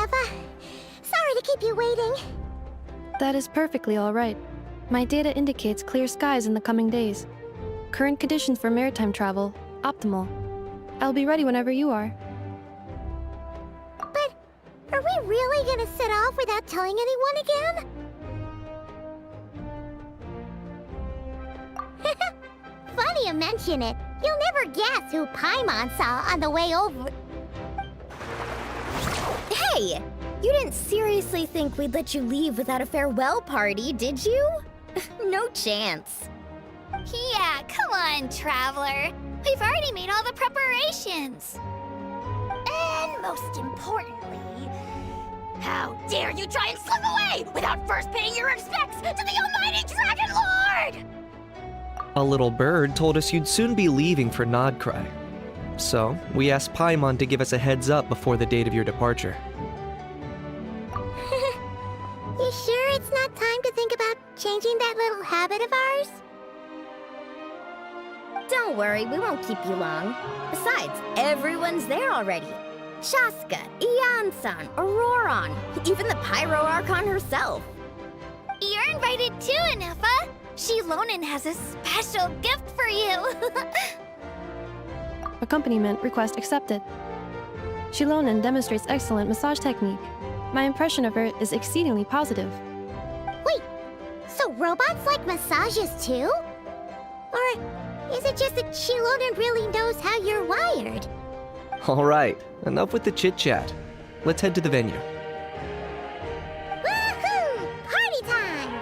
Nefa. Sorry to keep you waiting. That is perfectly all right. My data indicates clear skies in the coming days. Current conditions for maritime travel, optimal. I'll be ready whenever you are. But are we really gonna set off without telling anyone again? Funny you mention it. You'll never guess who Paimon saw on the way over. Hey! You didn't seriously think we'd let you leave without a farewell party, did you? No chance. Yeah, come on, Traveler. We've already made all the preparations. And most importantly, how dare you try and slip away without first paying your respects to the almighty Dragon Lord! A little bird told us you'd soon be leaving for Nodcry. So, we asked Paimon to give us a heads up before the date of your departure. You sure it's not time to think about changing that little habit of ours? Don't worry, we won't keep you long. Besides, everyone's there already. Shaska, Ian-san, Auroron, even the Pyro Archon herself. You're invited too, Anefa. Shilonen has a special gift for you. Accompaniment request accepted. Shilonen demonstrates excellent massage technique. My impression of her is exceedingly positive. Wait, so robots like massages too? Or is it just that Shilonen really knows how you're wired? Alright, enough with the chit-chat. Let's head to the venue. Woohoo! Party time!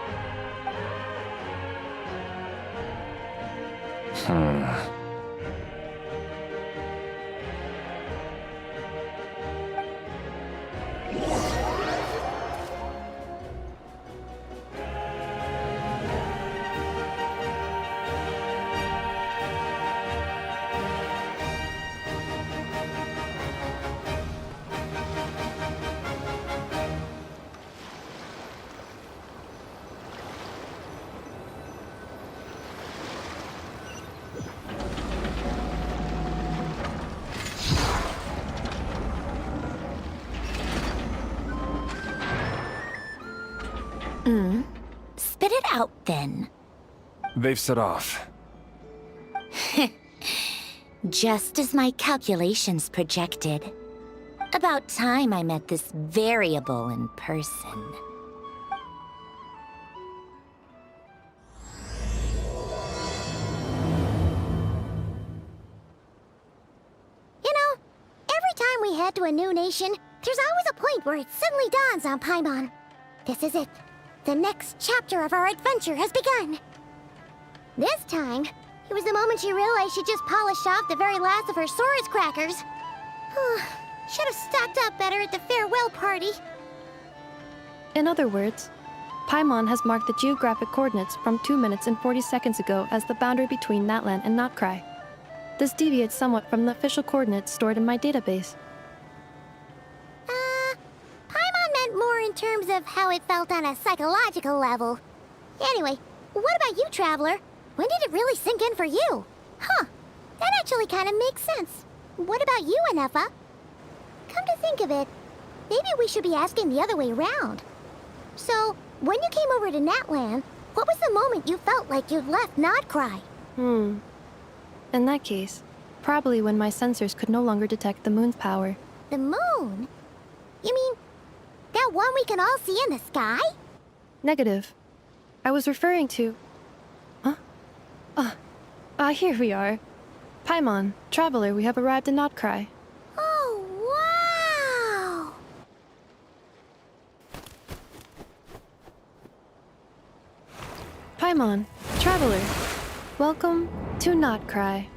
Spit it out, then. They've set off. Just as my calculations projected. About time I met this variable in person. You know, every time we head to a new nation, there's always a point where it suddenly dawns on Paimon. This is it. The next chapter of our adventure has begun. This time, it was the moment she realized she just polished off the very last of her Saurus crackers. Should have stocked up better at the farewell party. In other words, Paimon has marked the geographic coordinates from 2 minutes and 40 seconds ago as the boundary between Natlan and Notcry. This deviates somewhat from the official coordinates stored in my database. Paimon meant more in terms of how it felt on a psychological level. Anyway, what about you, Traveler? When did it really sink in for you? Huh, that actually kind of makes sense. What about you, Anefa? Come to think of it, maybe we should be asking the other way around. So, when you came over to Natlan, what was the moment you felt like you'd left Nodcry? In that case, probably when my sensors could no longer detect the moon's power. The moon? You mean, that one we can all see in the sky? Negative. I was referring to... here we are. Paimon, Traveler, we have arrived in Notcry. Oh, wow! Paimon, Traveler, welcome to Notcry.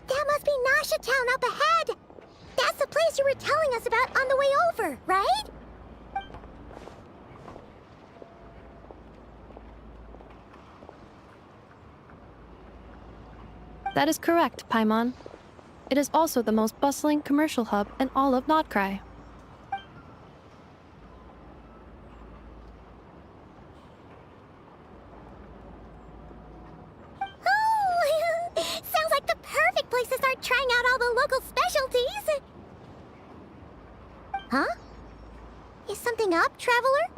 That must be Nasha Town up ahead! That's the place you were telling us about on the way over, right? That is correct, Paimon. It is also the most bustling commercial hub in all of Notcry. trying out all the local specialties. Huh? Is something up, Traveler?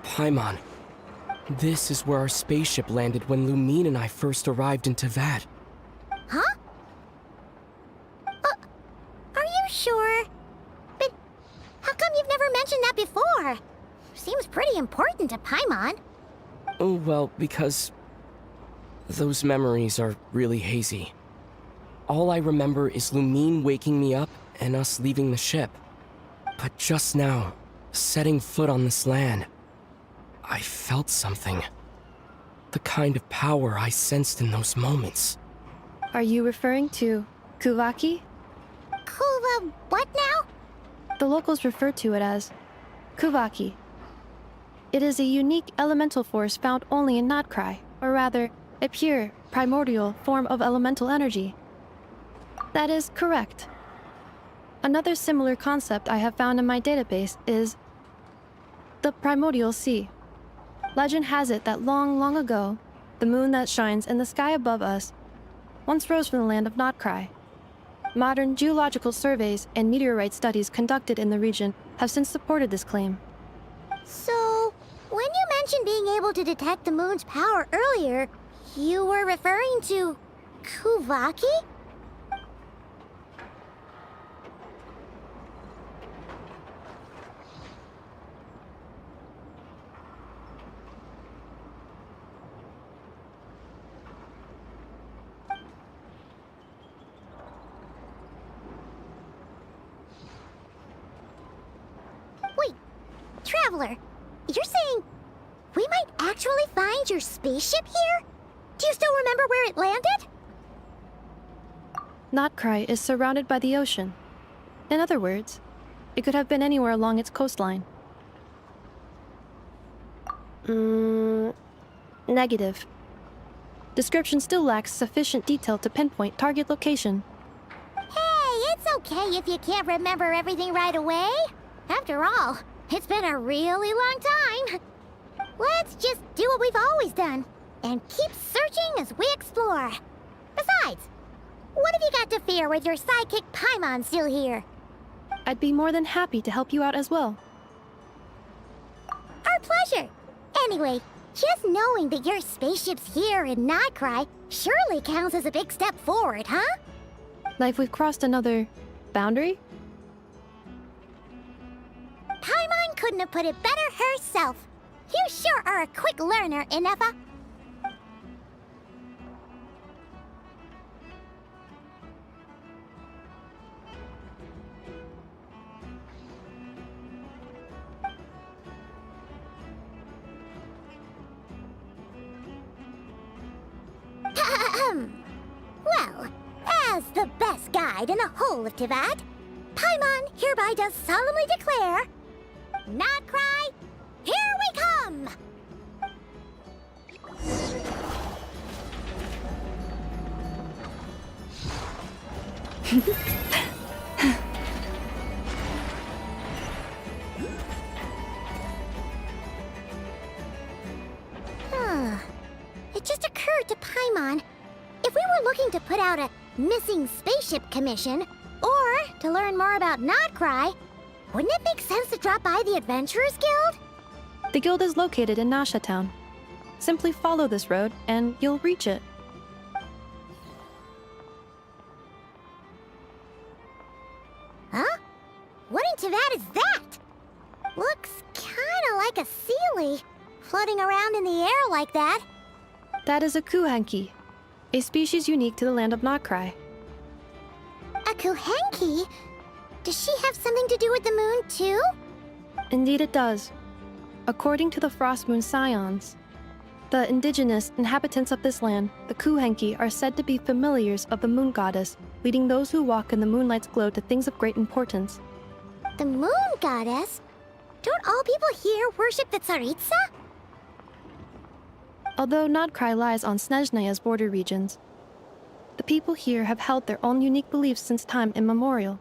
Paimon, this is where our spaceship landed when Lumine and I first arrived in Teyvat. Huh? Are you sure? But how come you've never mentioned that before? Seems pretty important to Paimon. Oh, well, because those memories are really hazy. All I remember is Lumine waking me up and us leaving the ship. But just now, setting foot on this land, I felt something. The kind of power I sensed in those moments. Are you referring to Kuvaki? Kuva, what now? The locals refer to it as Kuvaki. It is a unique elemental force found only in Notcry, or rather, a pure, primordial form of elemental energy. That is correct. Another similar concept I have found in my database is the primordial sea. Legend has it that long, long ago, the moon that shines in the sky above us once rose from the land of Notcry. Modern geological surveys and meteorite studies conducted in the region have since supported this claim. So, when you mentioned being able to detect the moon's power earlier, you were referring to Kuvaki? Wait, Traveler, you're saying we might actually find your spaceship here? Do you still remember where it landed? Notcry is surrounded by the ocean. In other words, it could have been anywhere along its coastline. Negative. Description still lacks sufficient detail to pinpoint target location. Hey, it's okay if you can't remember everything right away. After all, it's been a really long time. Let's just do what we've always done and keep searching as we explore. Besides, what have you got to fear with your sidekick Paimon still here? I'd be more than happy to help you out as well. Our pleasure. Anyway, just knowing that your spaceship's here in Notcry surely counts as a big step forward, huh? Like we've crossed another boundary? Paimon couldn't have put it better herself. You sure are a quick learner, Inefa. Well, as the best guide in the whole of Teyvat, Paimon hereby does solemnly declare, Notcry, here we come! It just occurred to Paimon, if we were looking to put out a missing spaceship commission, or to learn more about Notcry, wouldn't it make sense to drop by the Adventurers Guild? The guild is located in Nasha Town. Simply follow this road and you'll reach it. Huh? What in Teyvat is that? Looks kinda like a Sealy, floating around in the air like that. That is a kuhanki, a species unique to the land of Notcry. A Kuhenki? Does she have something to do with the moon, too? Indeed it does. According to the Frost Moon Scions, the indigenous inhabitants of this land, the kuhanki, are said to be familiars of the moon goddess, leading those who walk in the moonlight's glow to things of great importance. The moon goddess? Don't all people here worship the Tsaritsa? Although Notcry lies on Snezhnaya's border regions, the people here have held their own unique beliefs since time immemorial.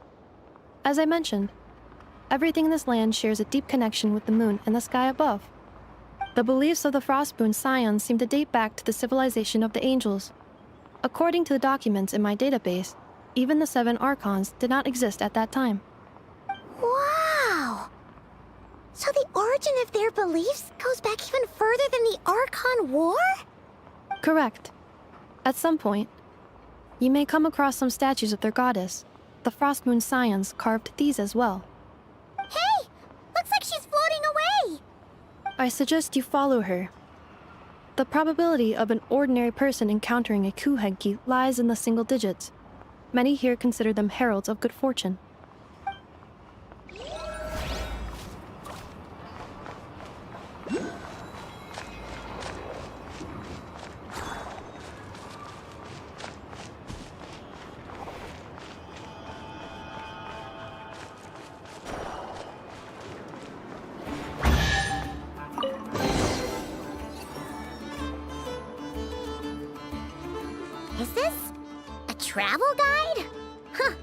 As I mentioned, everything in this land shares a deep connection with the moon and the sky above. The beliefs of the Frostmoon Scions seem to date back to the civilization of the angels. According to the documents in my database, even the 7 Archons did not exist at that time. Wow! So the origin of their beliefs goes back even further than the Archon War? Correct. At some point, you may come across some statues of their goddess. The Frostmoon Scions carved these as well. Hey! Looks like she's floating away! I suggest you follow her. The probability of an ordinary person encountering a kuhenki lies in the single digits. Many here consider them heralds of good fortune. Is this a travel guide? Huh.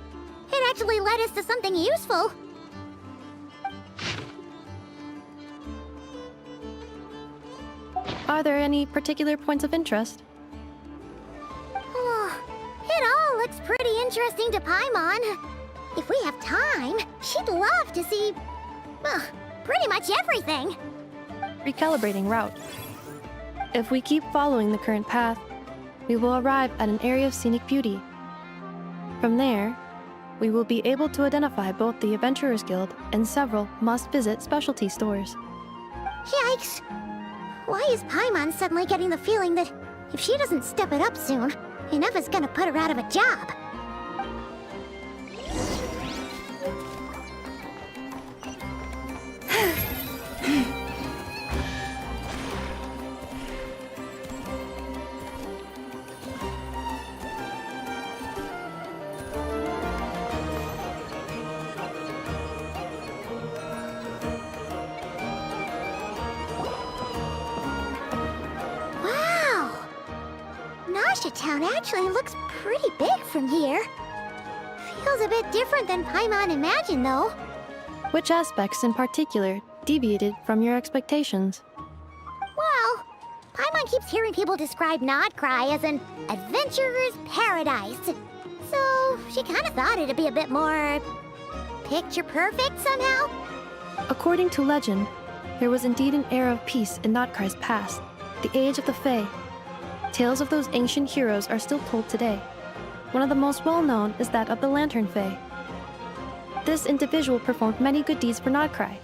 It actually led us to something useful. Are there any particular points of interest? Oh, it all looks pretty interesting to Paimon. If we have time, she'd love to see, pretty much everything. Recalibrating route. If we keep following the current path, we will arrive at an area of scenic beauty. From there, we will be able to identify both the Adventurers Guild and several must-visit specialty stores. Yikes! Why is Paimon suddenly getting the feeling that if she doesn't step it up soon, enough is gonna put her out of a job? Town actually looks pretty big from here. Feels a bit different than Paimon imagined, though. Which aspects in particular deviated from your expectations? Well, Paimon keeps hearing people describe Nodcry as an adventurer's paradise. So she kind of thought it'd be a bit more picture perfect somehow. According to legend, there was indeed an era of peace in Nodcry's past, the age of the Fae. Tales of those ancient heroes are still told today. One of the most well-known is that of the Lantern Fae. This individual performed many good deeds for Nodcry.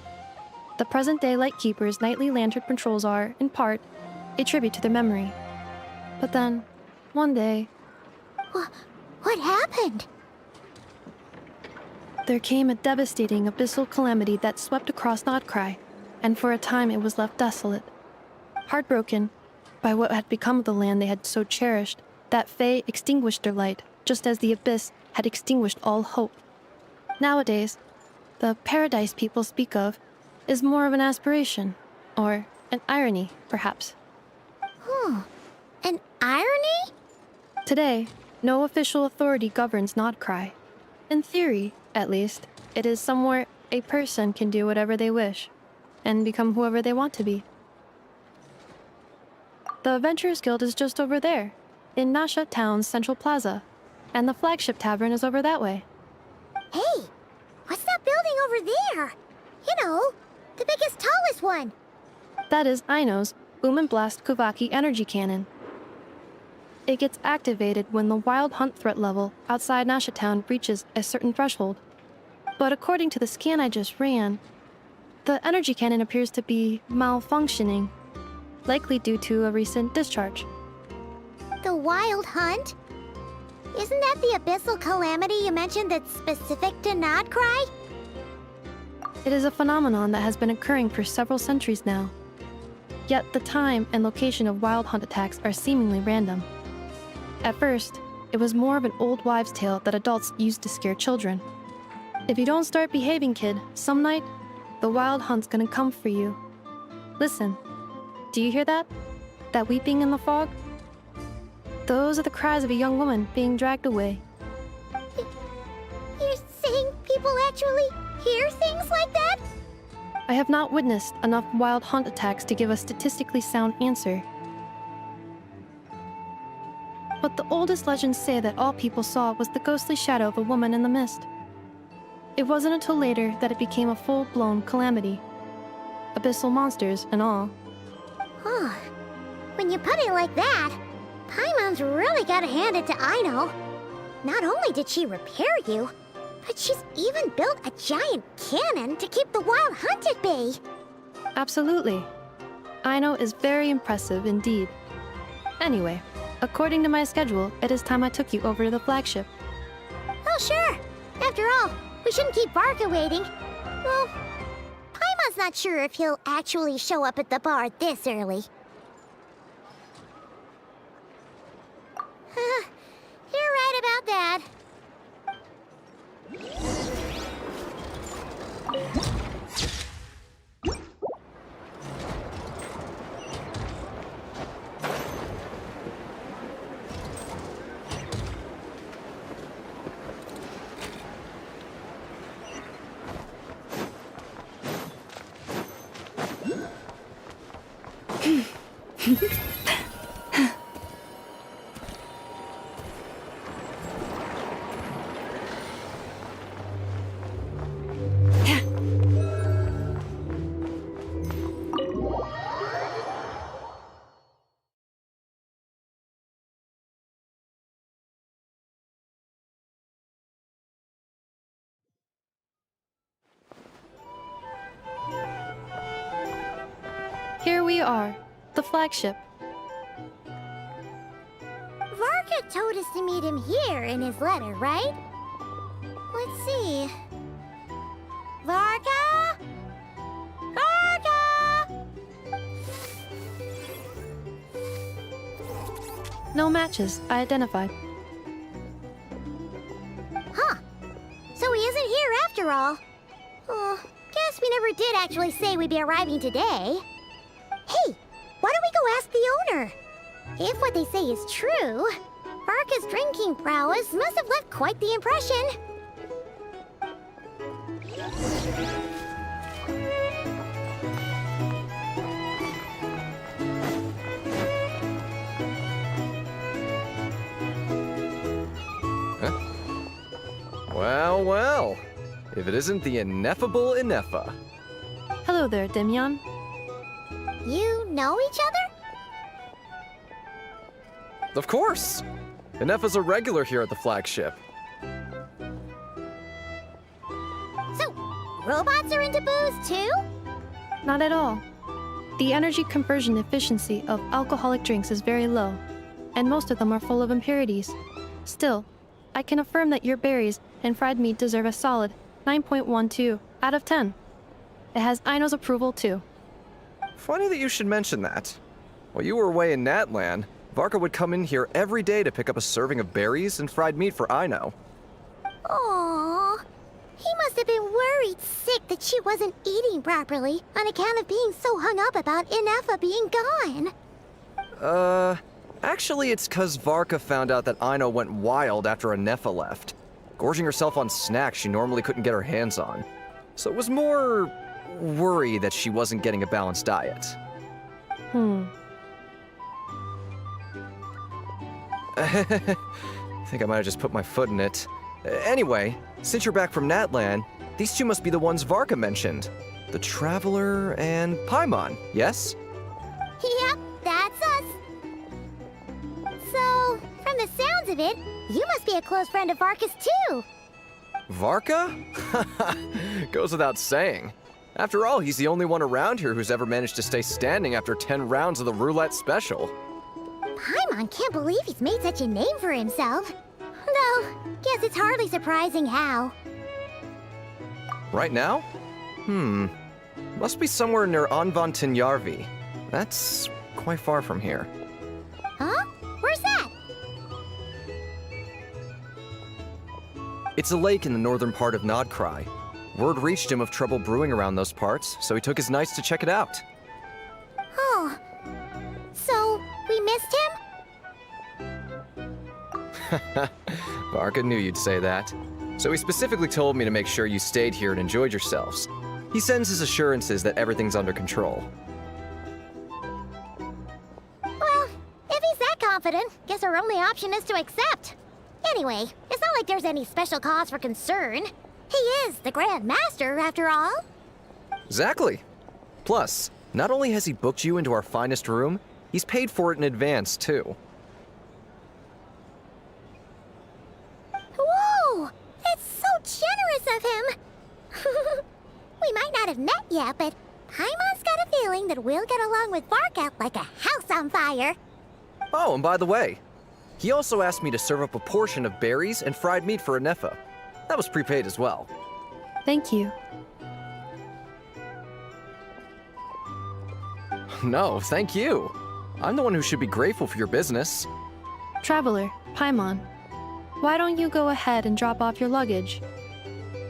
The present-day Lightkeeper's nightly lantern patrols are, in part, a tribute to their memory. But then, one day... What happened? There came a devastating abyssal calamity that swept across Nodcry, and for a time it was left desolate. Heartbroken by what had become of the land they had so cherished, that Fae extinguished their light, just as the abyss had extinguished all hope. Nowadays, the paradise people speak of is more of an aspiration, or an irony, perhaps. An irony? Today, no official authority governs Nodcry. In theory, at least, it is somewhere a person can do whatever they wish, and become whoever they want to be. The Adventurers Guild is just over there, in Nasha Town's Central Plaza, and the flagship tavern is over that way. Hey, what's that building over there? You know, the biggest, tallest one. That is Aino's Boom and Blast Kuvaki energy cannon. It gets activated when the wild hunt threat level outside Nasha Town reaches a certain threshold. But according to the scan I just ran, the energy cannon appears to be malfunctioning, likely due to a recent discharge. The wild hunt? Isn't that the abyssal calamity you mentioned that's specific to Nodcry? It is a phenomenon that has been occurring for several centuries now. Yet the time and location of wild hunt attacks are seemingly random. At first, it was more of an old wives' tale that adults used to scare children. If you don't start behaving, kid, some night, the wild hunt's gonna come for you. Listen. Do you hear that? That weeping in the fog? Those are the cries of a young woman being dragged away. You're saying people actually hear things like that? I have not witnessed enough wild hunt attacks to give a statistically sound answer. But the oldest legends say that all people saw was the ghostly shadow of a woman in the mist. It wasn't until later that it became a full-blown calamity. Abyssal monsters and all. Oh, when you put it like that, Paimon's really gotta hand it to Aino. Not only did she repair you, but she's even built a giant cannon to keep the wild hunt at bay. Absolutely. Aino is very impressive indeed. Anyway, according to my schedule, it is time I took you over to the flagship. Oh, sure. After all, we shouldn't keep Varka waiting. Well, Paimon's not sure if he'll actually show up at the bar this early. You're right about that. Here we are, the flagship. Varka told us to meet him here in his letter, right? Let's see. Varka? Varka! No matches, I identified. Huh. So he isn't here after all. Oh, guess we never did actually say we'd be arriving today. Hey, why don't we go ask the owner? If what they say is true, Varka's drinking prowess must have left quite the impression. Well, well. If it isn't the ineffable Inefa. Hello there, Demyon. You know each other? Of course! Inefa's a regular here at the flagship. So, robots are into booze too? Not at all. The energy conversion efficiency of alcoholic drinks is very low, and most of them are full of impurities. Still, I can affirm that your berries and fried meat deserve a solid 9.12 out of 10. It has Aino's approval too. Funny that you should mention that. While you were away in Natlan, Varka would come in here every day to pick up a serving of berries and fried meat for Aino. Aww. He must have been worried sick that she wasn't eating properly on account of being so hung up about Inefa being gone. Actually it's 'cause Varka found out that Aino went wild after Inefa left, gorging herself on snacks she normally couldn't get her hands on. So it was more worry that she wasn't getting a balanced diet. I think I might have just put my foot in it. Anyway, since you're back from Natlan, these two must be the ones Varka mentioned. The Traveler and Paimon, yes? Yep, that's us. So, from the sounds of it, you must be a close friend of Varka's too. Varka? Goes without saying. After all, he's the only one around here who's ever managed to stay standing after 10 rounds of the roulette special. Paimon can't believe he's made such a name for himself. Though, guess it's hardly surprising how. Right now? Must be somewhere near Anvantinyarvi. That's quite far from here. Huh? Where's that? It's a lake in the northern part of Nodcry. Word reached him of trouble brewing around those parts, so he took his knights to check it out. Oh. So, we missed him? Varka knew you'd say that. So he specifically told me to make sure you stayed here and enjoyed yourselves. He sends his assurances that everything's under control. Well, if he's that confident, guess our only option is to accept. Anyway, it's not like there's any special cause for concern. He is the Grand Master, after all. Exactly. Plus, not only has he booked you into our finest room, he's paid for it in advance, too. Whoa! That's so generous of him! We might not have met yet, but Paimon's got a feeling that we'll get along with Varka like a house on fire. Oh, and by the way, he also asked me to serve up a portion of berries and fried meat for Anefa. That was prepaid as well. Thank you. No, thank you. I'm the one who should be grateful for your business. Traveler, Paimon, why don't you go ahead and drop off your luggage?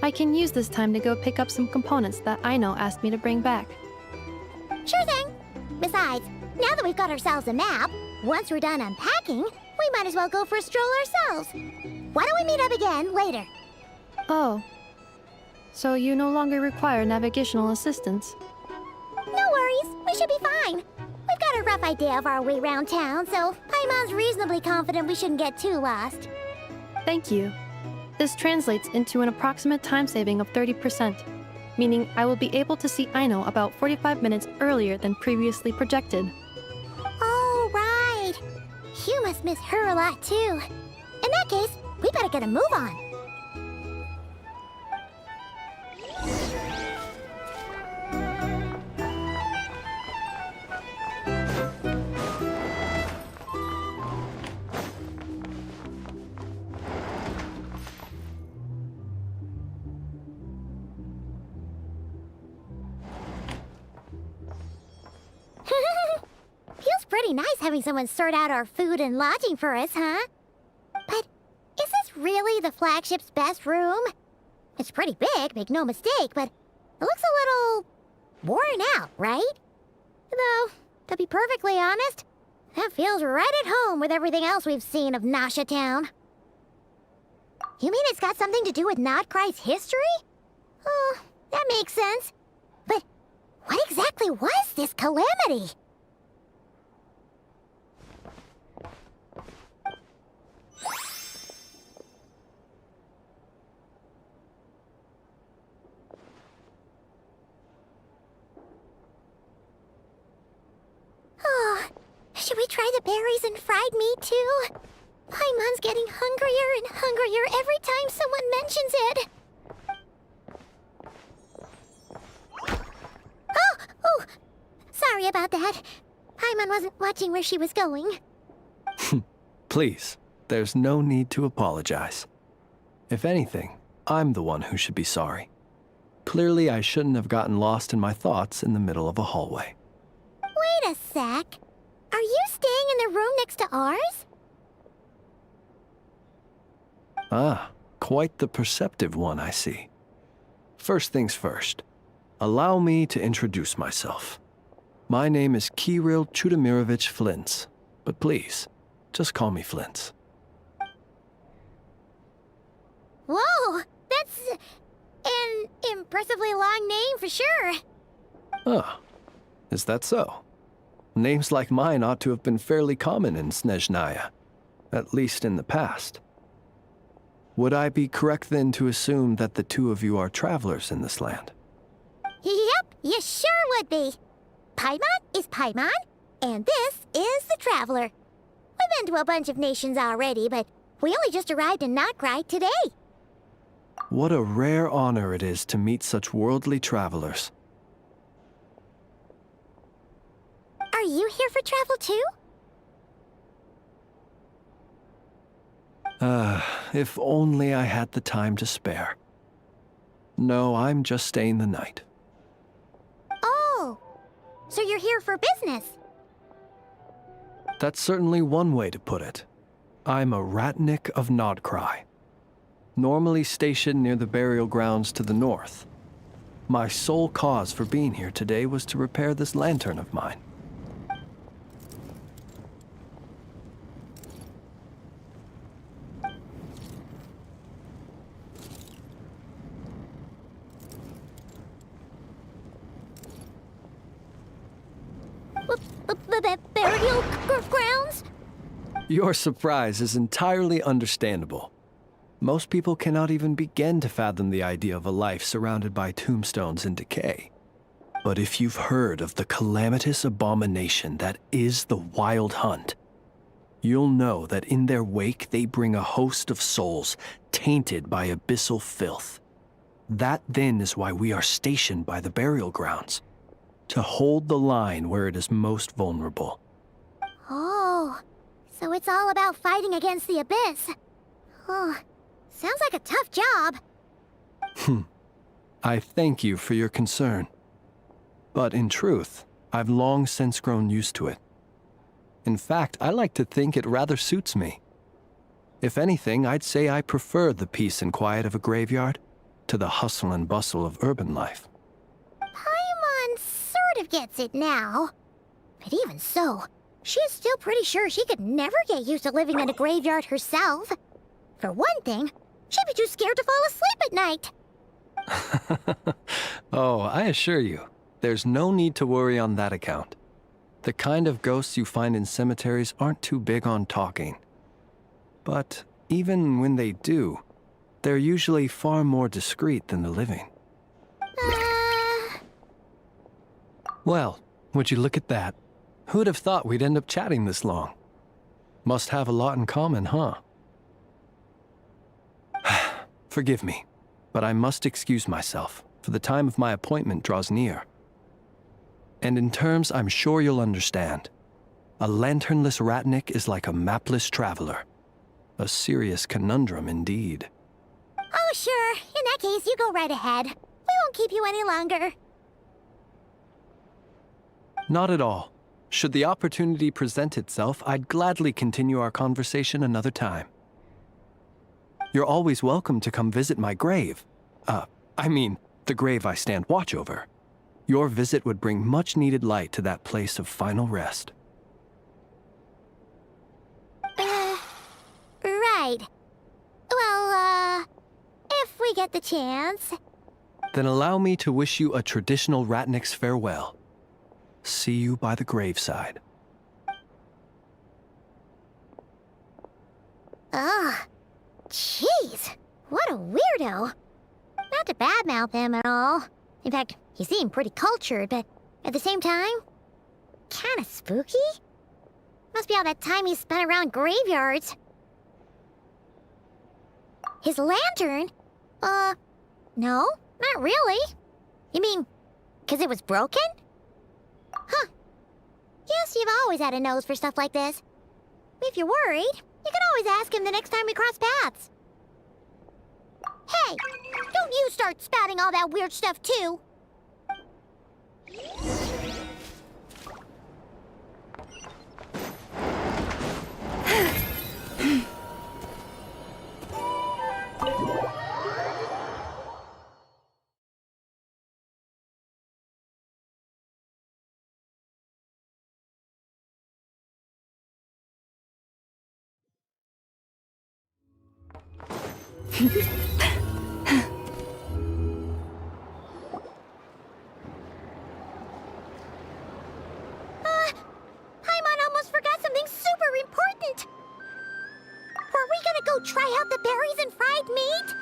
I can use this time to go pick up some components that Aino asked me to bring back. Sure thing. Besides, now that we've got ourselves a map, once we're done unpacking, we might as well go for a stroll ourselves. Why don't we meet up again later? Oh. So you no longer require navigational assistance? No worries, we should be fine. We've got a rough idea of our way around town, so Paimon's reasonably confident we shouldn't get too lost. Thank you. This translates into an approximate time saving of 30%, meaning I will be able to see Aino about 45 minutes earlier than previously projected. Oh, right. You must miss her a lot, too. In that case, we better get a move on. Feels pretty nice having someone sort out our food and lodging for us, huh? But is this really the flagship's best room? It's pretty big, make no mistake, but it looks a little worn out, right? Though, to be perfectly honest, that feels right at home with everything else we've seen of Nasha Town. You mean it's got something to do with Nodcry's history? Oh, that makes sense. But what exactly was this calamity? Oh, should we try the berries and fried meat too? Paimon's getting hungrier and hungrier every time someone mentions it. Oh, sorry about that. Paimon wasn't watching where she was going. Please, there's no need to apologize. If anything, I'm the one who should be sorry. Clearly, I shouldn't have gotten lost in my thoughts in the middle of a hallway. Wait a sec. Are you staying in the room next to ours? Ah, quite the perceptive one, I see. First things first, allow me to introduce myself. My name is Kirill Chudamirovich Flintz, but please, just call me Flintz. Whoa, that's an impressively long name for sure. Ah, is that so? Names like mine ought to have been fairly common in Snezhnaya, at least in the past. Would I be correct then to assume that the two of you are travelers in this land? Yep, you sure would be. Paimon is Paimon, and this is the Traveler. We've been to a bunch of nations already, but we only just arrived in Nodcry today. What a rare honor it is to meet such worldly travelers. Are you here for travel too? If only I had the time to spare. No, I'm just staying the night. Oh, so you're here for business? That's certainly one way to put it. I'm a Ratnik of Nodcry, normally stationed near the burial grounds to the north. My sole cause for being here today was to repair this lantern of mine. burial grounds? Your surprise is entirely understandable. Most people cannot even begin to fathom the idea of a life surrounded by tombstones and decay. But if you've heard of the calamitous abomination that is the Wild Hunt, you'll know that in their wake they bring a host of souls tainted by abyssal filth. That then is why we are stationed by the burial grounds, to hold the line where it is most vulnerable. Oh, so it's all about fighting against the abyss. Oh, sounds like a tough job. I thank you for your concern. But in truth, I've long since grown used to it. In fact, I like to think it rather suits me. If anything, I'd say I prefer the peace and quiet of a graveyard to the hustle and bustle of urban life. Paimon sort of gets it now. But even so, she is still pretty sure she could never get used to living in a graveyard herself. For one thing, she'd be too scared to fall asleep at night. Oh, I assure you, there's no need to worry on that account. The kind of ghosts you find in cemeteries aren't too big on talking. But even when they do, they're usually far more discreet than the living. Well, would you look at that? Who'd have thought we'd end up chatting this long? Must have a lot in common, huh? Forgive me, but I must excuse myself, for the time of my appointment draws near. And in terms I'm sure you'll understand, a lanternless ratnik is like a mapless traveler. A serious conundrum indeed. Oh, sure. In that case, you go right ahead. We won't keep you any longer. Not at all. Should the opportunity present itself, I'd gladly continue our conversation another time. You're always welcome to come visit my grave. I mean, the grave I stand watch over. Your visit would bring much-needed light to that place of final rest. Right. Well, if we get the chance. Then allow me to wish you a traditional ratnik's farewell. See you by the graveside. Ugh. Jeez. What a weirdo. Not to badmouth him at all. In fact, he seemed pretty cultured, but at the same time, kinda spooky? Must be all that time he spent around graveyards. His lantern? No, not really. You mean, 'cause it was broken? Huh. Guess you've always had a nose for stuff like this. If you're worried, you can always ask him the next time we cross paths. Hey, don't you start spouting all that weird stuff too. Paimon almost forgot something super important. Were we gonna go try out the berries and fried meat?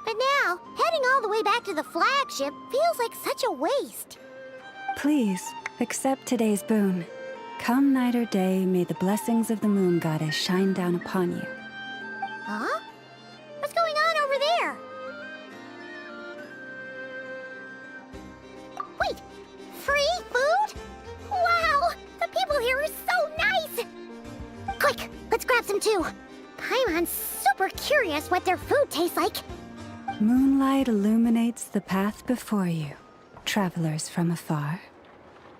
But now, heading all the way back to the flagship feels like such a waste. Please, accept today's boon. Come night or day, may the blessings of the moon goddess shine down upon you. Huh? What's going on over there? Wait, free food? Wow, the people here are so nice! Quick, let's grab some too. Paimon's super curious what their food tastes like. Moonlight illuminates the path before you, travelers from afar.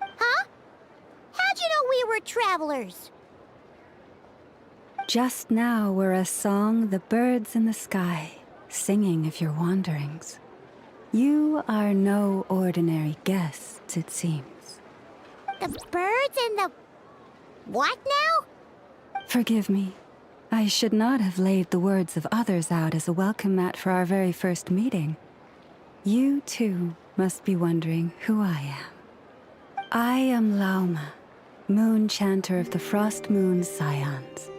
Huh? How'd you know we were travelers? Just now were a song the birds in the sky, singing of your wanderings. You are no ordinary guests, it seems. The birds and the... what now? Forgive me. I should not have laid the words of others out as a welcome mat for our very first meeting. You, too, must be wondering who I am. I am Lauma, moon chanter of the Frost Moon's Scions.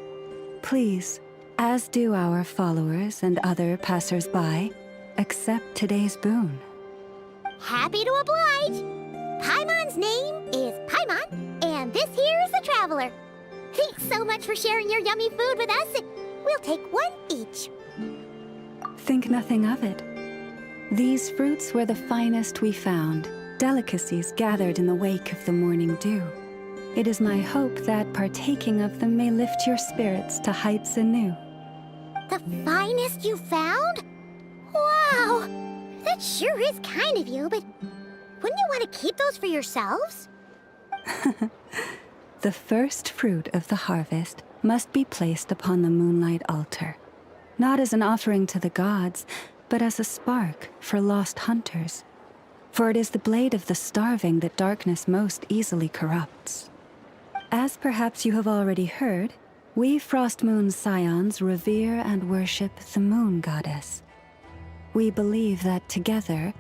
Please, as do our followers and other passers-by, accept today's boon. Happy to oblige. Paimon's name is Paimon, and this here is the Traveler. Thanks so much for sharing your yummy food with us. We'll take one each. Think nothing of it. These fruits were the finest we found, delicacies gathered in the wake of the morning dew. It is my hope that partaking of them may lift your spirits to heights anew. The finest you found? Wow! That sure is kind of you, but wouldn't you want to keep those for yourselves? The first fruit of the harvest must be placed upon the moonlight altar, not as an offering to the gods, but as a spark for lost hunters. For it is the blade of the starving that darkness most easily corrupts. As perhaps you have already heard, we Frost Moon's Scions revere and worship the moon goddess. We believe that together,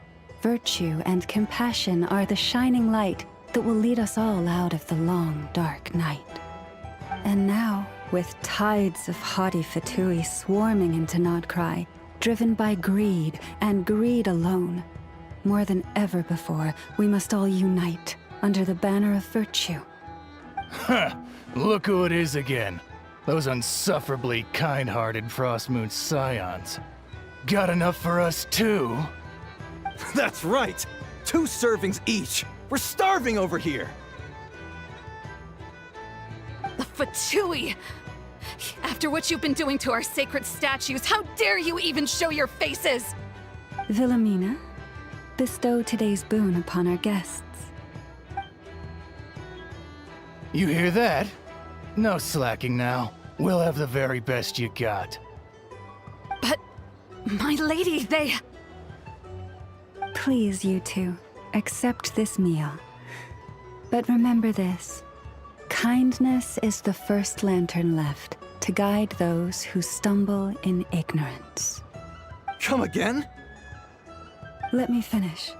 virtue and compassion are the shining light that will lead us all out of the long, dark night. And now, with tides of haughty Fatui swarming into Nodcry, driven by greed and greed alone, more than ever before, we must all unite under the banner of virtue. Ha! Look who it is again. Those unsufferably kind-hearted Frost Moon Scions. Got enough for us too? That's right! 2 servings each! We're starving over here! The Fatui! After what you've been doing to our sacred statues, how dare you even show your faces? Wilhelmina, bestow today's boon upon our guests. You hear that? No slacking now. We'll have the very best you got. But, my lady, they... Please, you two, accept this meal. But remember this. Kindness is the first lantern left to guide those who stumble in ignorance. Come again? Let me finish.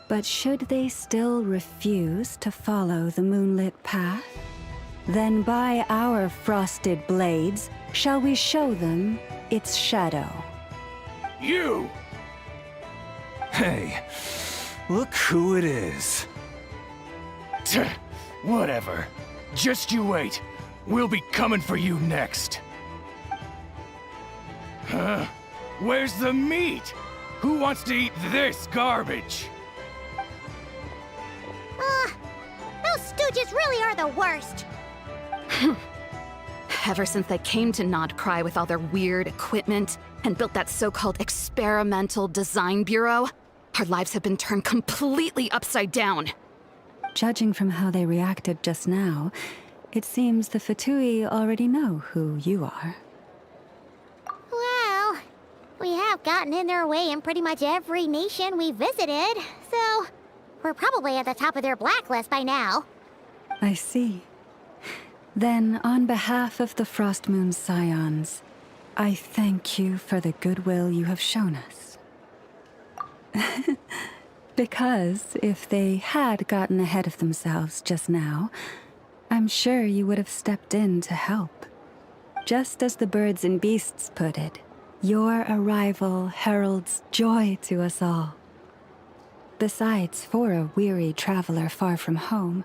But should they still refuse to follow the moonlit path, then by our frosted blades shall we show them its shadow. You! Hey, look who it is. Tch, whatever. Just you wait. We'll be coming for you next. Huh? Where's the meat? Who wants to eat this garbage? Those stooges really are the worst. Ever since they came to Nodcry with all their weird equipment and built that so-called experimental design bureau, our lives have been turned completely upside down. Judging from how they reacted just now, it seems the Fatui already know who you are. Well, we have gotten in their way in pretty much every nation we visited, so we're probably at the top of their blacklist by now. I see. Then, on behalf of the Frost Moon Scions, I thank you for the goodwill you have shown us. Because if they had gotten ahead of themselves just now, I'm sure you would have stepped in to help. Just as the birds and beasts put it, your arrival heralds joy to us all. Besides, for a weary traveler far from home,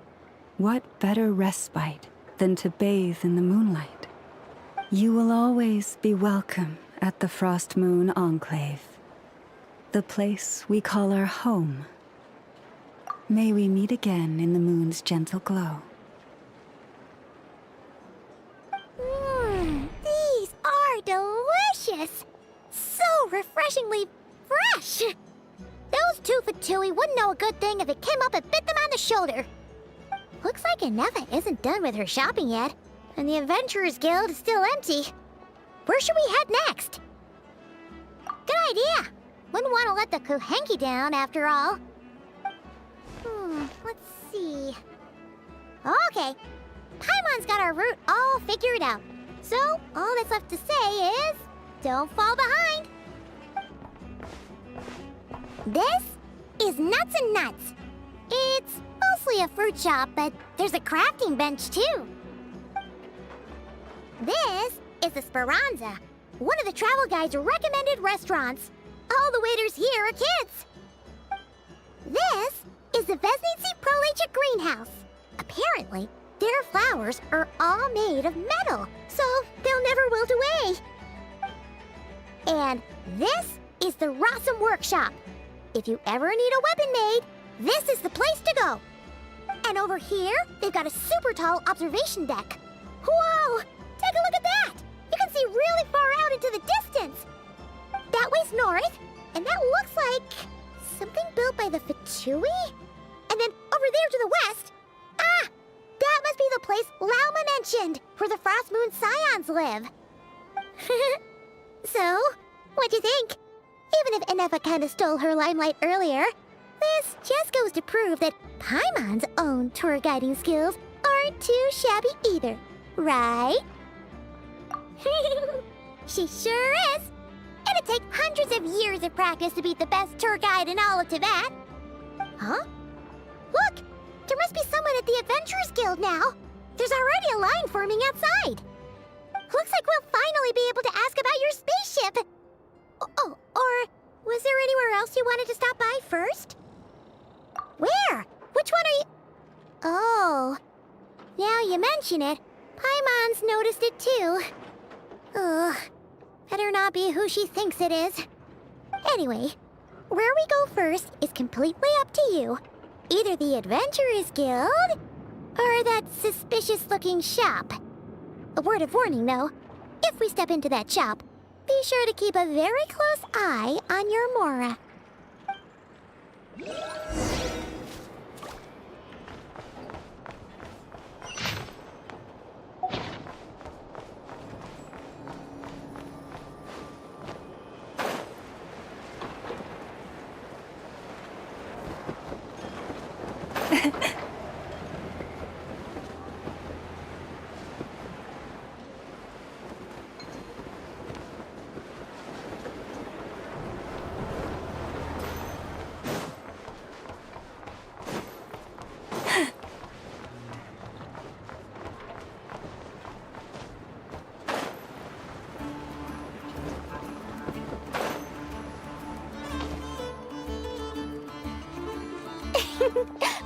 what better respite than to bathe in the moonlight? You will always be welcome at the Frost Moon Enclave, the place we call our home. May we meet again in the moon's gentle glow. These are delicious! So refreshingly fresh! Those 2 Fatui wouldn't know a good thing if it came up and bit them on the shoulder. Looks like Anefa isn't done with her shopping yet, and the Adventurers Guild is still empty. Where should we head next? Good idea! Wouldn't want to let the Kuhenki down, after all. Let's see... Okay, Paimon's got our route all figured out. So, all that's left to say is... don't fall behind! This is Nuts and Nuts. It's mostly mostly a fruit shop, but there's a crafting bench too. This is the Speranza, one of the travel guide's recommended restaurants. All the waiters here are kids. This is the Vesnici Prolecha greenhouse. Apparently, their flowers are all made of metal, so they'll never wilt away. And this is the Rossum workshop. If you ever need a weapon made, this is the place to go. And over here, they've got a super tall observation deck. Whoa! Take a look at that! You can see really far out into the distance. That way's north, and that looks like something built by the Fatui? And then over there to the west, that must be the place Lauma mentioned, where the Frost Moon Scions live. So, what'd you think? Even if Enefa kinda stole her limelight earlier, this just goes to prove that Paimon's own tour guiding skills aren't too shabby either, right? She sure is! It'd take hundreds of years of practice to beat the best tour guide in all of Tibet. Huh? Look! There must be someone at the Adventurers Guild now. There's already a line forming outside. Looks like we'll finally be able to ask about your spaceship. Oh, or was there anywhere else you wanted to stop by first? Where? Which one are you... Oh, now you mention it, Paimon's noticed it too. Ugh, better not be who she thinks it is. Anyway, where we go first is completely up to you. Either the Adventurers Guild, or that suspicious-looking shop. A word of warning, though. If we step into that shop, be sure to keep a very close eye on your Mora.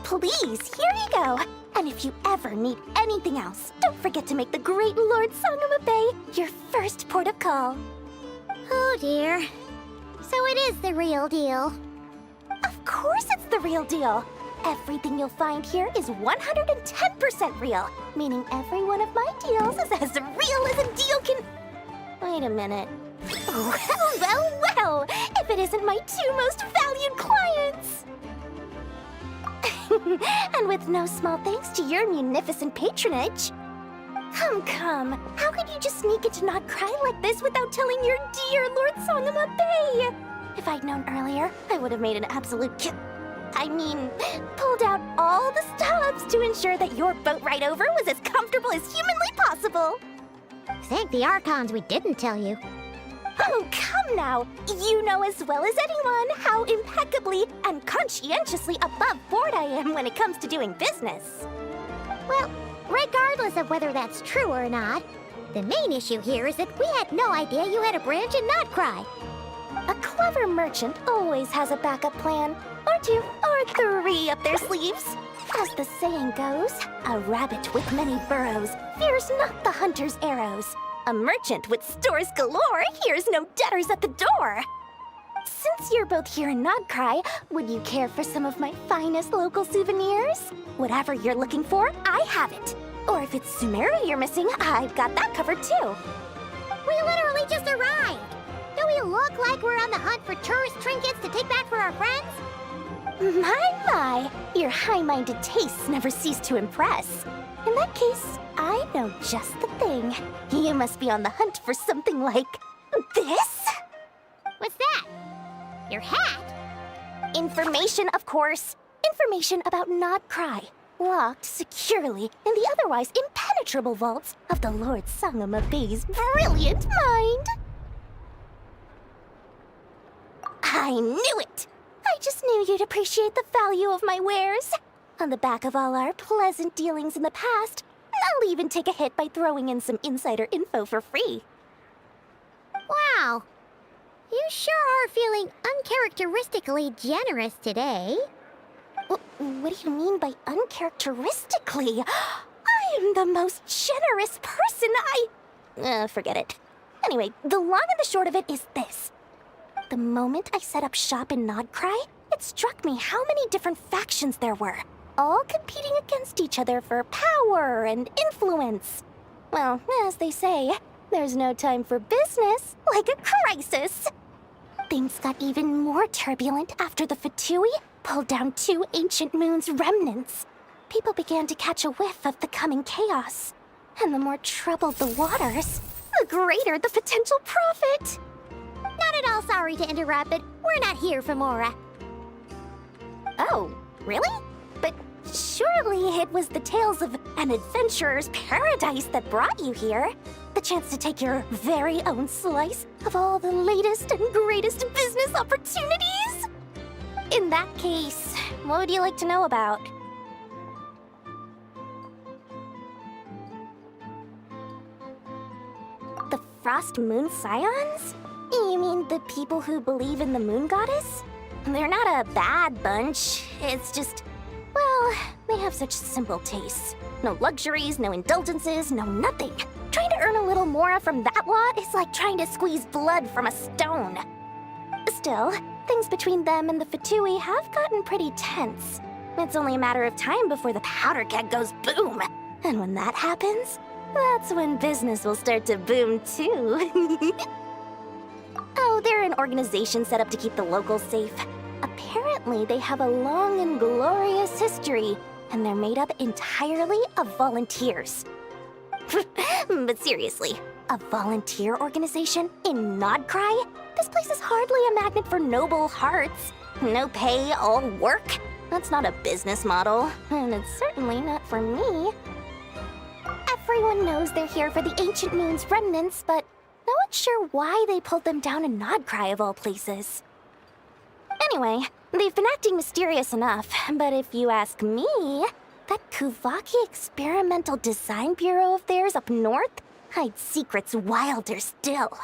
Please, here you go. And if you ever need anything else, don't forget to make the great Lord Sangama Bay your first port of call. Oh dear. So it is the real deal. Of course it's the real deal. Everything you'll find here is 110% real, meaning every one of my deals is as real as a deal can... Wait a minute. Well, if it isn't my two most valued clients! And with no small thanks to your munificent patronage. Come. How could you just sneak into Not Cry like this without telling your dear Lord Sangama Bay? If I'd known earlier, I would have made an absolute pulled out all the stops to ensure that your boat ride over was as comfortable as humanly possible. Thank the Archons we didn't tell you. Oh, come now! You know as well as anyone how impeccably and conscientiously above board I am when it comes to doing business. Well, regardless of whether that's true or not, the main issue here is that we had no idea you had a branch in Not Cry. A clever merchant always has a backup plan, or two, or three up their sleeves. As the saying goes, a rabbit with many burrows fears not the hunter's arrows. A merchant with stores galore hears no debtors at the door. Since you're both here in Not Cry, would you care for some of my finest local souvenirs? Whatever you're looking for, I have it. Or if it's Sumeru you're missing, I've got that covered too. We literally just arrived. Do we look like we're on the hunt for tourist trinkets to take back for our friends? My, your high-minded tastes never cease to impress. In that case, I know just the thing. You must be on the hunt for something like this? What's that? Your hat? Information, of course. Information about Not Cry, locked securely in the otherwise impenetrable vaults of the Lord Sangama Bay's brilliant mind. I knew it! I just knew you'd appreciate the value of my wares. On the back of all our pleasant dealings in the past, I'll even take a hit by throwing in some insider info for free. Wow. You sure are feeling uncharacteristically generous today. What do you mean by uncharacteristically? I am the most generous person forget it. Anyway, the long and the short of it is this. The moment I set up shop in Nodcry, it struck me how many different factions there were, all competing against each other for power and influence. Well, as they say, there's no time for business like a crisis. Things got even more turbulent after the Fatui pulled down 2 ancient moon's remnants. People began to catch a whiff of the coming chaos. And the more troubled the waters, the greater the potential profit. Not at all sorry to interrupt, but we're not here for Mora. Oh, really? But surely it was the tales of an adventurer's paradise that brought you here. The chance to take your very own slice of all the latest and greatest business opportunities? In that case, what would you like to know about? The Frost Moon Scions? You mean the people who believe in the Moon Goddess? They're not a bad bunch. It's just, well, they have such simple tastes. No luxuries, no indulgences, no nothing. Trying to earn a little more from that lot is like trying to squeeze blood from a stone. Still, things between them and the Fatui have gotten pretty tense. It's only a matter of time before the powder keg goes boom. And when that happens, that's when business will start to boom too. Oh, they're an organization set up to keep the locals safe. Apparently, they have a long and glorious history, and they're made up entirely of volunteers. But seriously, a volunteer organization in Nodcry? This place is hardly a magnet for noble hearts. No pay, all work. That's not a business model, and it's certainly not for me. Everyone knows they're here for the Ancient Moon's remnants, but no one's sure why they pulled them down in Nodcry of all places. Anyway, they've been acting mysterious enough, but if you ask me, that Kuvaki Experimental Design Bureau of theirs up north hides secrets wilder still.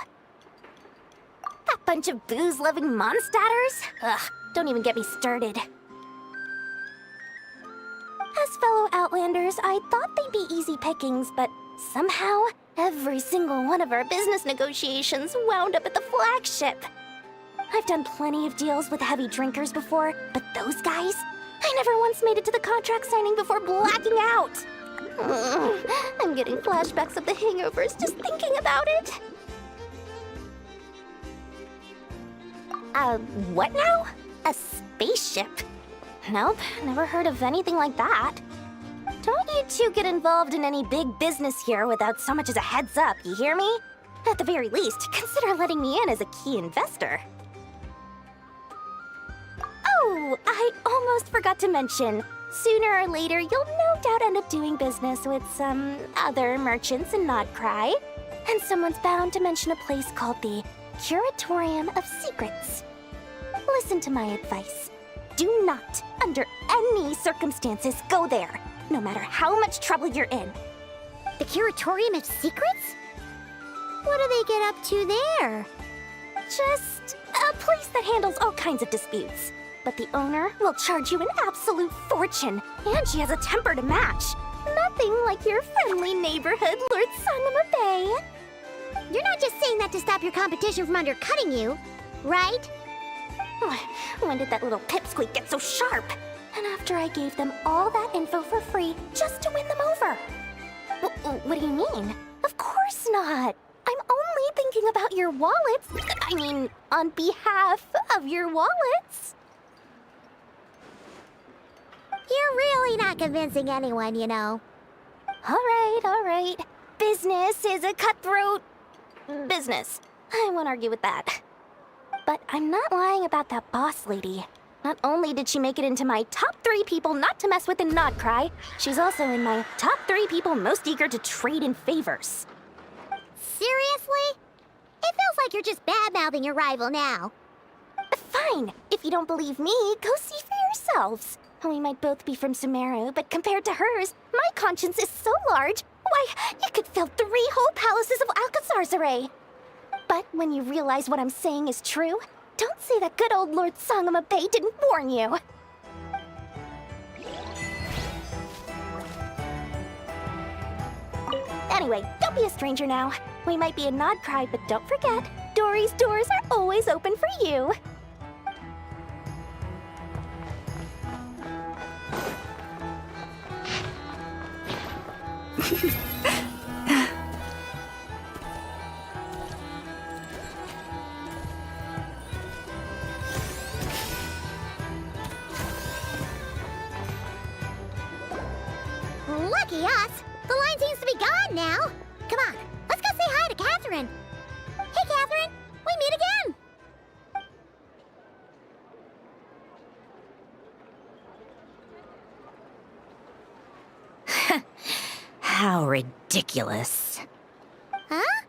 That bunch of booze-loving monstaters? Ugh, don't even get me started. As fellow Outlanders, I thought they'd be easy pickings, but somehow, every single one of our business negotiations wound up at the flagship. I've done plenty of deals with heavy drinkers before, but those guys? I never once made it to the contract signing before blacking out. I'm getting flashbacks of the hangovers just thinking about it. What now? A spaceship? Nope, never heard of anything like that. Don't you two get involved in any big business here without so much as a heads up, you hear me? At the very least, consider letting me in as a key investor. Oh, I almost forgot to mention. Sooner or later, you'll no doubt end up doing business with some other merchants in Nodcry. And someone's bound to mention a place called the Curatorium of Secrets. Listen to my advice. Do not, under any circumstances, go there, no matter how much trouble you're in. The Curatorium of Secrets? What do they get up to there? Just a place that handles all kinds of disputes. But the owner will charge you an absolute fortune, and she has a temper to match. Nothing like your friendly neighborhood Lord Sangama Bay. You're not just saying that to stop your competition from undercutting you, right? When did that little pipsqueak get so sharp? And after I gave them all that info for free just to win them over. What do you mean? Of course not. I'm only thinking about your wallets. I mean, on behalf of your wallets. You're really not convincing anyone, you know. All right. Business is a cutthroat business. I won't argue with that. But I'm not lying about that boss lady. Not only did she make it into my top 3 people not to mess with in Nodcry, she's also in my top 3 people most eager to trade in favors. Seriously? It feels like you're just bad-mouthing your rival now. Fine. If you don't believe me, go see for yourselves. We might both be from Sumeru, but compared to hers, my conscience is so large. Why, it could fill 3 whole palaces of Alcazar's array. But when you realize what I'm saying is true, don't say that good old Lord Sangama Bay didn't warn you. Anyway, don't be a stranger now. We might be a nod cry, but don't forget, Dory's doors are always open for you. Lucky us! The line seems to be gone now. Come on, let's go say hi to Catherine. Hey, Catherine, we meet again. How ridiculous. Huh?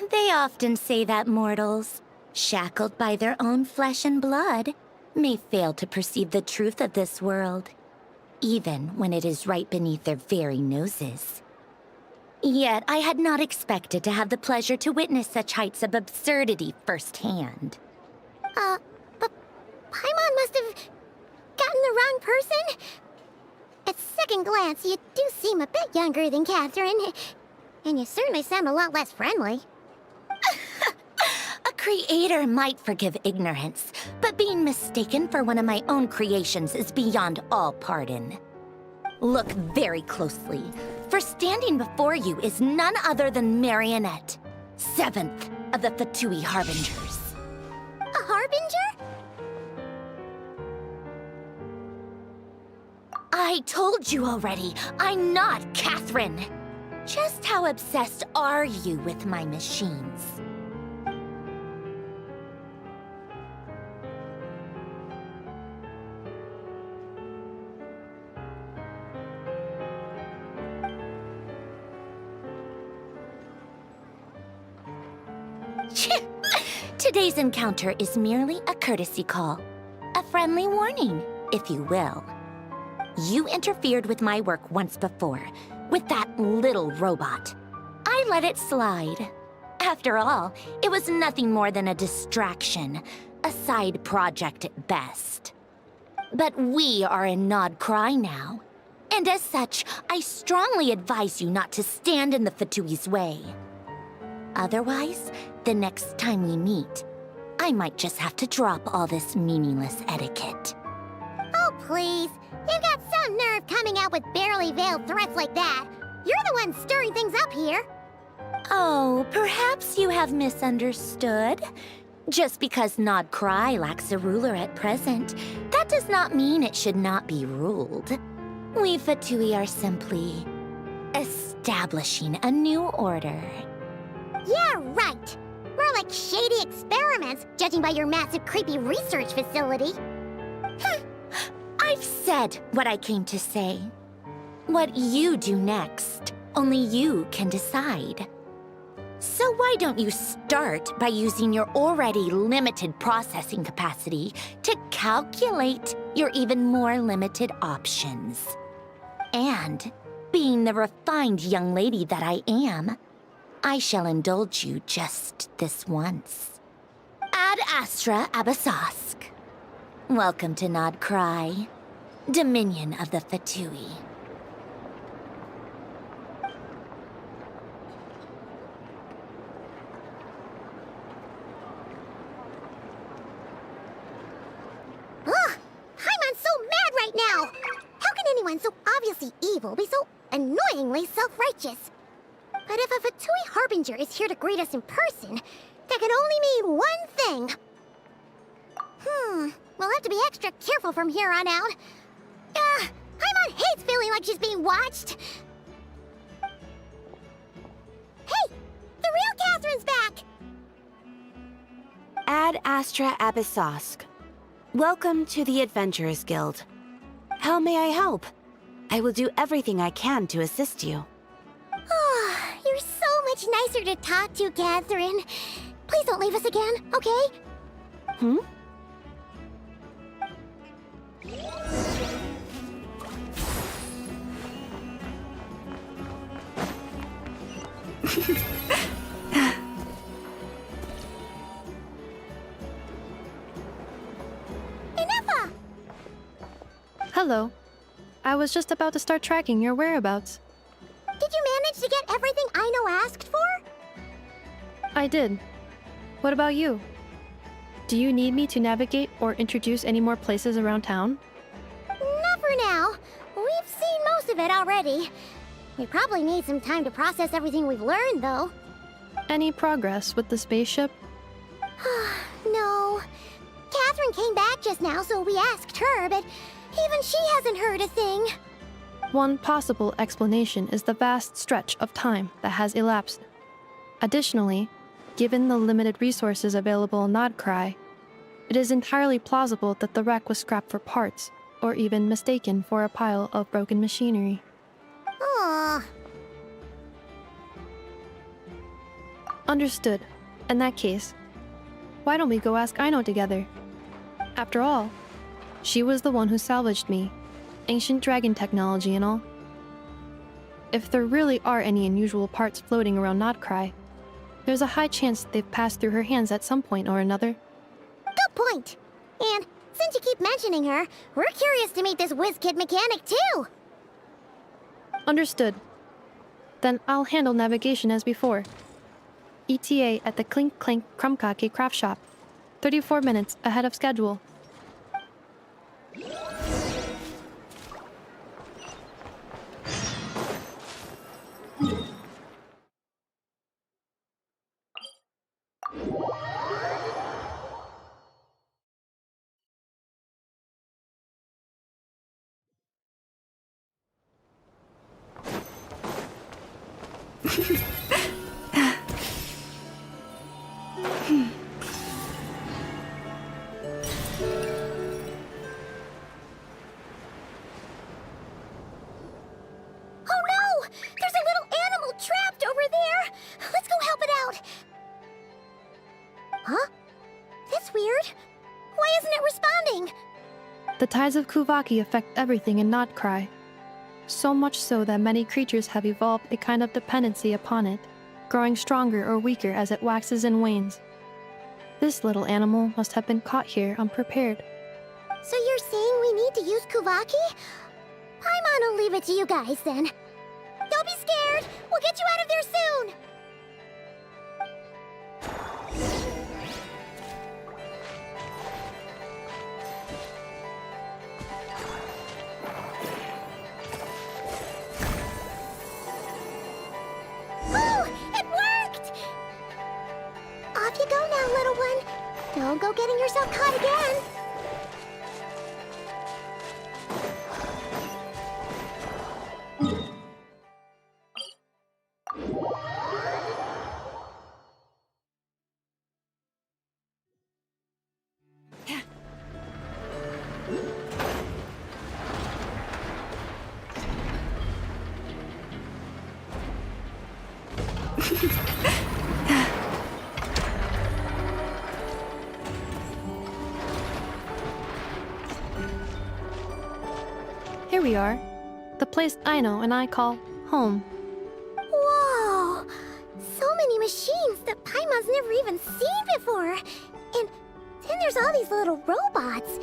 They often say that mortals, shackled by their own flesh and blood, may fail to perceive the truth of this world, even when it is right beneath their very noses. Yet I had not expected to have the pleasure to witness such heights of absurdity firsthand. But Paimon must have gotten the wrong person. At second glance, you do seem a bit younger than Catherine, and you certainly sound a lot less friendly. A creator might forgive ignorance, but being mistaken for one of my own creations is beyond all pardon. Look very closely, for standing before you is none other than Marionette, 7th of the Fatui Harbingers. A harbinger? I told you already, I'm not Catherine. Just how obsessed are you with my machines? Today's encounter is merely a courtesy call. A friendly warning, if you will. You interfered with my work once before, with that little robot. I let it slide. After all, it was nothing more than a distraction, a side project at best. But we are in Nod Cry now, and as such, I strongly advise you not to stand in the Fatui's way. Otherwise, the next time we meet, I might just have to drop all this meaningless etiquette. Oh, please. You've got some nerve coming out with barely veiled threats like that. You're the one stirring things up here. Oh, perhaps you have misunderstood. Just because Nod Cry lacks a ruler at present, that does not mean it should not be ruled. We Fatui are simply establishing a new order. Yeah, right. More like shady experiments, judging by your massive, creepy research facility. I've said what I came to say. What you do next, only you can decide. So why don't you start by using your already limited processing capacity to calculate your even more limited options? And, being the refined young lady that I am, I shall indulge you just this once. Ad Astra Abasask. Welcome to Nod Cry, Dominion of the Fatui. Ugh! Paimon's so mad right now! How can anyone so obviously evil be so annoyingly self-righteous? But if a Fatui Harbinger is here to greet us in person, that can only mean one thing. We'll have to be extra careful from here on out. Paimon hates feeling like she's being watched. Hey! The real Catherine's back! Ad Astra Abyssosque. Welcome to the Adventurers Guild. How may I help? I will do everything I can to assist you. Oh, you're so much nicer to talk to, Catherine. Please don't leave us again, okay? Inepa! Hello. I was just about to start tracking your whereabouts. Did you manage to get everything Aino asked for? I did. What about you? Do you need me to navigate or introduce any more places around town? Not for now. We've seen most of it already. We probably need some time to process everything we've learned, though. Any progress with the spaceship? No. Catherine came back just now, so we asked her, but even she hasn't heard a thing. One possible explanation is the vast stretch of time that has elapsed. Additionally, given the limited resources available in Nodcry, it is entirely plausible that the wreck was scrapped for parts, or even mistaken for a pile of broken machinery. Aww. Understood. In that case, why don't we go ask Aino together? After all, she was the one who salvaged me, ancient dragon technology and all. If there really are any unusual parts floating around Nodcry, there's a high chance they've passed through her hands at some point or another. Good point. And since you keep mentioning her, we're curious to meet this whiz-kid mechanic too. Understood. Then I'll handle navigation as before. ETA at the Clink Clank Krumkake craft shop. 34 minutes ahead of schedule. The tides of Kuvaki affect everything in Nodcry, so much so that many creatures have evolved a kind of dependency upon it, growing stronger or weaker as it waxes and wanes. This little animal must have been caught here unprepared. So you're saying we need to use Kuvaki? Paimon will leave it to you guys then. Don't be scared! We'll get you out of there soon! Off you go now, little one. Don't go getting yourself caught again. Here we are, the place Aino and I call home. Whoa! So many machines that Paimon's never even seen before. And then there's all these little robots.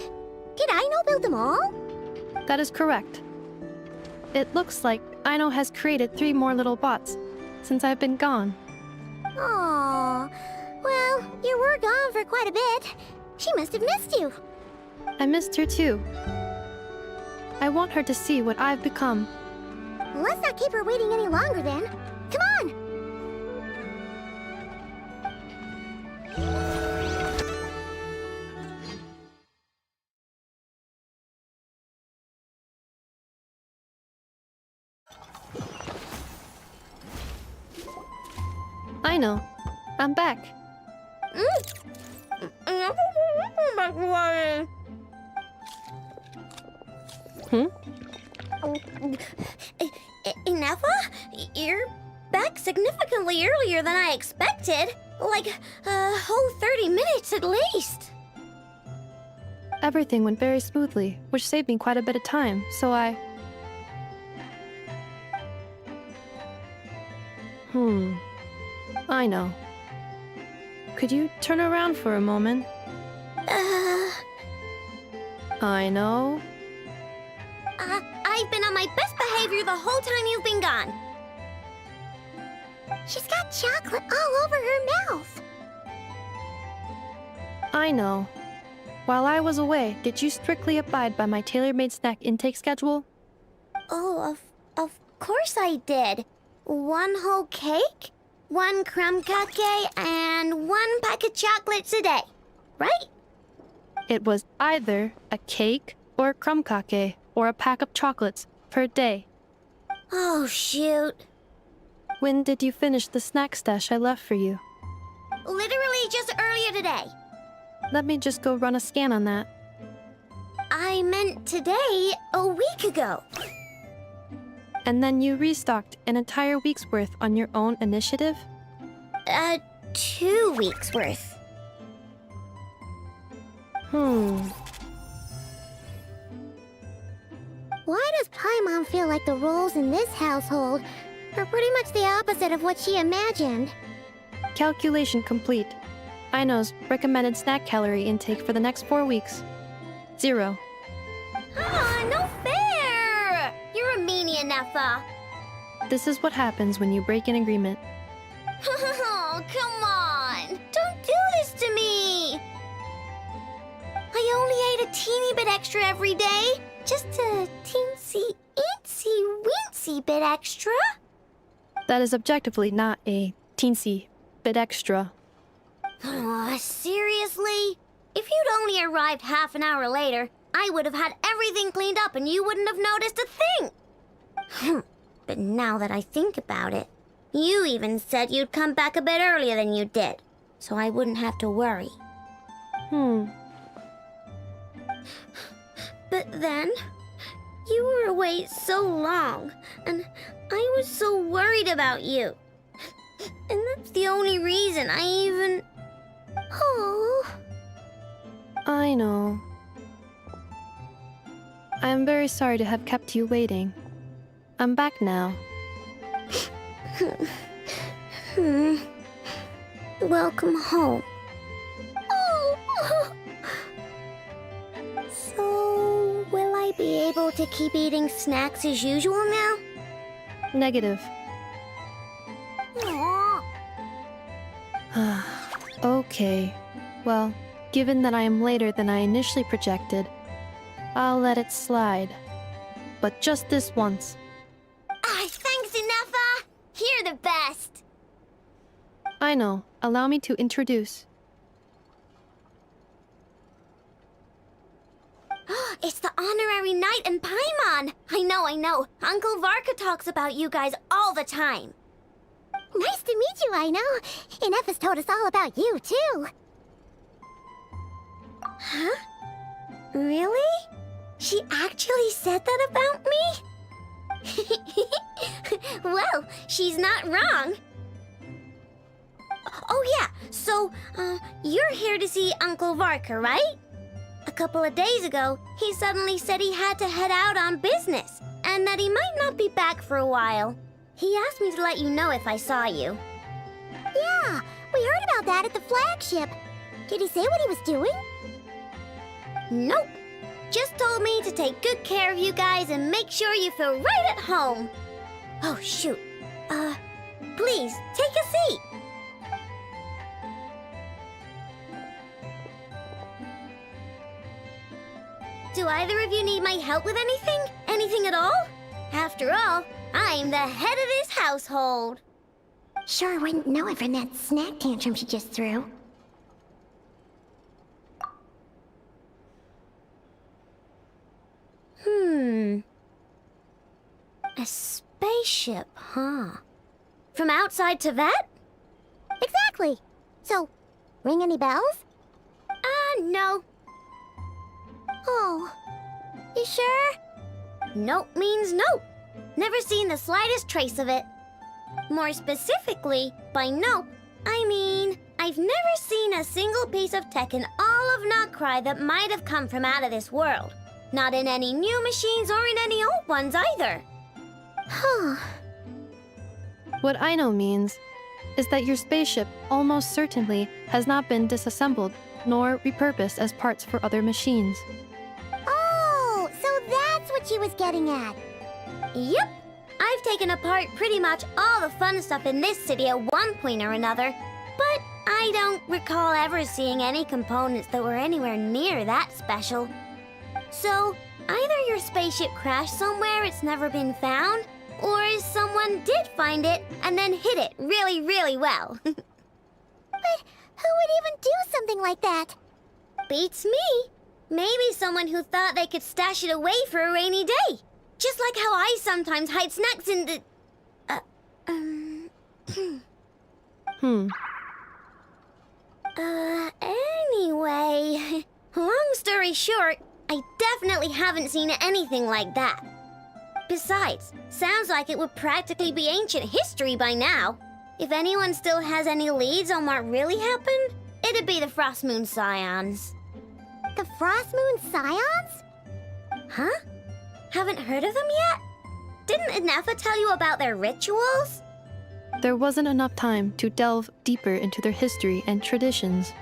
Did Aino build them all? That is correct. It looks like Aino has created 3 more little bots since I've been gone. Aww. Well, you were gone for quite a bit. She must have missed you. I missed her too. I want her to see what I've become. Let's not keep her waiting any longer then. Come on! Aino, I'm back. Inepa? You're back significantly earlier than I expected. Like, a whole 30 minutes at least. Everything went very smoothly, which saved me quite a bit of time, so I... I know. Could you turn around for a moment? I know. I've been on my best behavior the whole time you've been gone. She's got chocolate all over her mouth. I know. While I was away, did you strictly abide by my tailor-made snack intake schedule? Oh, of course I did. 1 whole cake, 1 crumb cake, and 1 pack of chocolates a day, right? It was either a cake or a crumb cake or a pack of chocolates per day. Oh, shoot. When did you finish the snack stash I left for you? Literally just earlier today. Let me just go run a scan on that. I meant today, a week ago. And then you restocked an entire week's worth on your own initiative? 2 weeks worth. Why does Paimon feel like the roles in this household are pretty much the opposite of what she imagined? Calculation complete. Aino's recommended snack calorie intake for the next 4 weeks. 0. No fair! You're a meanie, Nefa. This is what happens when you break an agreement. Oh, come on! Don't do this to me! I only ate a teeny bit extra every day. Just a teensy bit extra. That is objectively not a teensy bit extra. Oh, seriously? If you'd only arrived half an hour later, I would have had everything cleaned up and you wouldn't have noticed a thing. But now that I think about it, you even said you'd come back a bit earlier than you did, so I wouldn't have to worry. But then, you were away so long, and I was so worried about you. And that's the only reason I even... Oh. I know. I am very sorry to have kept you waiting. I'm back now. Welcome home. Oh. So, will I be able to keep eating snacks as usual now? Negative. Okay. Well, given that I am later than I initially projected, I'll let it slide. But just this once. Thanks, Inefa! You're the best! I know. Allow me to introduce. It's the honorary knight and Paimon! I know. Uncle Varka talks about you guys all the time. Nice to meet you, I know. Inefa's told us all about you, too. Huh? Really? She actually said that about me? Well, she's not wrong. Oh yeah, so, you're here to see Uncle Varka, right? A couple of days ago, he suddenly said he had to head out on business, and that he might not be back for a while. He asked me to let you know if I saw you. Yeah, we heard about that at the flagship. Did he say what he was doing? Nope. Just told me to take good care of you guys and make sure you feel right at home. Oh, shoot. Please, take a seat. Do either of you need my help with anything? Anything at all? After all, I'm the head of this household. Sure wouldn't know it from that snack tantrum she just threw. A spaceship, huh? From outside to that? Exactly. So, ring any bells? No. Oh, you sure? Nope means nope. Never seen the slightest trace of it. More specifically, by nope, I mean I've never seen a single piece of tech in all of Notcry that might have come from out of this world. Not in any new machines or in any old ones either. Huh. What Aino means is that your spaceship almost certainly has not been disassembled nor repurposed as parts for other machines. Oh, so that's what she was getting at. Yep. I've taken apart pretty much all the fun stuff in this city at one point or another, but I don't recall ever seeing any components that were anywhere near that special. So, either your spaceship crashed somewhere it's never been found, or someone did find it and then hid it really, really well. But who would even do something like that? Beats me. Maybe someone who thought they could stash it away for a rainy day. Just like how I sometimes hide snacks in the... Anyway... Long story short, I definitely haven't seen anything like that. Besides, sounds like it would practically be ancient history by now. If anyone still has any leads on what really happened, it'd be the Frost Moon Scions. The Frost Moon Scions? Huh? Haven't heard of them yet? Didn't Inefa tell you about their rituals? There wasn't enough time to delve deeper into their history and traditions.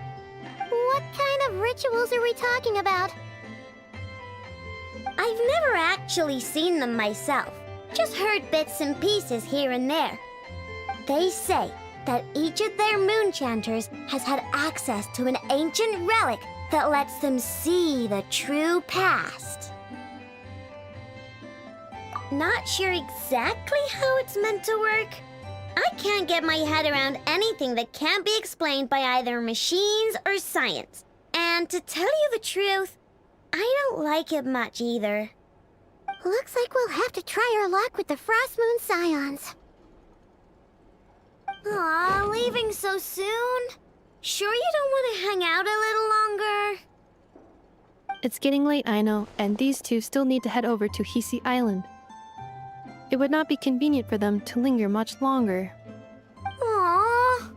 What kind of rituals are we talking about? I've never actually seen them myself, just heard bits and pieces here and there. They say that each of their moon chanters has had access to an ancient relic that lets them see the true past. Not sure exactly how it's meant to work. I can't get my head around anything that can't be explained by either machines or science. And to tell you the truth, I don't like it much either. Looks like we'll have to try our luck with the Frost Moon Scions. Aw, leaving so soon? Sure you don't want to hang out a little longer? It's getting late, I know, and these two still need to head over to Hisi Island. It would not be convenient for them to linger much longer. Aww.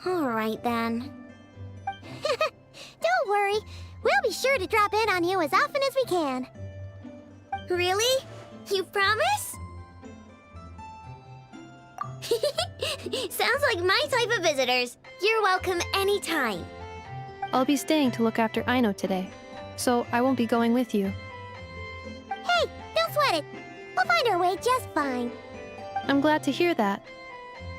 Alright then. Don't worry. We'll be sure to drop in on you as often as we can. Really? You promise? Sounds like my type of visitors. You're welcome anytime. I'll be staying to look after Aino today, so I won't be going with you. Hey, don't sweat it. We'll find our way just fine. I'm glad to hear that.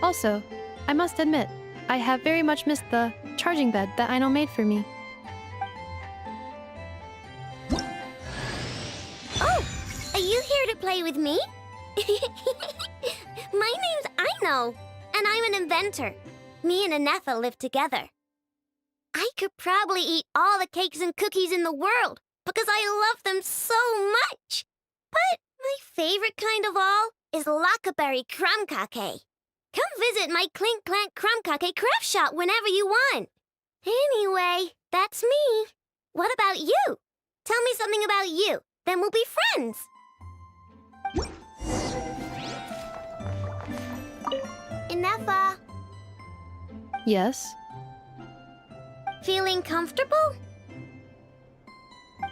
Also, I must admit, I have very much missed the charging bed that Aino made for me. Oh, are you here to play with me? My name's Aino, and I'm an inventor. Me and Anefa live together. I could probably eat all the cakes and cookies in the world because I love them so much. But my favorite kind of all is lacquerberry crumb cake. Come visit my Clink Clank Crumb Cake craft shop whenever you want. Anyway, that's me. What about you? Tell me something about you, then we'll be friends. Inefa, Yes? feeling comfortable?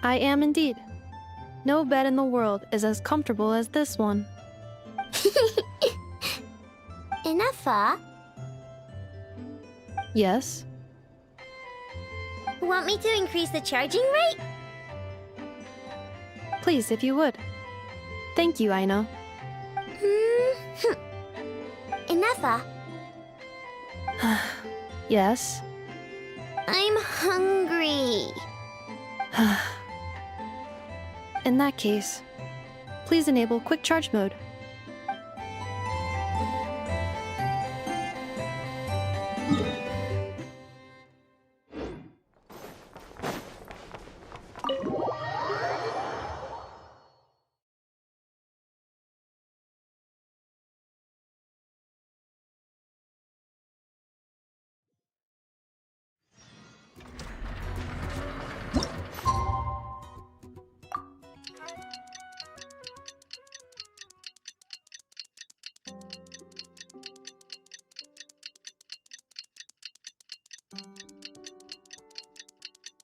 I am indeed. No bed in the world is as comfortable as this one. Inefa, Yes? want me to increase the charging rate? Please, if you would. Thank you, Aino. Inefa, Yes? I'm hungry. In that case, please enable quick charge mode.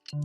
Shower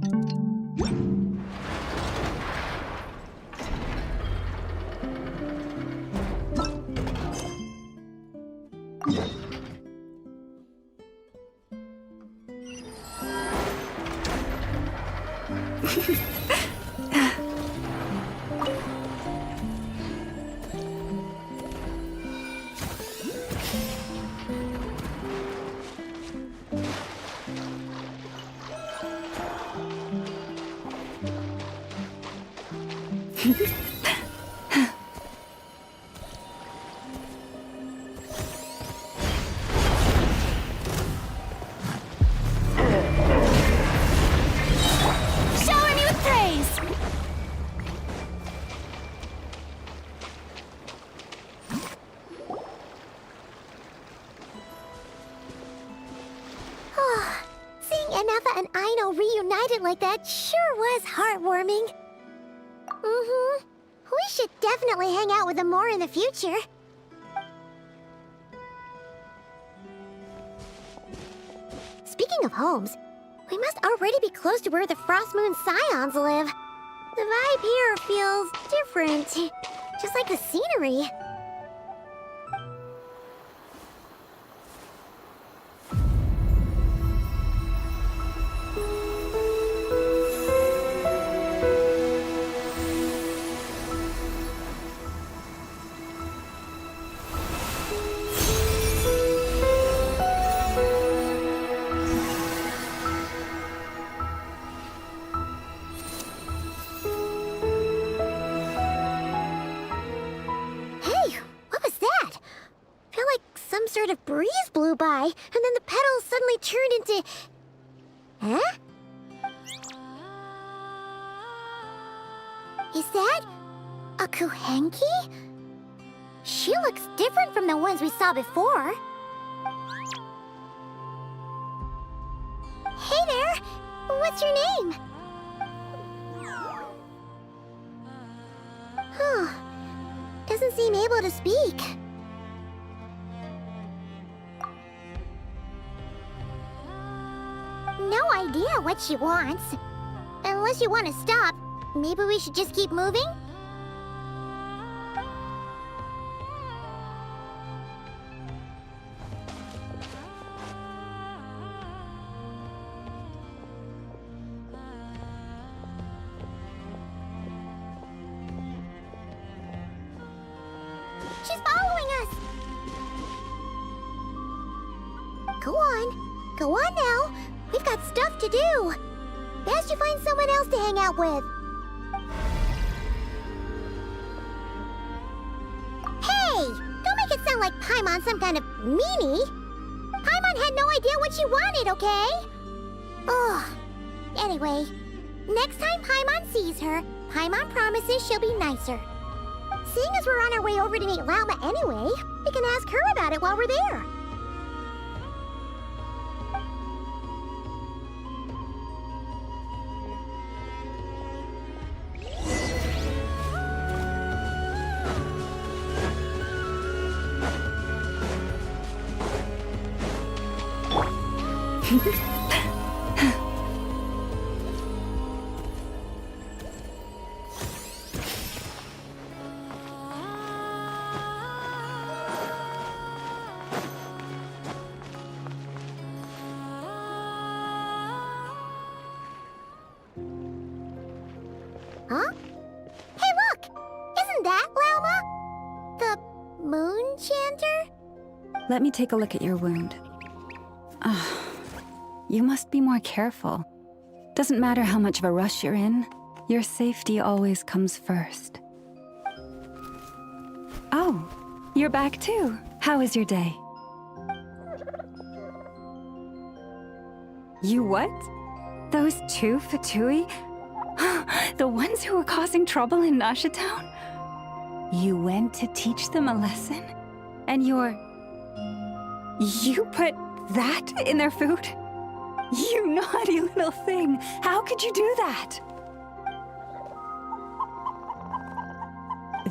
me with praise! Seeing Anafa and Aino reunited like that sure was heartwarming. Mm-hmm. We should definitely hang out with them more in the future. Speaking of homes, we must already be close to where the Frost Moon Scions live. The vibe here feels different, just like the scenery. Sort of breeze blew by, and then the petals suddenly turned into... Huh? Is that a Kuhenki? She looks different from the ones we saw before. Hey there! What's your name? Huh. Doesn't seem able to speak. No idea what she wants. Unless you want to stop, maybe we should just keep moving? She's following us! Go on. Go on now. We've got stuff to do. Best you find someone else to hang out with. Hey! Don't make it sound like Paimon's some kind of meanie. Paimon had no idea what she wanted, okay? Ugh. Anyway, next time Paimon sees her, Paimon promises she'll be nicer. Seeing as we're on our way over to meet Lauma anyway, we can ask her about it while we're there. Huh? Hey, look! Isn't that Lauma? The moon chanter? Let me take a look at your wound. You must be more careful. Doesn't matter how much of a rush you're in, your safety always comes first. Oh, you're back too. How was your day? You what? Those two Fatui? The ones who were causing trouble in Nasha Town? You went to teach them a lesson? And you put that in their food? You naughty little thing! How could you do that?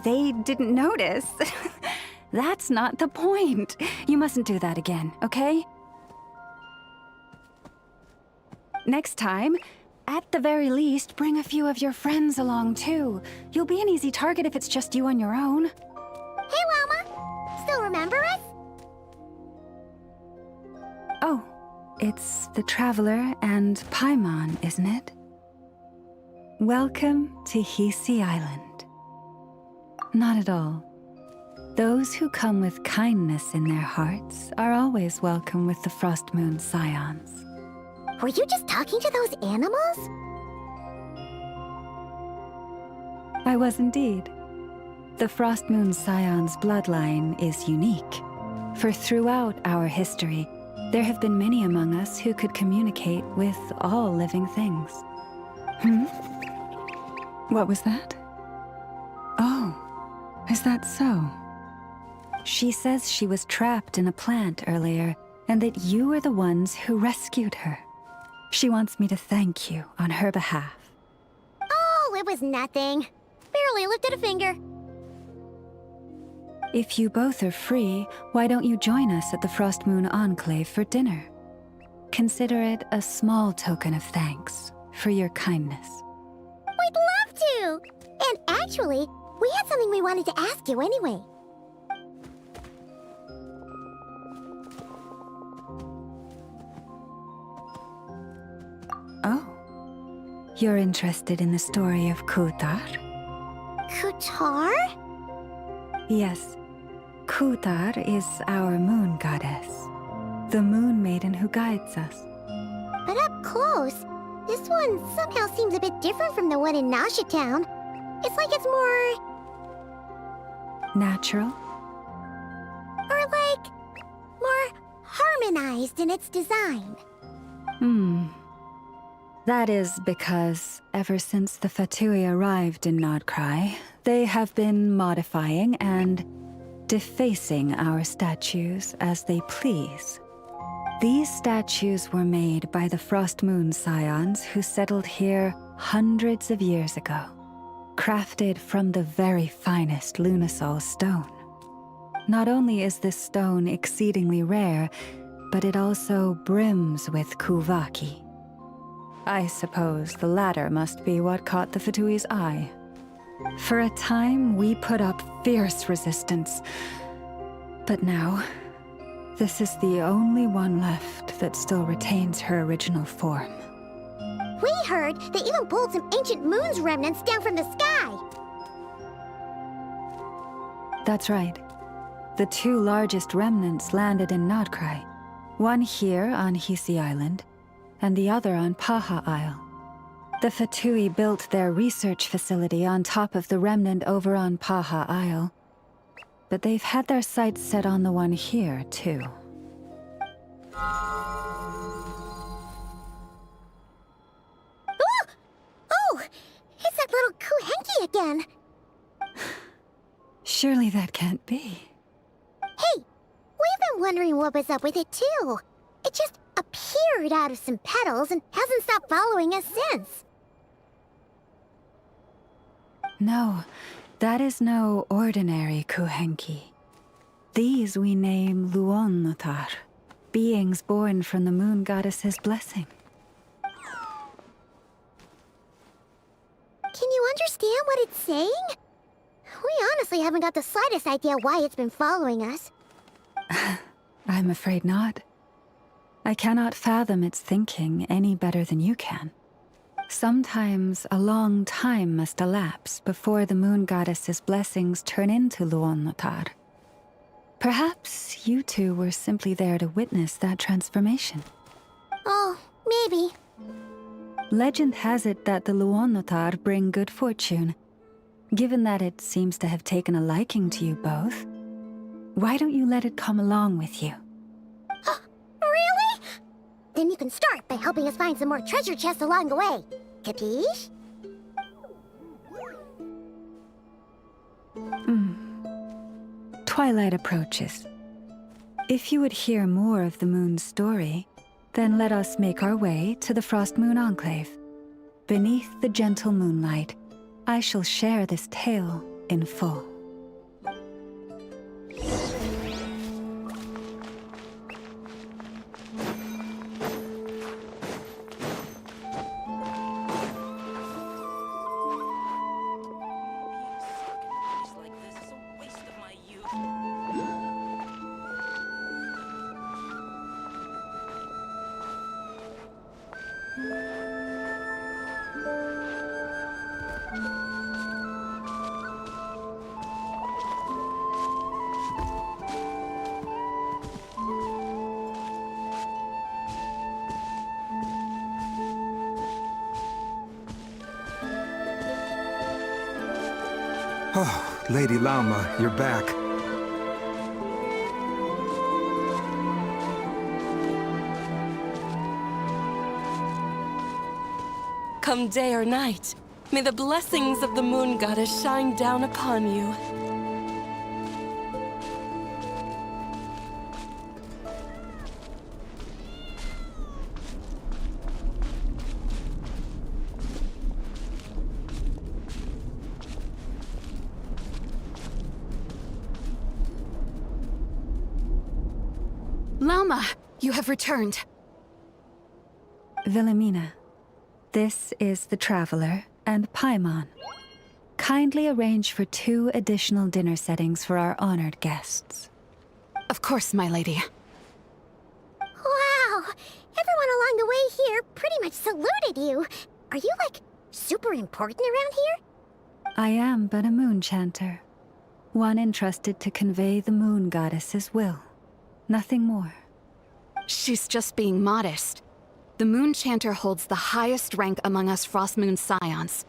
They didn't notice. That's not the point. You mustn't do that again, okay? Next time, At the very least, bring a few of your friends along too. You'll be an easy target if it's just you on your own. Hey, Wilma! Still remember us? Oh, it's the Traveler and Paimon, isn't it? Welcome to Hisi Island. Not at all. Those who come with kindness in their hearts are always welcome with the Frost Moon Scions. Were you just talking to those animals? I was indeed. The Frost Moon Scion's bloodline is unique, for throughout our history, there have been many among us who could communicate with all living things. What was that? Oh, is that so? She says she was trapped in a plant earlier, and that you are the ones who rescued her. She wants me to thank you on her behalf. Oh, it was nothing. Barely lifted a finger. If you both are free, why don't you join us at the Frost Moon Enclave for dinner? Consider it a small token of thanks for your kindness. We'd love to! And actually, we had something we wanted to ask you anyway. Oh. You're interested in the story of Kutar? Kutar? Yes. Kutar is our moon goddess. The moon maiden who guides us. But up close, this one somehow seems a bit different from the one in Nasha Town. It's like it's more... natural? Or like... more harmonized in its design. That is because, ever since the Fatui arrived in Nodcry, they have been modifying and defacing our statues as they please. These statues were made by the Frost Moon Scions who settled here hundreds of years ago, crafted from the very finest Lunasol stone. Not only is this stone exceedingly rare, but it also brims with Kuvaki. I suppose the latter must be what caught the Fatui's eye. For a time, we put up fierce resistance. But now, this is the only one left that still retains her original form. We heard they even pulled some ancient moon's remnants down from the sky. That's right. The two largest remnants landed in Nodcry. One here on Hisi Island, and the other on Paha Isle. The Fatui built their research facility on top of the remnant over on Paha Isle. But they've had their sights set on the one here, too. Ooh! Oh! It's that little Kuhenki again! Surely that can't be. Hey! We've been wondering what was up with it, too. It just appeared out of some petals and hasn't stopped following us since. No, that is no ordinary Kuhenki. These we name Luonnotar, beings born from the moon goddess's blessing. Can you understand what it's saying? We honestly haven't got the slightest idea why it's been following us. I'm afraid not. I cannot fathom its thinking any better than you can. Sometimes a long time must elapse before the moon goddess's blessings turn into Luonnotar. Perhaps you two were simply there to witness that transformation. Oh, maybe. Legend has it that the Luonnotar bring good fortune. Given that it seems to have taken a liking to you both, why don't you let it come along with you? Really? Then you can start by helping us find some more treasure chests along the way. Capiche? Twilight approaches. If you would hear more of the moon's story, then let us make our way to the Frost Moon Enclave. Beneath the gentle moonlight, I shall share this tale in full. Oh, Lady Lauma, you're back. Come day or night, may the blessings of the Moon Goddess shine down upon you. Lauma, you have returned. Wilhelmina, this is the Traveler and Paimon. Kindly arrange for 2 additional dinner settings for our honored guests. Of course, my lady. Wow! Everyone along the way here pretty much saluted you. Are you, like, super important around here? I am but a moon chanter, one entrusted to convey the Moon Goddess's will. Nothing more. She's just being modest. The Moon Chanter holds the highest rank among us Frost Moon Scions.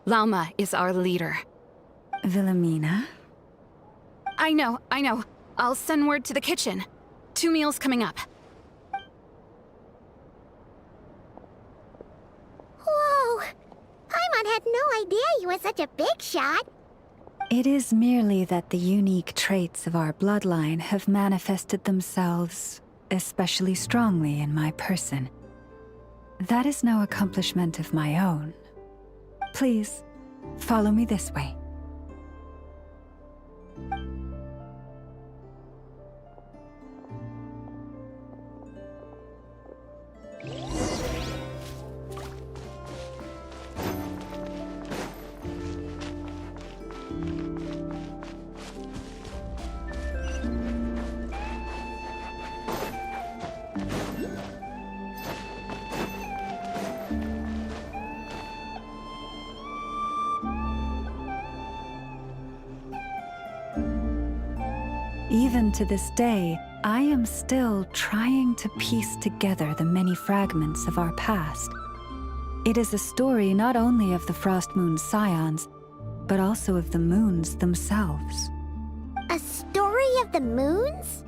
Lauma is our leader. Wilhelmina? I know. I'll send word to the kitchen. 2 meals coming up. Whoa! Paimon had no idea you were such a big shot. It is merely that the unique traits of our bloodline have manifested themselves especially strongly in my person. That is no accomplishment of my own. Please, follow me this way. Even to this day, I am still trying to piece together the many fragments of our past. It is a story not only of the Frost Moon Scions, but also of the moons themselves. A story of the moons?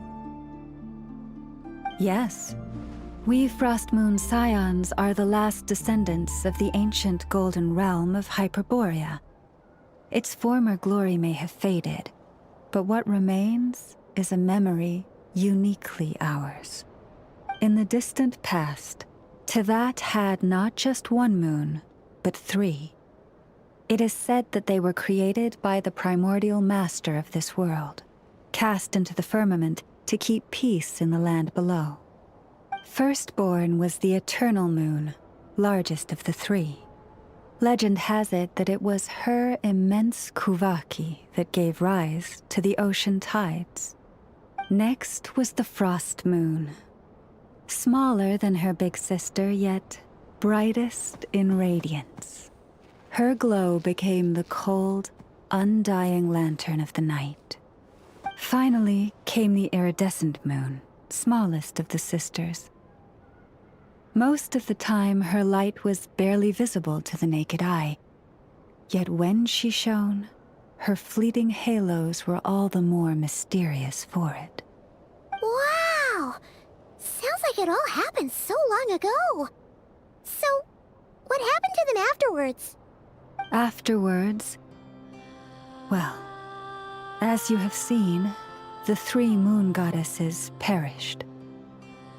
Yes. We Frost Moon Scions are the last descendants of the ancient golden realm of Hyperborea. Its former glory may have faded, but what remains is a memory uniquely ours. In the distant past, Tivat had not just 1 moon, but 3. It is said that they were created by the primordial master of this world, cast into the firmament to keep peace in the land below. Firstborn was the eternal moon, largest of the 3. Legend has it that it was her immense kuvaki that gave rise to the ocean tides. Next was the frost moon. Smaller than her big sister, yet brightest in radiance. Her glow became the cold, undying lantern of the night. Finally came the iridescent moon, smallest of the sisters. Most of the time, her light was barely visible to the naked eye. Yet when she shone, her fleeting halos were all the more mysterious for it. Wow! Sounds like it all happened so long ago. So, what happened to them afterwards? Afterwards, well, as you have seen, the 3 moon goddesses perished.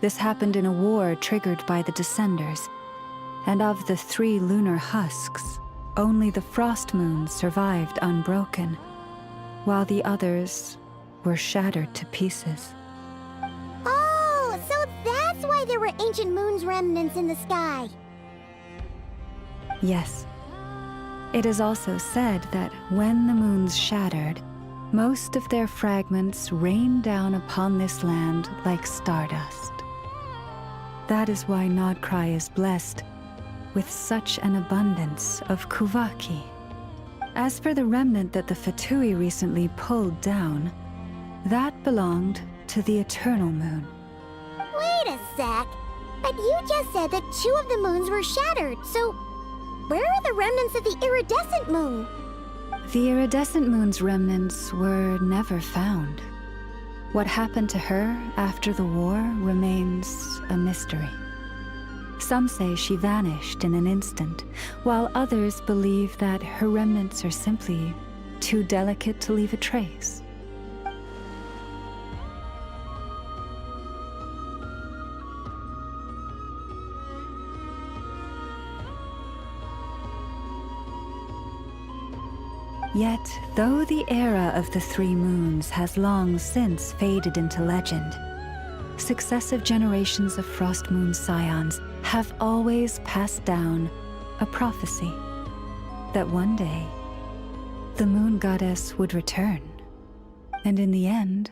This happened in a war triggered by the Descenders, and of the 3 lunar husks, only the frost moon survived unbroken, while the others were shattered to pieces. Oh, so that's why there were ancient moon's remnants in the sky. Yes. It is also said that when the moons shattered, most of their fragments rained down upon this land like stardust. That is why Nodcry is blessed with such an abundance of kuvaki. As for the remnant that the Fatui recently pulled down, that belonged to the eternal moon. Wait a sec. But you just said that 2 of the moons were shattered, so where are the remnants of the iridescent moon? The iridescent moon's remnants were never found. What happened to her after the war remains a mystery. Some say she vanished in an instant, while others believe that her remnants are simply too delicate to leave a trace. Yet, though the era of the three moons has long since faded into legend, successive generations of Frost Moon scions have always passed down a prophecy that one day the moon goddess would return. And in the end,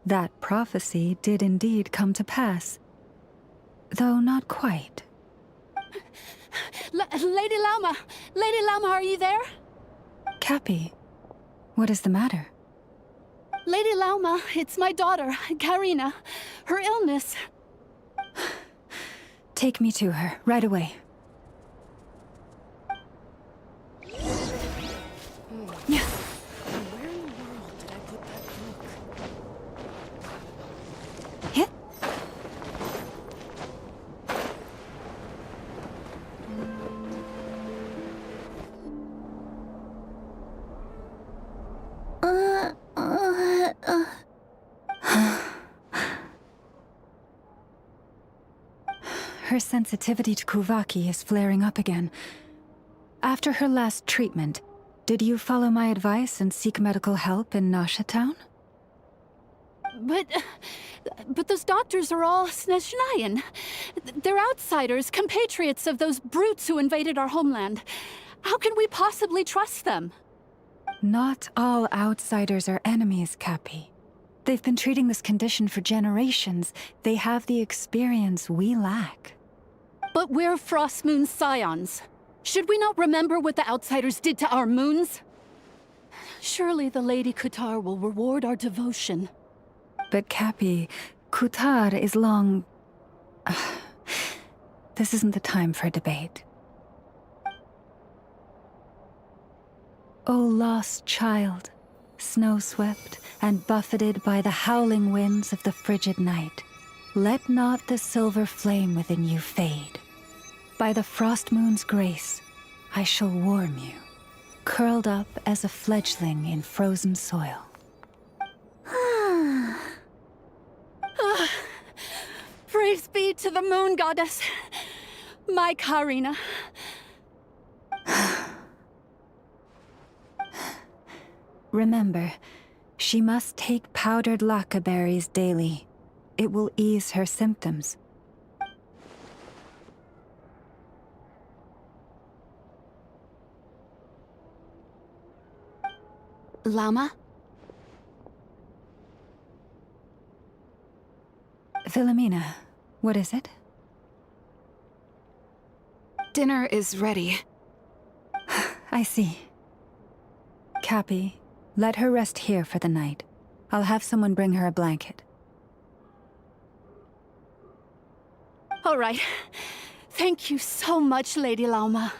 that prophecy did indeed come to pass, though not quite. Lady Lauma! Lady Lauma, are you there? Cappy, what is the matter? Lady Lauma, it's my daughter, Karina. Her illness. Take me to her, right away. Her sensitivity to Kuvaki is flaring up again. After her last treatment, did you follow my advice and seek medical help in Nasha Town? But those doctors are all Snezhnayan. They're outsiders, compatriots of those brutes who invaded our homeland. How can we possibly trust them? Not all outsiders are enemies, Cappy. They've been treating this condition for generations. They have the experience we lack. But we're Frost Moon scions. Should we not remember what the outsiders did to our moons? Surely the Lady Kutar will reward our devotion. But Cappy, Kutar is long... This isn't the time for a debate. O lost child, snow-swept and buffeted by the howling winds of the frigid night, let not the silver flame within you fade. By the frost moon's grace, I shall warm you, curled up as a fledgling in frozen soil. Praise be to the moon goddess, my Karina. Remember, she must take powdered laka berries daily. It will ease her symptoms. Llama? Philomena, what is it? Dinner is ready. I see. Cappy, let her rest here for the night. I'll have someone bring her a blanket. All right. Thank you so much, Lady Lauma.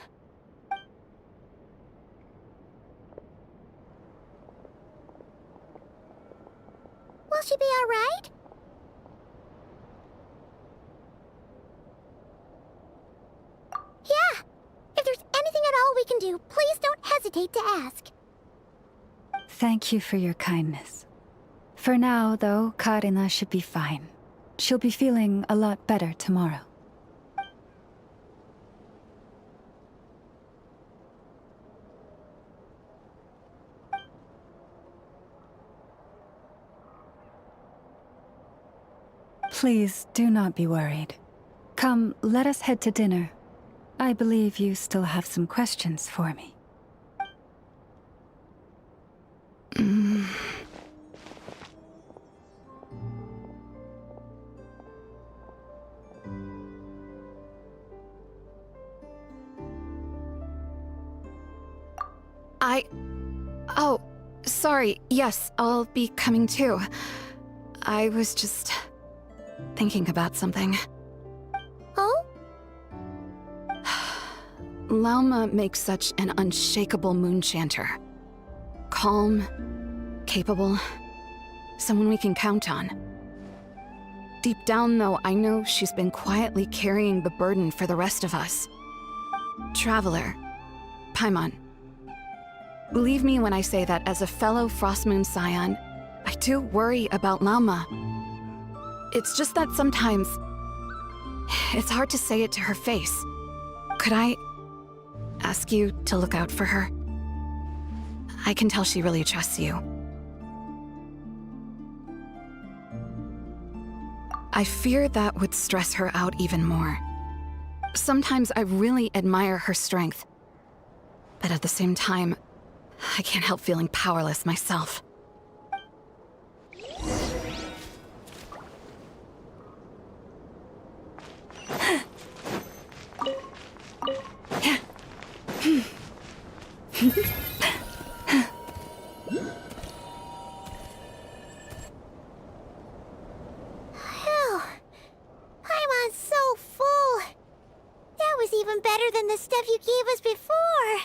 Will she be all right? Yeah. If there's anything at all we can do, please don't hesitate to ask. Thank you for your kindness. For now, though, Karina should be fine. She'll be feeling a lot better tomorrow. Please do not be worried. Come, let us head to dinner. I believe you still have some questions for me. Oh, sorry. Yes, I'll be coming too. I was just thinking about something. Oh? Lauma makes such an unshakable moon chanter. calm, capable, someone we can count on. Deep down, though, I know she's been quietly carrying the burden for the rest of us. Traveler, Paimon, believe me when I say that as a fellow Frostmoon Scion, I do worry about Lauma. It's just that sometimes it's hard to say it to her face. Could I ask you to look out for her? I can tell she really trusts you. I fear that would stress her out even more. Sometimes I really admire her strength, but at the same time, I can't help feeling powerless myself. Paimon's so full. That was even better than the stuff you gave us before.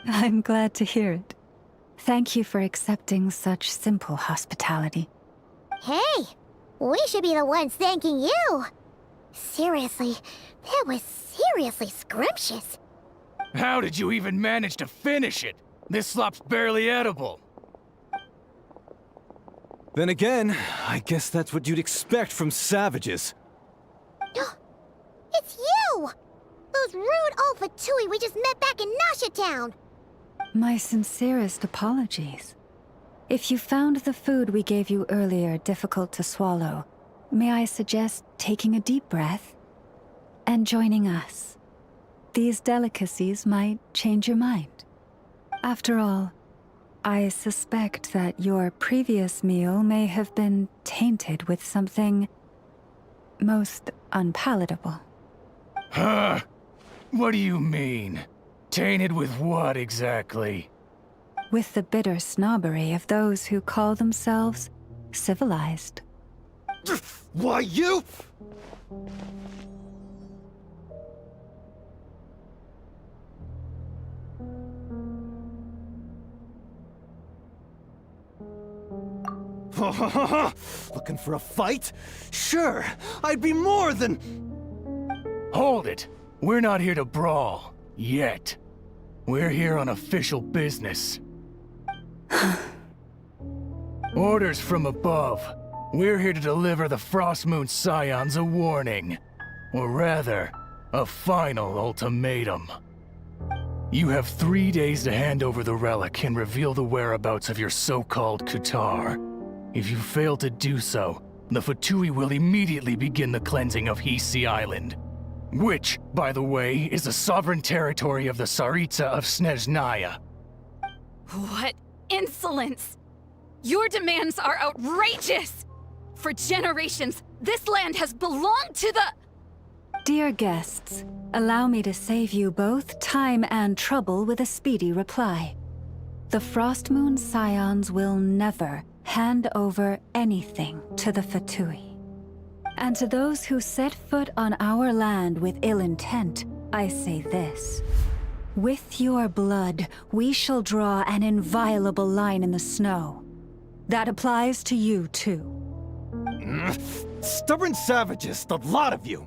I'm glad to hear it. Thank you for accepting such simple hospitality. Hey, we should be the ones thanking you. Seriously, that was seriously scrumptious. How did you even manage to finish it? This slop's barely edible. Then again, I guess that's what you'd expect from savages. It's you! Those rude old Fatui we just met back in Nasha Town! My sincerest apologies. If you found the food we gave you earlier difficult to swallow, may I suggest taking a deep breath and joining us? These delicacies might change your mind. After all, I suspect that your previous meal may have been tainted with something most unpalatable. Huh? What do you mean? Tainted with what exactly? With the bitter snobbery of those who call themselves civilized. Why, you... Looking for a fight? Sure, I'd be more than... Hold it! We're not here to brawl. Yet. We're here on official business. Orders from above. We're here to deliver the Frostmoon Scions a warning. Or rather, a final ultimatum. You have 3 days to hand over the relic and reveal the whereabouts of your so-called Kutar. If you fail to do so, the Fatui will immediately begin the cleansing of Hisi Island. Which, by the way, is the sovereign territory of the Tsaritsa of Snezhnaya. What insolence! Your demands are outrageous! For generations, this land has belonged to the... Dear guests, allow me to save you both time and trouble with a speedy reply. The Frostmoon Scions will never hand over anything to the Fatui. And to those who set foot on our land with ill intent, I say this. With your blood, we shall draw an inviolable line in the snow. That applies to you, too. Stubborn savages, the lot of you!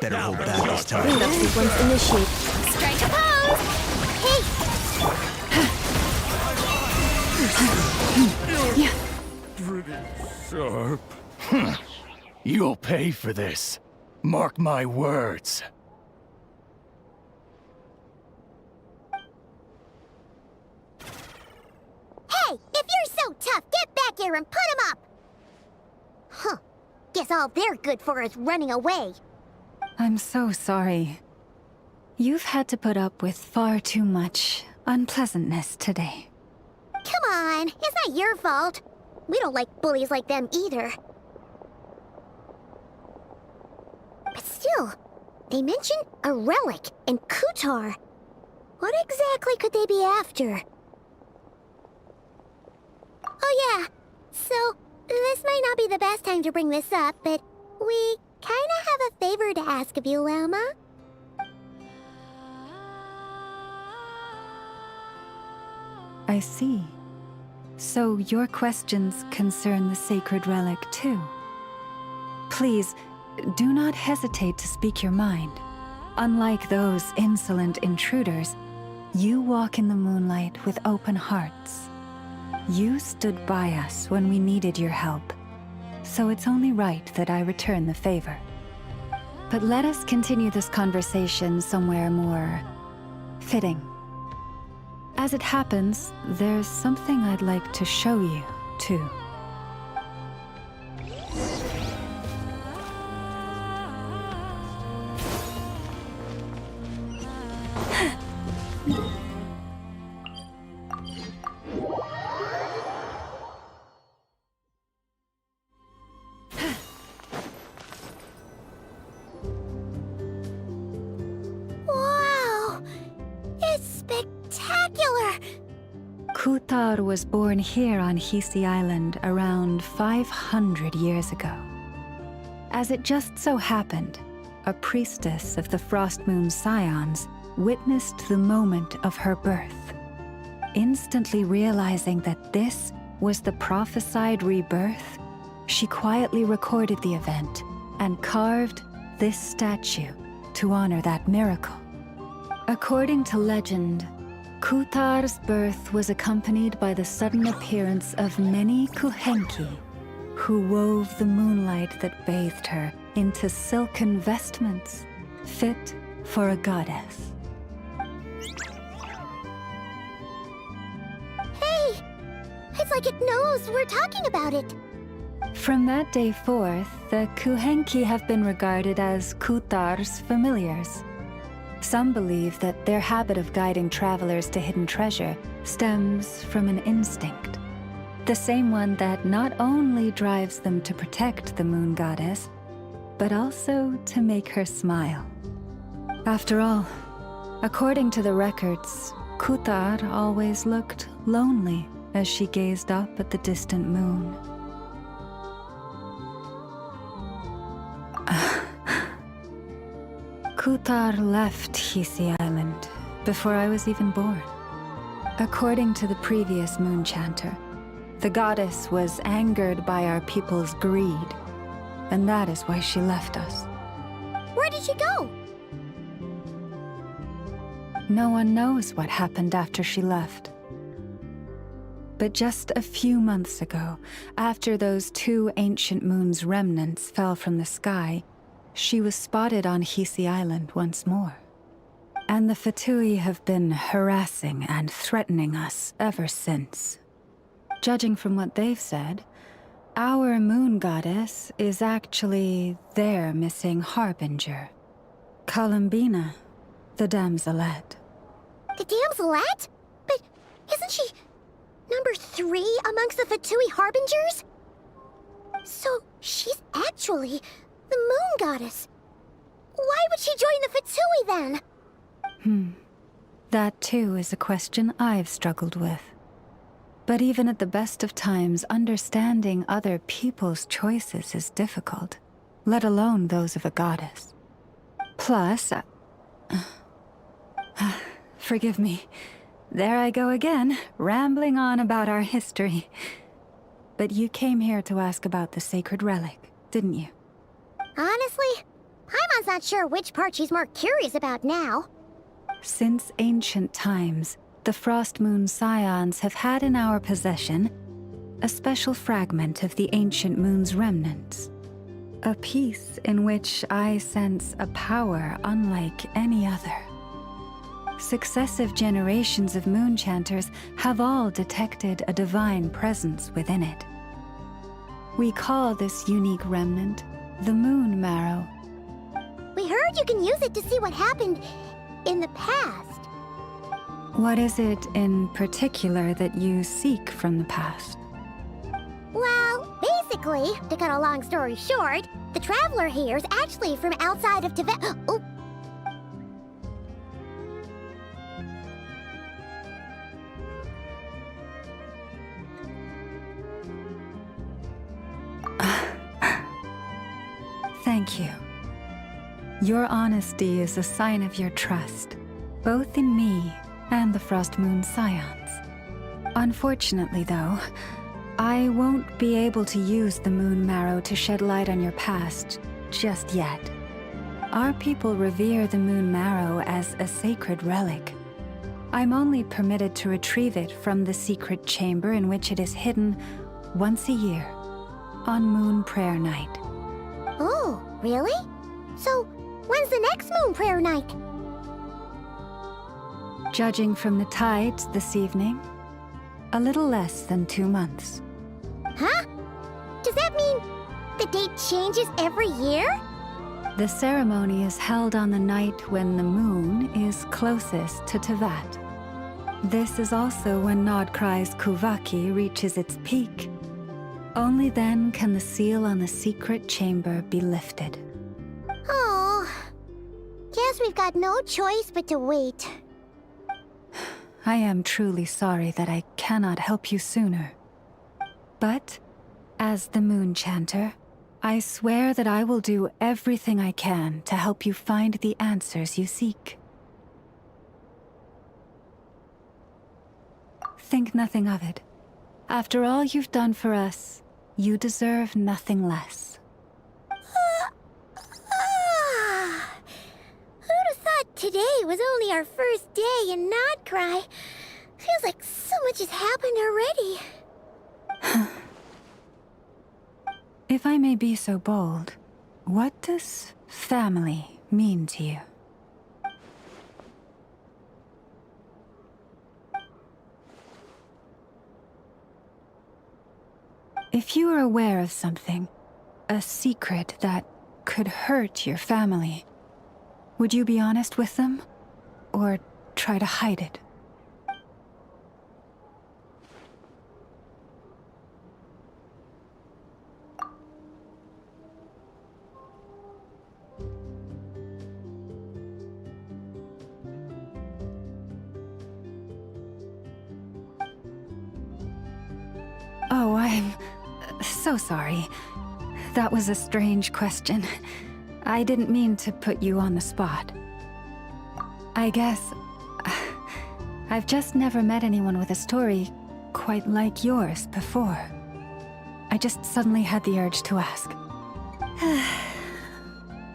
Better hold back this time. Cleanup sequence initiate. Strike a pose! Hey! Pretty sharp. You'll pay for this. Mark my words. Hey! If you're so tough, get back here and put him up! Huh. Guess all they're good for is running away. I'm so sorry. You've had to put up with far too much unpleasantness today. Come on, it's not your fault. We don't like bullies like them either. But still, they mentioned a relic and Kutar. What exactly could they be after? Oh yeah, so this might not be the best time to bring this up, but we kinda have a favor to ask of you, Lama. I see. So your questions concern the sacred relic too. Please, do not hesitate to speak your mind. Unlike those insolent intruders, you walk in the moonlight with open hearts. You stood by us when we needed your help, so it's only right that I return the favor. But let us continue this conversation somewhere more fitting. As it happens, there's something I'd like to show you, too. Wow! It's spectacular! Kutar was born here on Hisi Island around 500 years ago. As it just so happened, a priestess of the Frost Moon Scions witnessed the moment of her birth. Instantly realizing that this was the prophesied rebirth, she quietly recorded the event and carved this statue to honor that miracle. According to legend, Kutar's birth was accompanied by the sudden appearance of many kuhenki, who wove the moonlight that bathed her into silken vestments fit for a goddess. Hey! It's like it knows we're talking about it. From that day forth, the kuhenki have been regarded as Kutar's familiars. Some believe that their habit of guiding travelers to hidden treasure stems from an instinct. The same one that not only drives them to protect the moon goddess, but also to make her smile. After all, according to the records, Kutar always looked lonely as she gazed up at the distant moon. Kutar left Hisi Island before I was even born. According to the previous moon chanter, the goddess was angered by our people's greed, and that is why she left us. Where did she go? No one knows what happened after she left. But just a few months ago, after those 2 ancient moon's remnants fell from the sky, she was spotted on Hisi Island once more. And the Fatui have been harassing and threatening us ever since. Judging from what they've said, our moon goddess is actually their missing harbinger, Columbina, the damselette. The damselette? But isn't she number 3 amongst the Fatui harbingers? So she's actually the moon goddess. Why would she join the Fatui then? That too is a question I've struggled with. But even at the best of times, understanding other people's choices is difficult, let alone those of a goddess. Plus, forgive me, there I go again, rambling on about our history. But you came here to ask about the sacred relic, didn't you? Honestly, Paimon's not sure which part she's more curious about now. Since ancient times, the Frost Moon Scions have had in our possession a special fragment of the ancient moon's remnants. A piece in which I sense a power unlike any other. Successive generations of moon chanters have all detected a divine presence within it. We call this unique remnant the Moon Marrow. We heard you can use it to see what happened in the past. What is it in particular that you seek from the past? Well, basically, to cut a long story short, the traveler here is actually from outside of Tibet. Oh. Thank you. Your honesty is a sign of your trust, both in me and the Frost Moon Scions. Unfortunately, though, I won't be able to use the moon marrow to shed light on your past just yet. Our people revere the moon marrow as a sacred relic. I'm only permitted to retrieve it from the secret chamber in which it is hidden once a year, on Moon Prayer Night. Oh, really? So, when's the next moon prayer night? Judging from the tides this evening, a little less than 2 months. Huh? Does that mean the date changes every year? The ceremony is held on the night when the moon is closest to Tevat. This is also when Nodcry's Kuvaki reaches its peak. Only then can the seal on the secret chamber be lifted. Oh, guess we've got no choice but to wait. I am truly sorry that I cannot help you sooner. But, as the Moon Chanter, I swear that I will do everything I can to help you find the answers you seek. Think nothing of it. After all you've done for us, you deserve nothing less. Who'd have thought today was only our first day in Nodcry? Feels like so much has happened already. If I may be so bold, what does family mean to you? If you are aware of something, a secret that could hurt your family, would you be honest with them? Or try to hide it? Oh, I'm so sorry. That was a strange question. I didn't mean to put you on the spot. I guess I've just never met anyone with a story quite like yours before. I just suddenly had the urge to ask.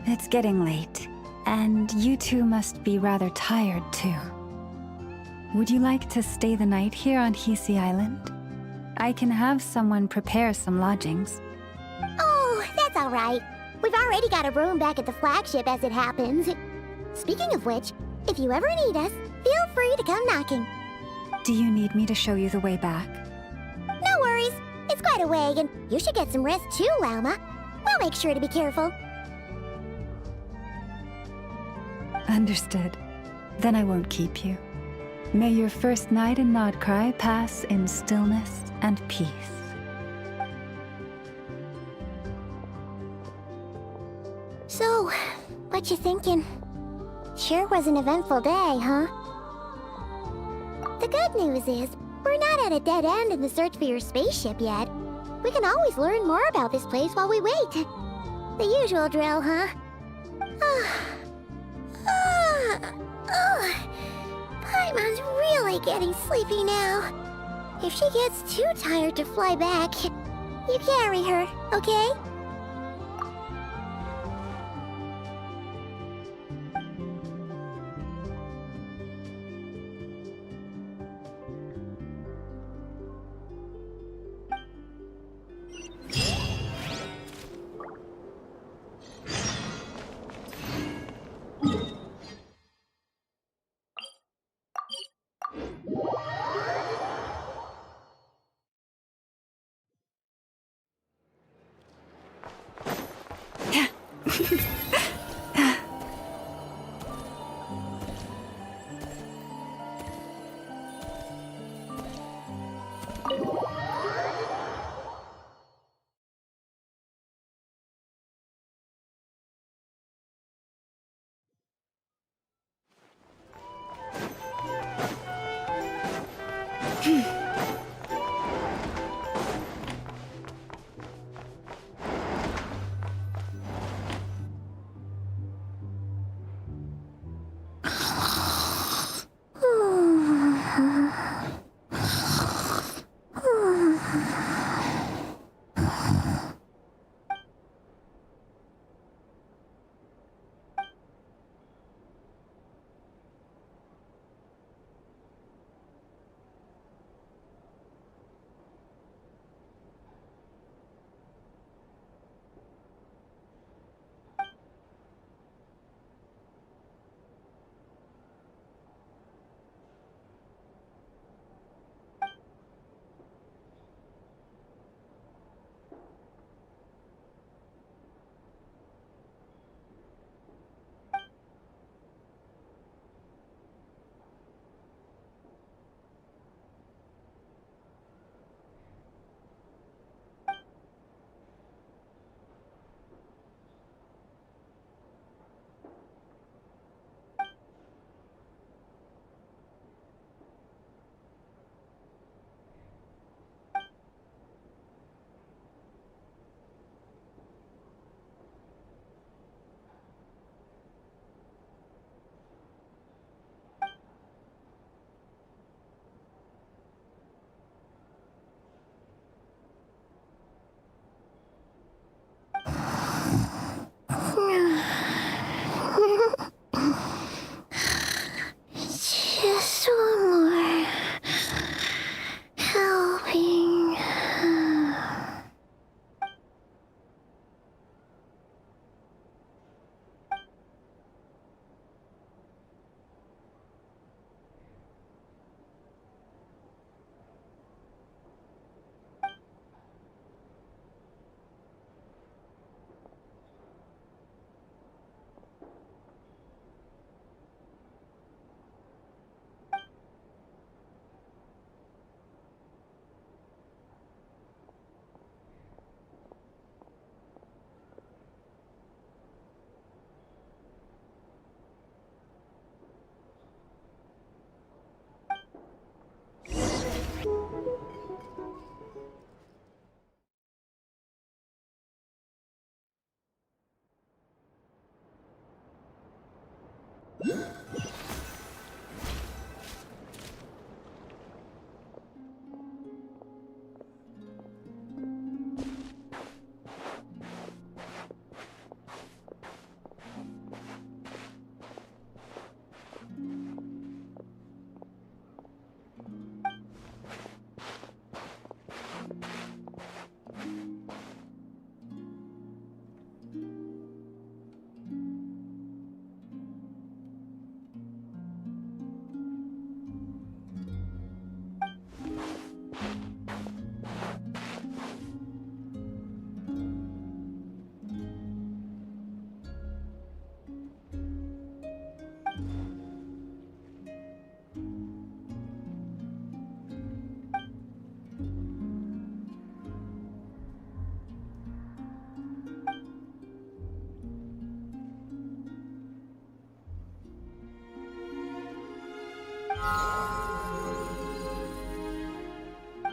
It's getting late, and you two must be rather tired too. Would you like to stay the night here on Hisi Island? I can have someone prepare some lodgings. Oh, that's all right. We've already got a room back at the flagship as it happens. Speaking of which, if you ever need us, feel free to come knocking. Do you need me to show you the way back? No worries. It's quite a way, and you should get some rest too, Lauma. We'll make sure to be careful. Understood. Then I won't keep you. May your first night in Nodcry pass in stillness and peace. So, what you thinking? Sure was an eventful day, huh? The good news is, we're not at a dead end in the search for your spaceship yet. We can always learn more about this place while we wait. The usual drill, huh? Paimon's really getting sleepy now. If she gets too tired to fly back, you carry her, okay?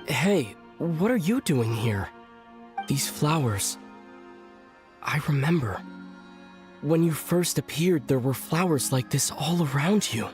Hey, what are you doing here? These flowers. I remember. When you first appeared, there were flowers like this all around you.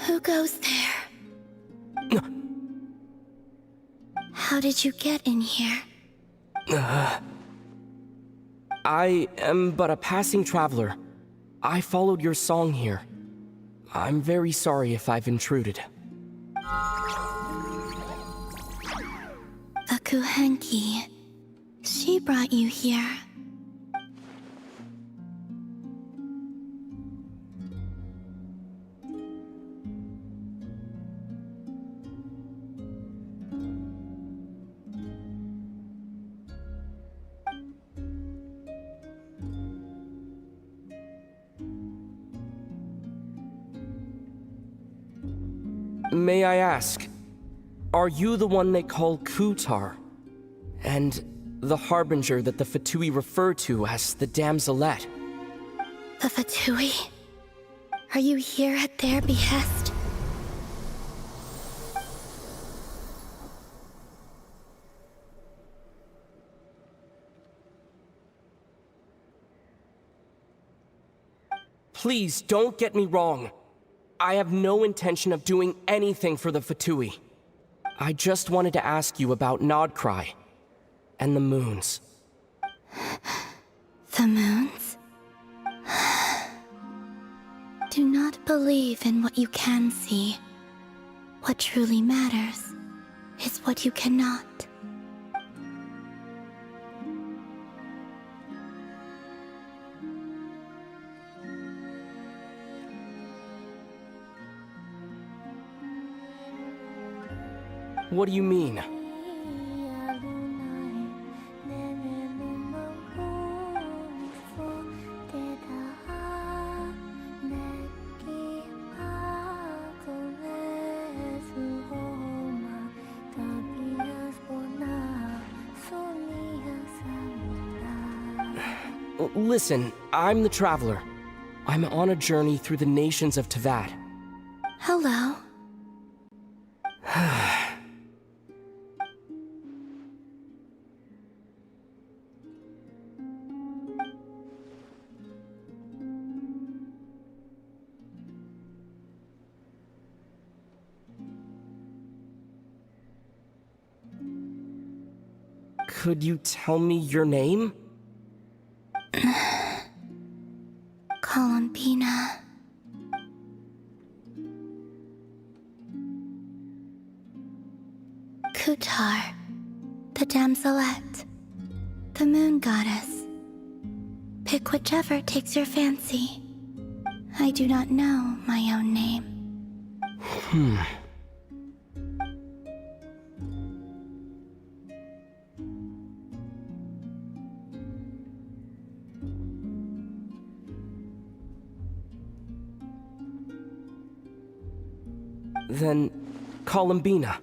Who goes there? How did you get in here? I am but a passing traveler. I followed your song here. I'm very sorry if I've intruded. Akuhenki. She brought you here. May I ask, are you the one they call Kutar? And The harbinger that the Fatui refer to as the Damselette. The Fatui? Are you here at their behest? Please, don't get me wrong. I have no intention of doing anything for the Fatui. I just wanted to ask you about Nodcry and the moons. The moons? Do not believe in what you can see. What truly matters is what you cannot. What do you mean? Listen, I'm the Traveler. I'm on a journey through the nations of Teyvat. Hello. Could you tell me your name? Columbina. Kutar, the Damselette, the Moon Goddess. Pick whichever takes your fancy. I do not know my own name. Then, Columbina.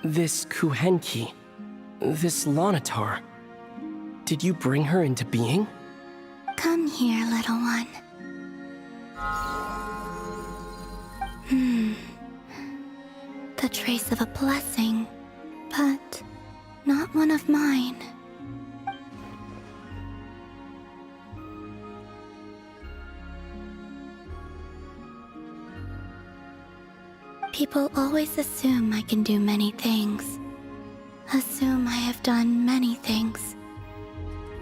This Kuhenki, this Lanatar, did you bring her into being? Come here, little one. The trace of a blessing, but not one of mine. People always assume I can do many things. Assume I have done many things.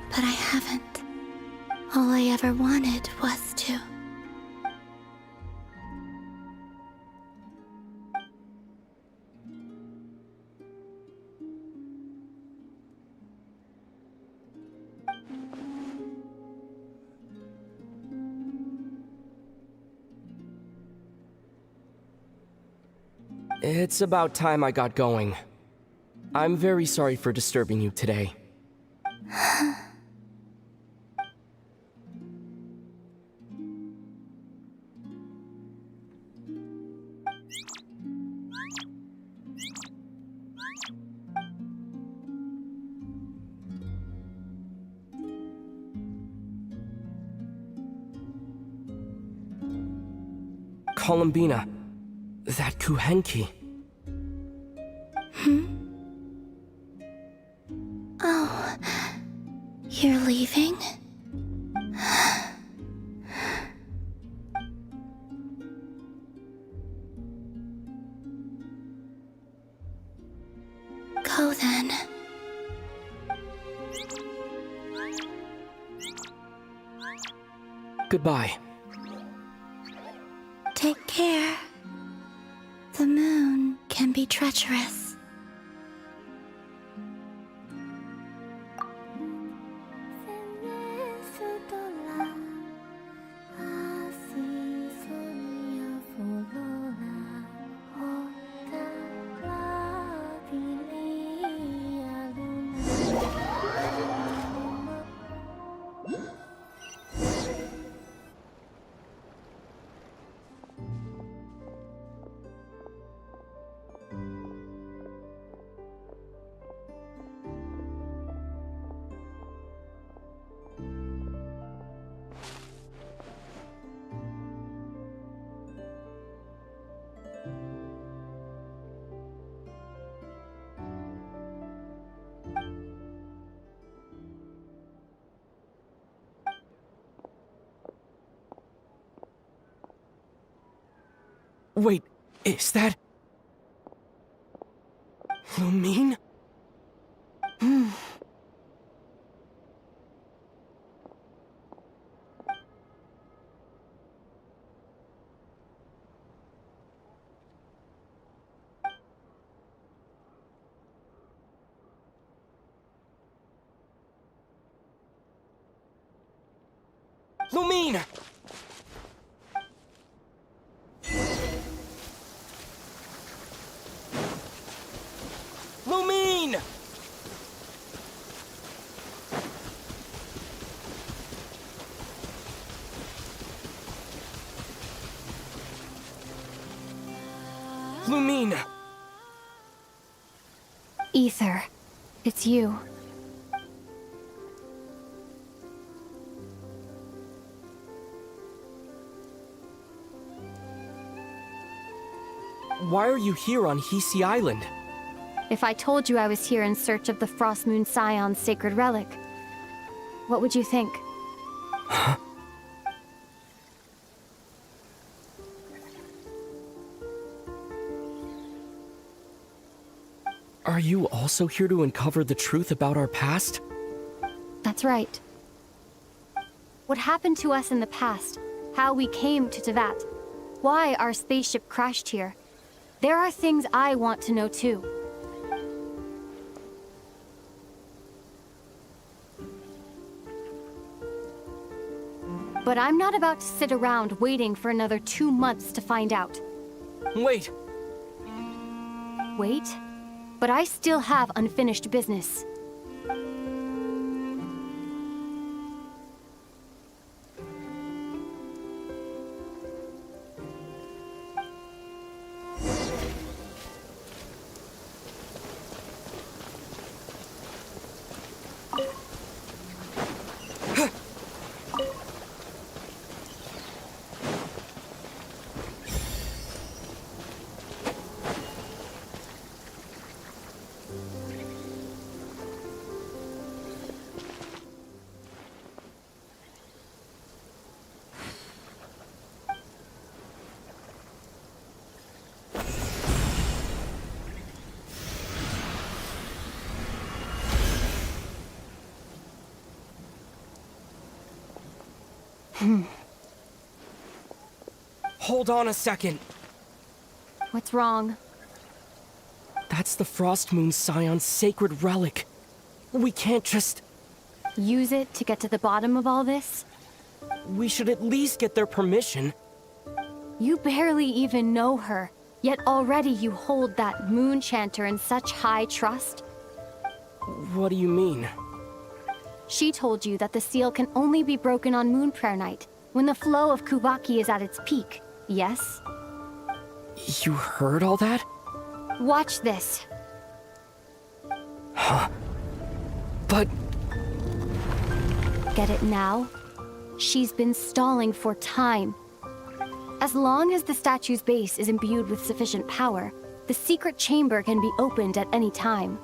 But I haven't. All I ever wanted was to. It's about time I got going. I'm very sorry for disturbing you today. Columbina, that Kuhenki. Oh, you're leaving? Go then. Goodbye. Take care. The moon can be treacherous. Wait, is that... Lumine? Lumine! Lumine! Lumine! Ether, it's you. Why are you here on Hisi Island? If I told you I was here in search of the Frost Moon Scion's sacred relic, what would you think? Are you also here to uncover the truth about our past? That's right. What happened to us in the past, how we came to Tevat, why our spaceship crashed here. There are things I want to know too. But I'm not about to sit around waiting for another 2 months to find out. Wait! Wait? But I still have unfinished business. Hold on a second. What's wrong? That's the Frost Moon Scion's sacred relic. We can't just... Use it to get to the bottom of all this? We should at least get their permission. You barely even know her, yet already you hold that moon chanter in such high trust? What do you mean? She told you that the seal can only be broken on Moon Prayer Night, when the flow of Kubaki is at its peak, yes? You heard all that? Watch this. Huh? But... Get it now? She's been stalling for time. As long as the statue's base is imbued with sufficient power, the secret chamber can be opened at any time.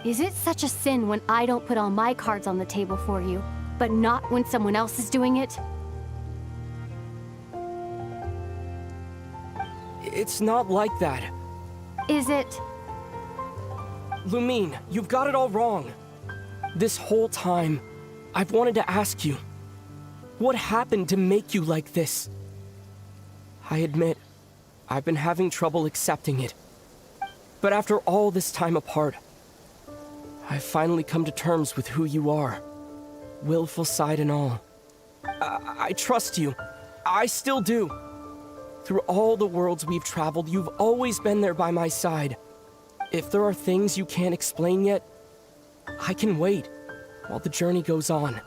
Is it such a sin when I don't put all my cards on the table for you, but not when someone else is doing it? It's not like that. Is it? Lumine, you've got it all wrong. This whole time, I've wanted to ask you, what happened to make you like this? I admit, I've been having trouble accepting it. But after all this time apart, I've finally come to terms with who you are. Willful side and all. I trust you. I still do. Through all the worlds we've traveled, you've always been there by my side. If there are things you can't explain yet, I can wait while the journey goes on.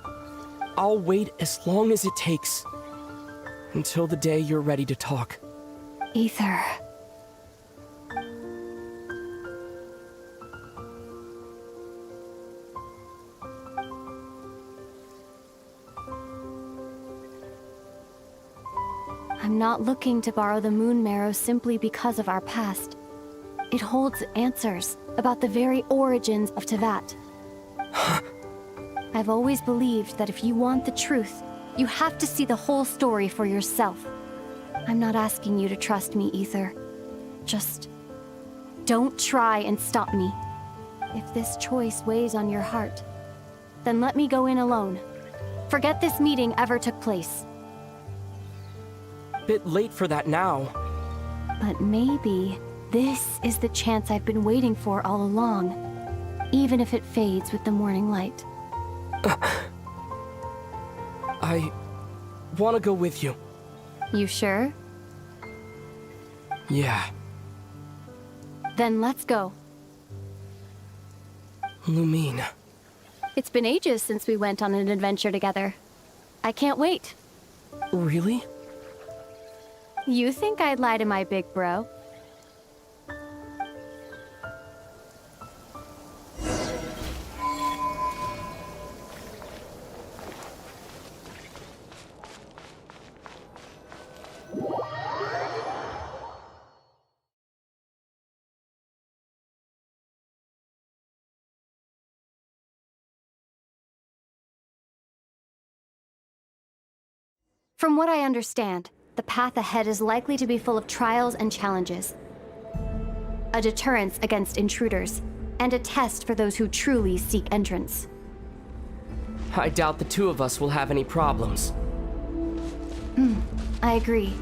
I'll wait as long as it takes. Until the day you're ready to talk. Ether. I'm not looking to borrow the moon marrow simply because of our past. It holds answers about the very origins of Tevat. I've always believed that if you want the truth, you have to see the whole story for yourself. I'm not asking you to trust me, Ether. Just don't try and stop me. If this choice weighs on your heart, then let me go in alone. Forget this meeting ever took place. Bit late for that now. But maybe this is the chance I've been waiting for all along, even if it fades with the morning light. I want to go with you. You sure? Yeah. Then let's go. Lumine. It's been ages since we went on an adventure together. I can't wait. Really? You think I'd lie to my big bro? From what I understand, the path ahead is likely to be full of trials and challenges. A deterrence against intruders, and a test for those who truly seek entrance. I doubt the two of us will have any problems. I agree.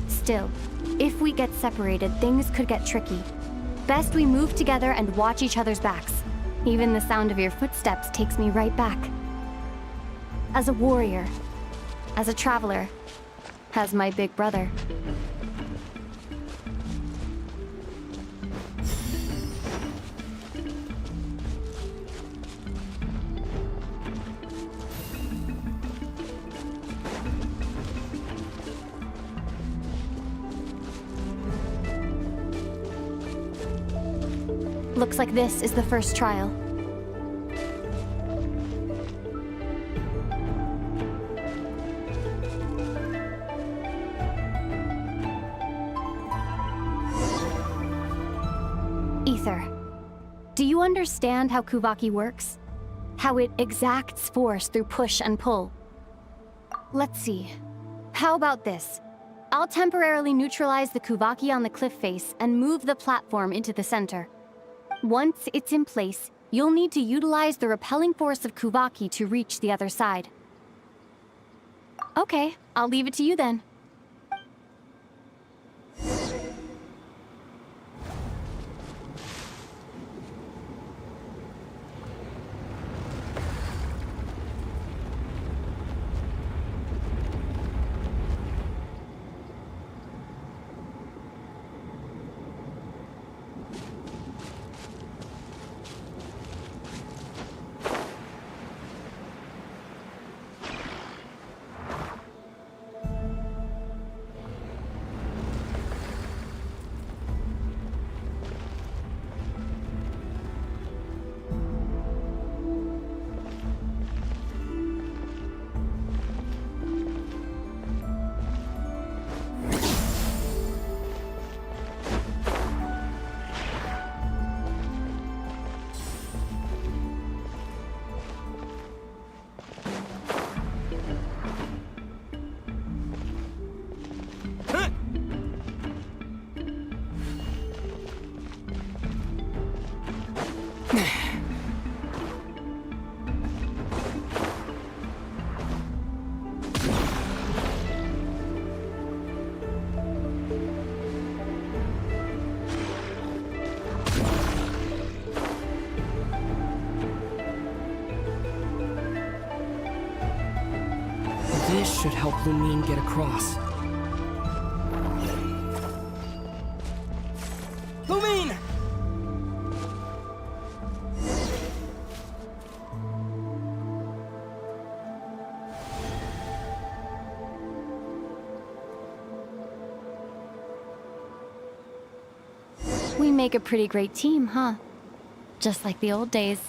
Still, if we get separated, things could get tricky. Best we move together and watch each other's backs. Even the sound of your footsteps takes me right back. As a warrior, as a traveler, as my big brother. Looks like this is the first trial. Ether, do you understand how Kuvaki works? How it exacts force through push and pull? Let's see. How about this? I'll temporarily neutralize the Kuvaki on the cliff face and move the platform into the center. Once it's in place, you'll need to utilize the repelling force of Kuvaki to reach the other side. Okay, I'll leave it to you then. This should help Lumine get across. Lumine! We make a pretty great team, huh? Just like the old days.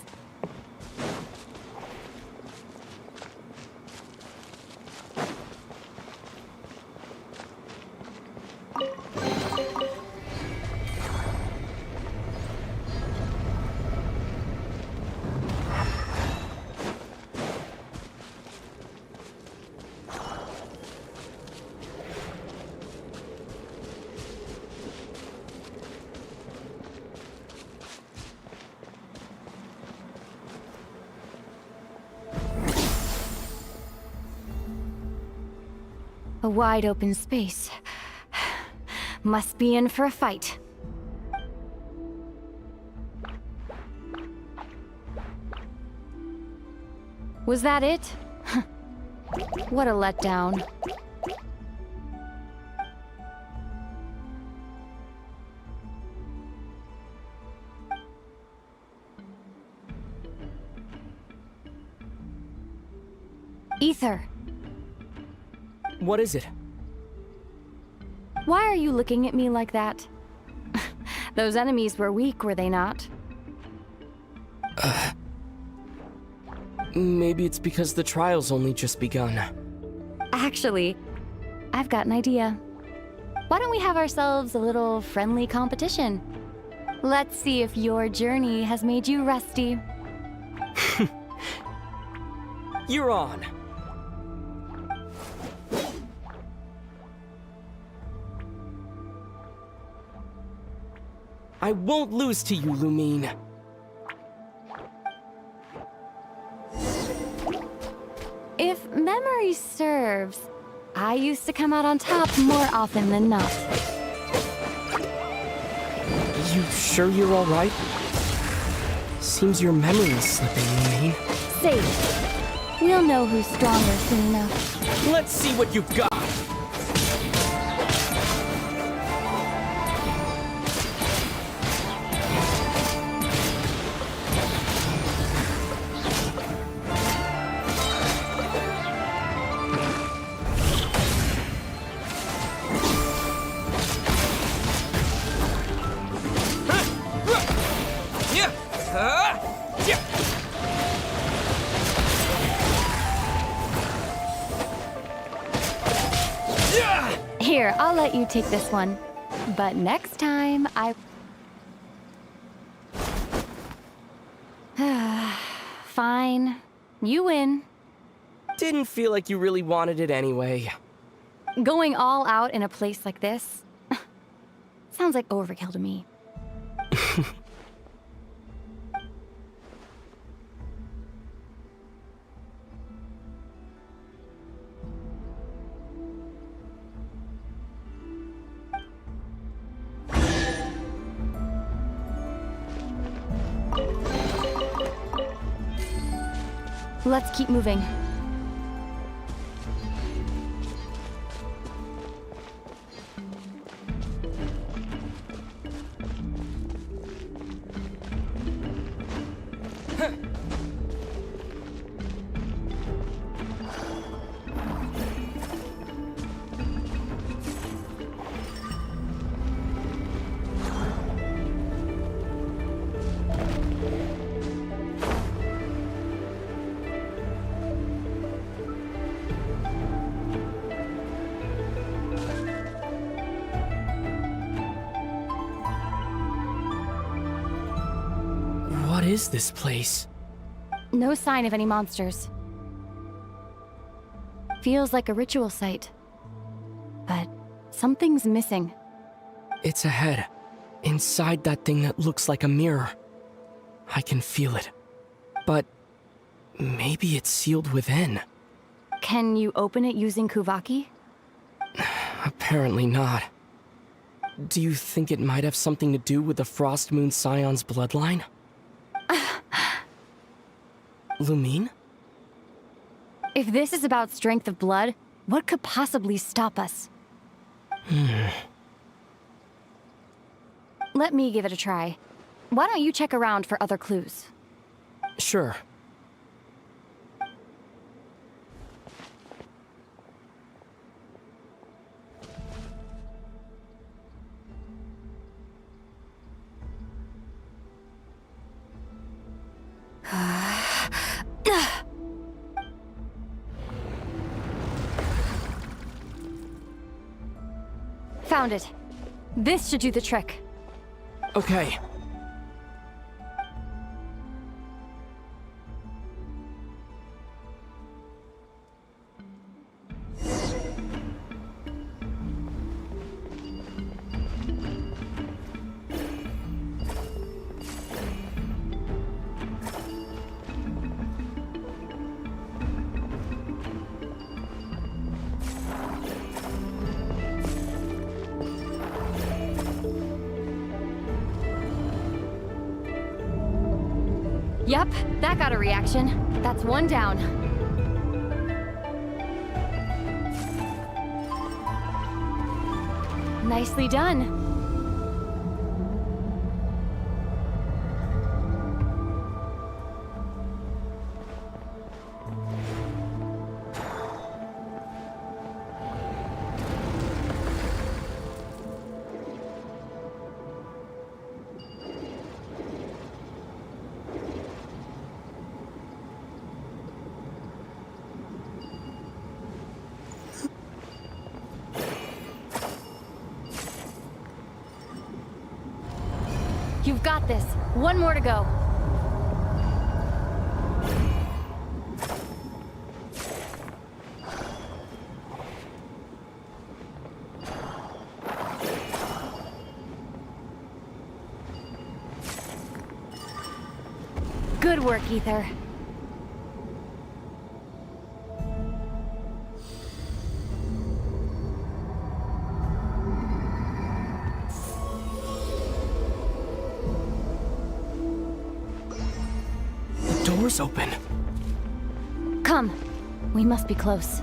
A wide open space. Must be in for a fight. Was that it? What a letdown. Ether, What is it? why are you looking at me like that? Those enemies were weak, were they not? Maybe it's because the trial's only just begun. Actually, I've got an idea. Why don't we have ourselves a little friendly competition? Let's see if your journey has made you rusty. You're on. I won't lose to you, Lumine. If memory serves, I used to come out on top more often than not. You sure you're alright? Seems your memory's slipping, Lumine. Safe. We'll know who's stronger soon enough. Let's see what you've got! Here, I'll let you take this one. But next time, Fine. You win. Didn't feel like you really wanted it anyway. Going all out in a place like this sounds like overkill to me. Let's keep moving. What is this place? No sign of any monsters. Feels like a ritual site. But something's missing. It's ahead. Inside that thing that looks like a mirror. I can feel it. But maybe it's sealed within. Can you open it using Kuvaki? Apparently not. Do you think it might have something to do with the Frost Moon Scion's bloodline? Lumine? If this is about strength of blood, what could possibly stop us? Let me give it a try. Why don't you check around for other clues? Sure. Found it. This should do the trick. Okay. Yep, that got a reaction. That's one down. Nicely done. You've got this. One more to go. Good work, Ether. Door's open. Come. We must be close.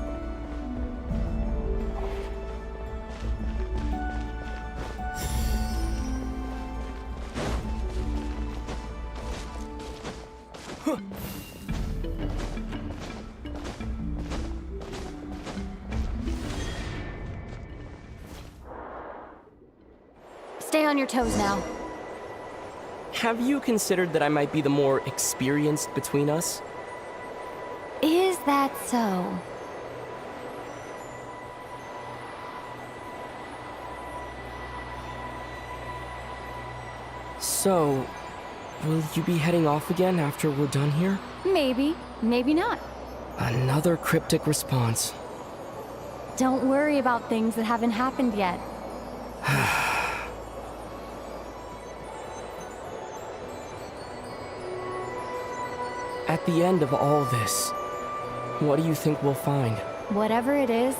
Stay on your toes now. Have you considered that I might be the more experienced between us? Is that so? So, will you be heading off again after we're done here? Maybe, maybe not. Another cryptic response. Don't worry about things that haven't happened yet. At the end of all this, what do you think we'll find? Whatever it is,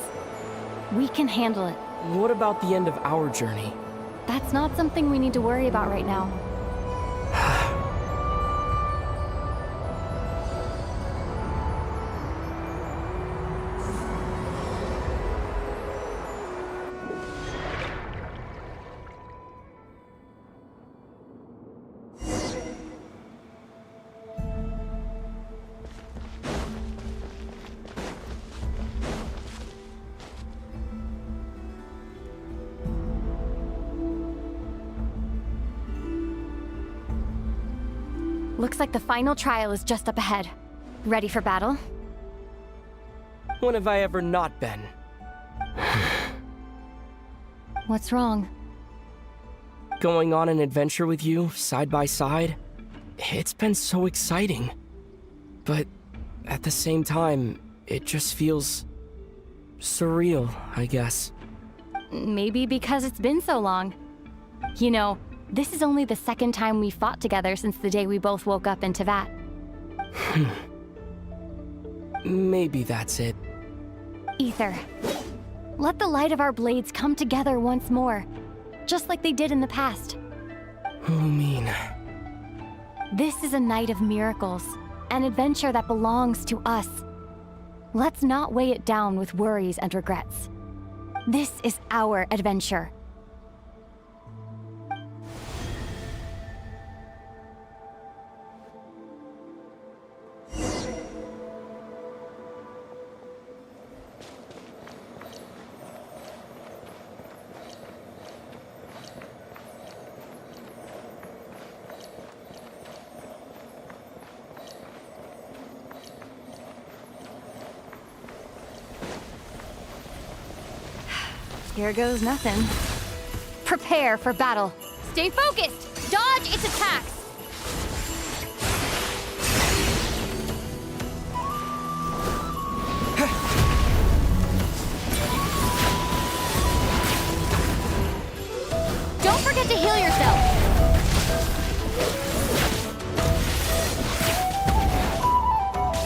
we can handle it. What about the end of our journey? That's not something we need to worry about right now. Looks like the final trial is just up ahead. Ready for battle? When have I ever not been? What's wrong? Going on an adventure with you, side by side, it's been so exciting. But at the same time, it just feels surreal, I guess. Maybe because it's been so long. You know, this is only the second time we fought together since the day we both woke up in Tevat. Maybe that's it. Ether, let the light of our blades come together once more, just like they did in the past. Lumine. This is a night of miracles, an adventure that belongs to us. Let's not weigh it down with worries and regrets. This is our adventure. Here goes nothing. Prepare for battle. Stay focused! Dodge its attacks! Don't forget to heal yourself!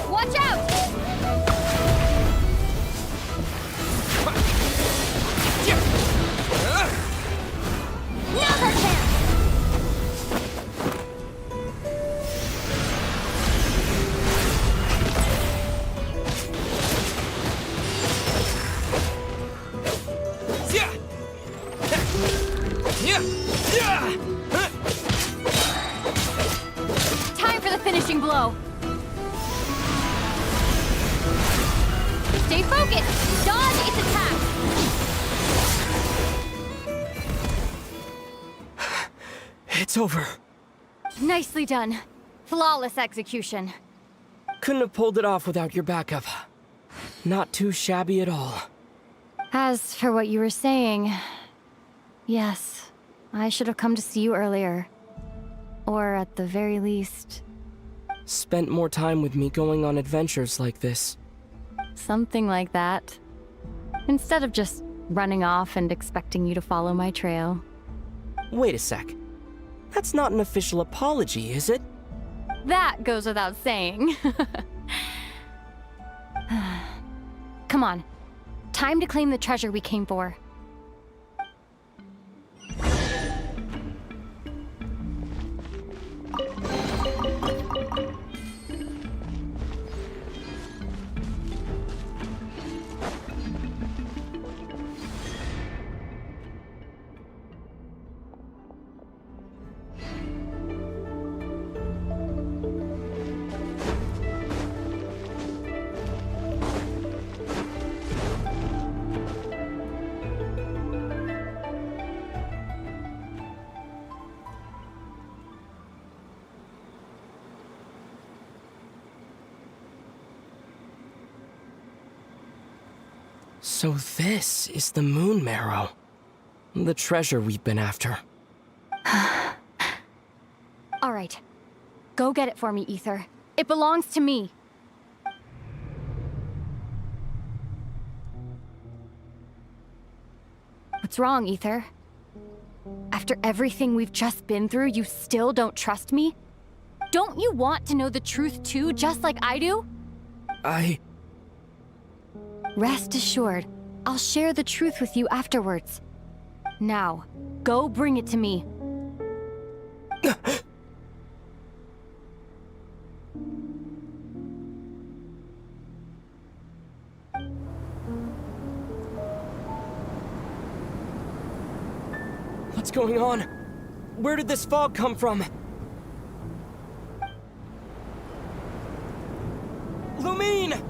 Watch out! Now's our chance! Stay focused! Dodge its attack! It's over. Nicely done. Flawless execution. Couldn't have pulled it off without your backup. Not too shabby at all. As for what you were saying, yes, I should have come to see you earlier. Or at the very least... Spent more time with me going on adventures like this. something like that. Instead of just running off and expecting you to follow my trail. Wait a sec. That's not an official apology, is it? That goes without saying. Come on. Time to claim the treasure we came for. So this is the moon marrow. The treasure we've been after. All right. Go get it for me, Ether. It belongs to me. What's wrong, Ether? After everything we've just been through, you still don't trust me? Don't you want to know the truth too, just like I do? Rest assured, I'll share the truth with you afterwards. Now, go bring it to me. What's going on? Where did this fog come from? Lumine!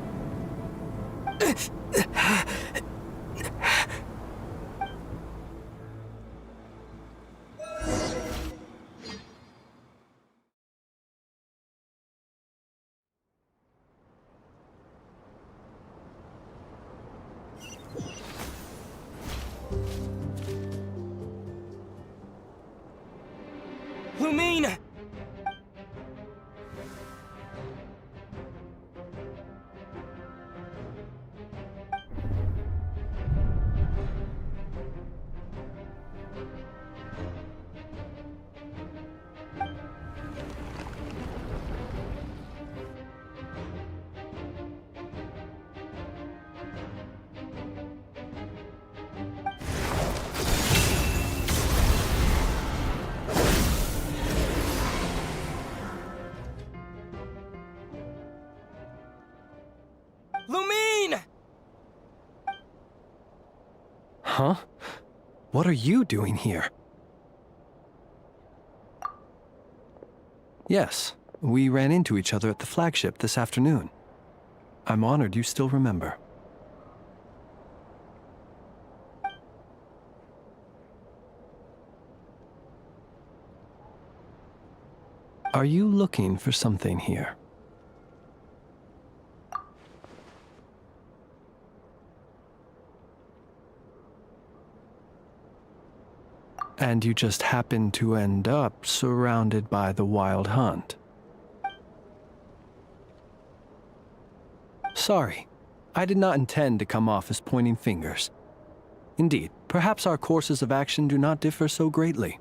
Lumine! Lumine! Huh? What are you doing here? Yes, we ran into each other at the flagship this afternoon. I'm honored you still remember. Are you looking for something here? And you just happen to end up surrounded by the Wild Hunt. Sorry, I did not intend to come off as pointing fingers. Indeed, perhaps our courses of action do not differ so greatly.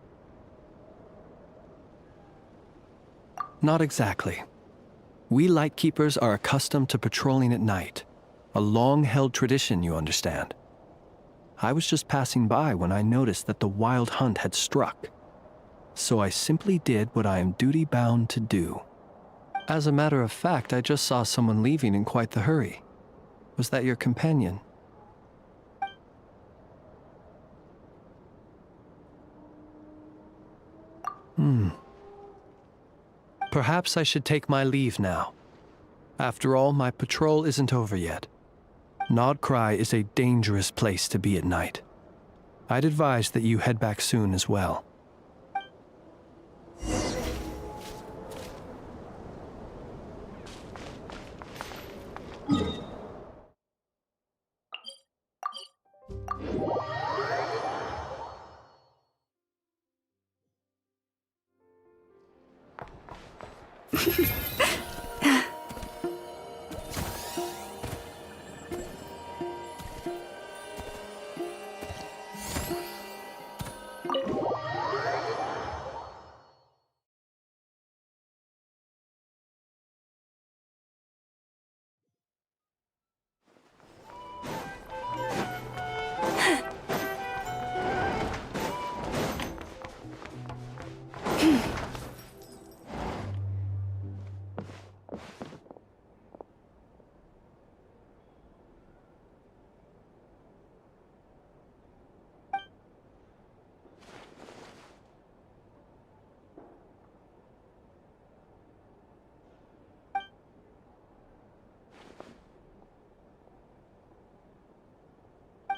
Not exactly. We Lightkeepers are accustomed to patrolling at night. A long-held tradition, you understand. I was just passing by when I noticed that the Wild Hunt had struck. So I simply did what I am duty-bound to do. As a matter of fact, I just saw someone leaving in quite the hurry. Was that your companion? Perhaps I should take my leave now. After all, my patrol isn't over yet. Nodcry is a dangerous place to be at night. I'd advise that you head back soon as well.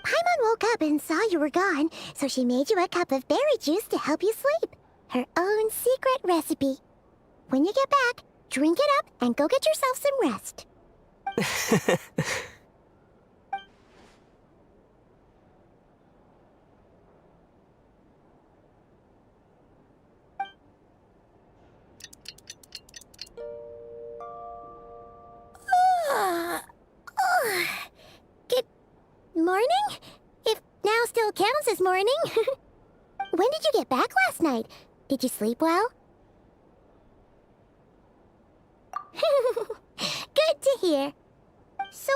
Paimon woke up and saw you were gone, so she made you a cup of berry juice to help you sleep. Her own secret recipe. When you get back, drink it up and go get yourself some rest. Good morning? If now still counts as morning. When did you get back last night? Did you sleep well? Good to hear. So,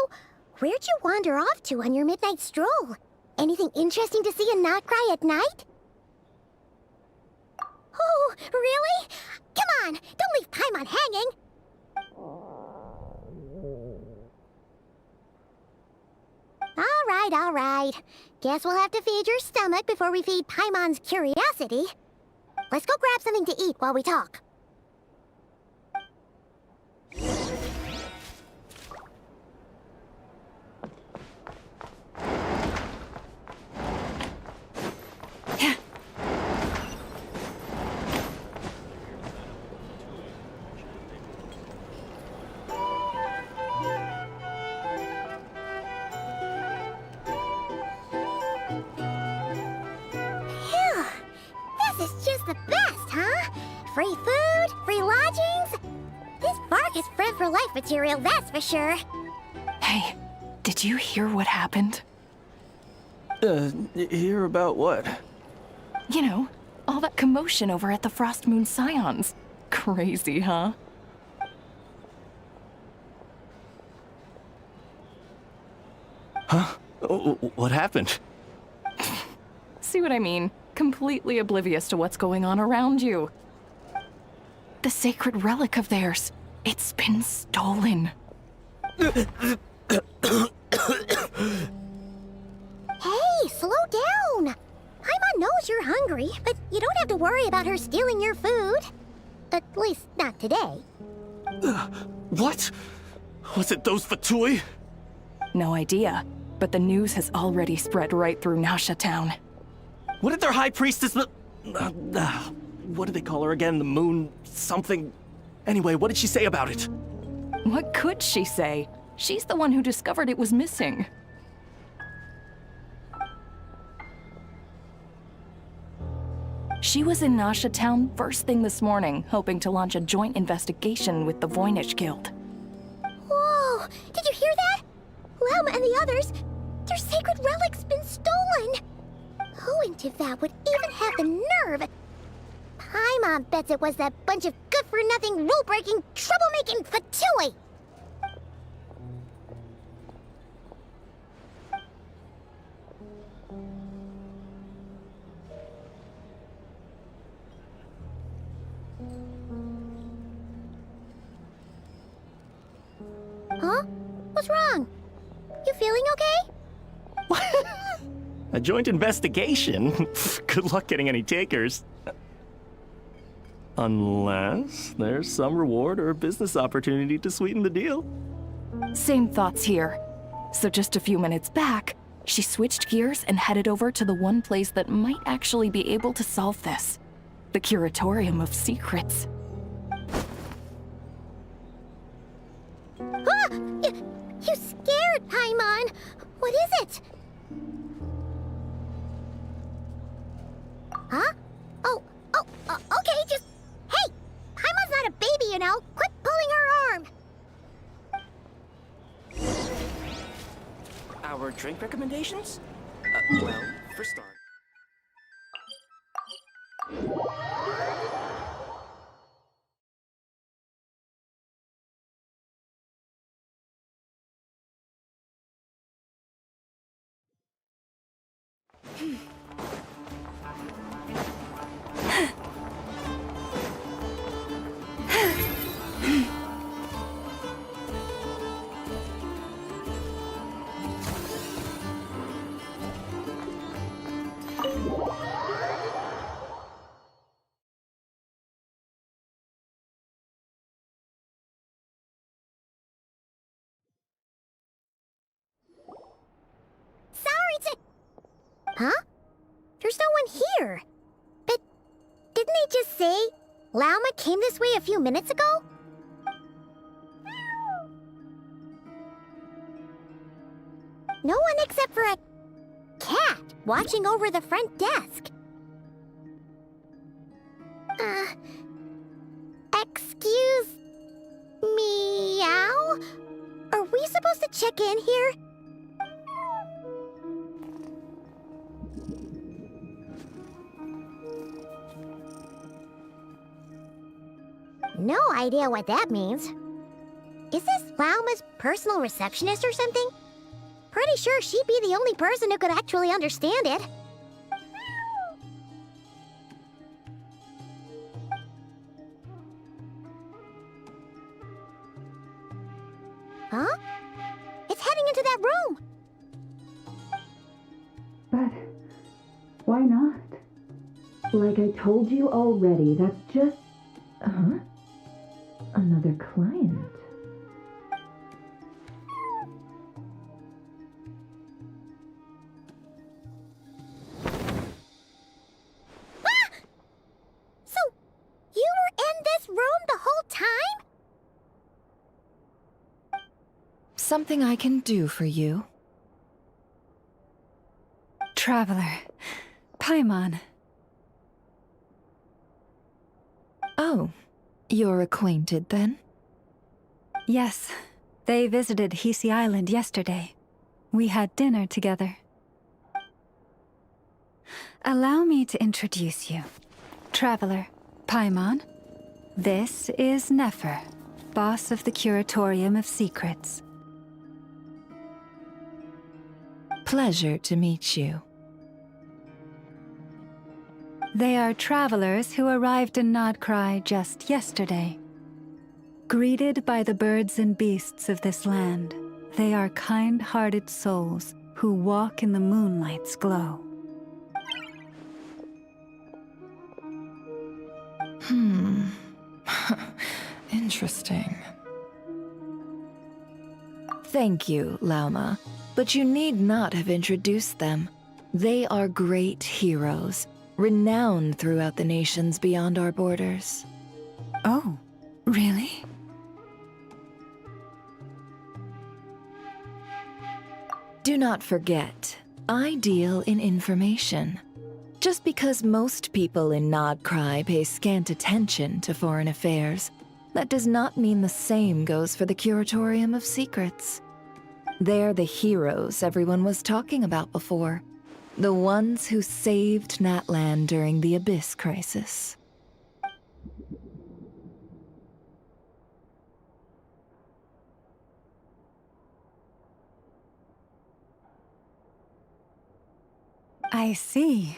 where'd you wander off to on your midnight stroll? Anything interesting to see in Nodcry at night? Oh, really? Come on, don't leave Paimon hanging. All right. Guess we'll have to feed your stomach before we feed Paimon's curiosity. Let's go grab something to eat while we talk. This is just the best, huh? Free food, free lodgings. This bark is friend for life material, that's for sure. Hey, did you hear what happened? Hear about what? You know, all that commotion over at the Frost Moon Scions. Crazy, huh? Huh? What happened? See what I mean? Completely oblivious to what's going on around you. The sacred relic of theirs. It's been stolen. Hey, slow down. Paimon knows you're hungry, but you don't have to worry about her stealing your food. At least, not today. What? Was it those Fatui? No idea, but the news has already spread right through Nasha Town. What did their high priestess, what did they call her again? The moon something? Anyway, what did she say about it? What could she say? She's the one who discovered it was missing. She was in Nasha Town first thing this morning, hoping to launch a joint investigation with the Voynich Guild. Whoa! Did you hear that? Lauma and the others, their sacred relic's been stolen! Who in Tivat would even have the nerve? Paimon bets it was that bunch of good-for-nothing, rule-breaking, troublemaking Fatui! Huh? What's wrong? You feeling okay? A joint investigation? Good luck getting any takers. Unless there's some reward or business opportunity to sweeten the deal. Same thoughts here. So just a few minutes back, she switched gears and headed over to the one place that might actually be able to solve this. The Curatorium of Secrets. Ah! You scared, Paimon! What is it? Huh? Okay, just... Hey! Paimon's not a baby, you know! Quit pulling her arm! Our drink recommendations? Well, for start. Huh? There's no one here. But didn't they just say Lauma came this way a few minutes ago? No one except for a cat watching over the front desk. Excuse meow? Are we supposed to check in here? No idea what that means. Is this Lauma's personal receptionist or something? Pretty sure she'd be the only person who could actually understand it. Huh? It's heading into that room! But why not? Like I told you already, that's just... Huh? Another client. Ah! So, you were in this room the whole time? Something I can do for you? Traveler. Paimon. Oh, you're acquainted then? Yes. They visited Hisi Island yesterday. We had dinner together. Allow me to introduce you. Traveler, Paimon. This is Nefer, boss of the Curatorium of Secrets. Pleasure to meet you. They are travelers who arrived in Nodcry just yesterday. Greeted by the birds and beasts of this land, they are kind-hearted souls who walk in the moonlight's glow. Interesting. Thank you, Lauma, but you need not have introduced them. They are great heroes, renowned throughout the nations beyond our borders. Oh, really? Do not forget, I deal in information. Just because most people in Nodcry pay scant attention to foreign affairs, that does not mean the same goes for the Curatorium of Secrets. They're the heroes everyone was talking about before. The ones who saved Natlan during the Abyss crisis. I see.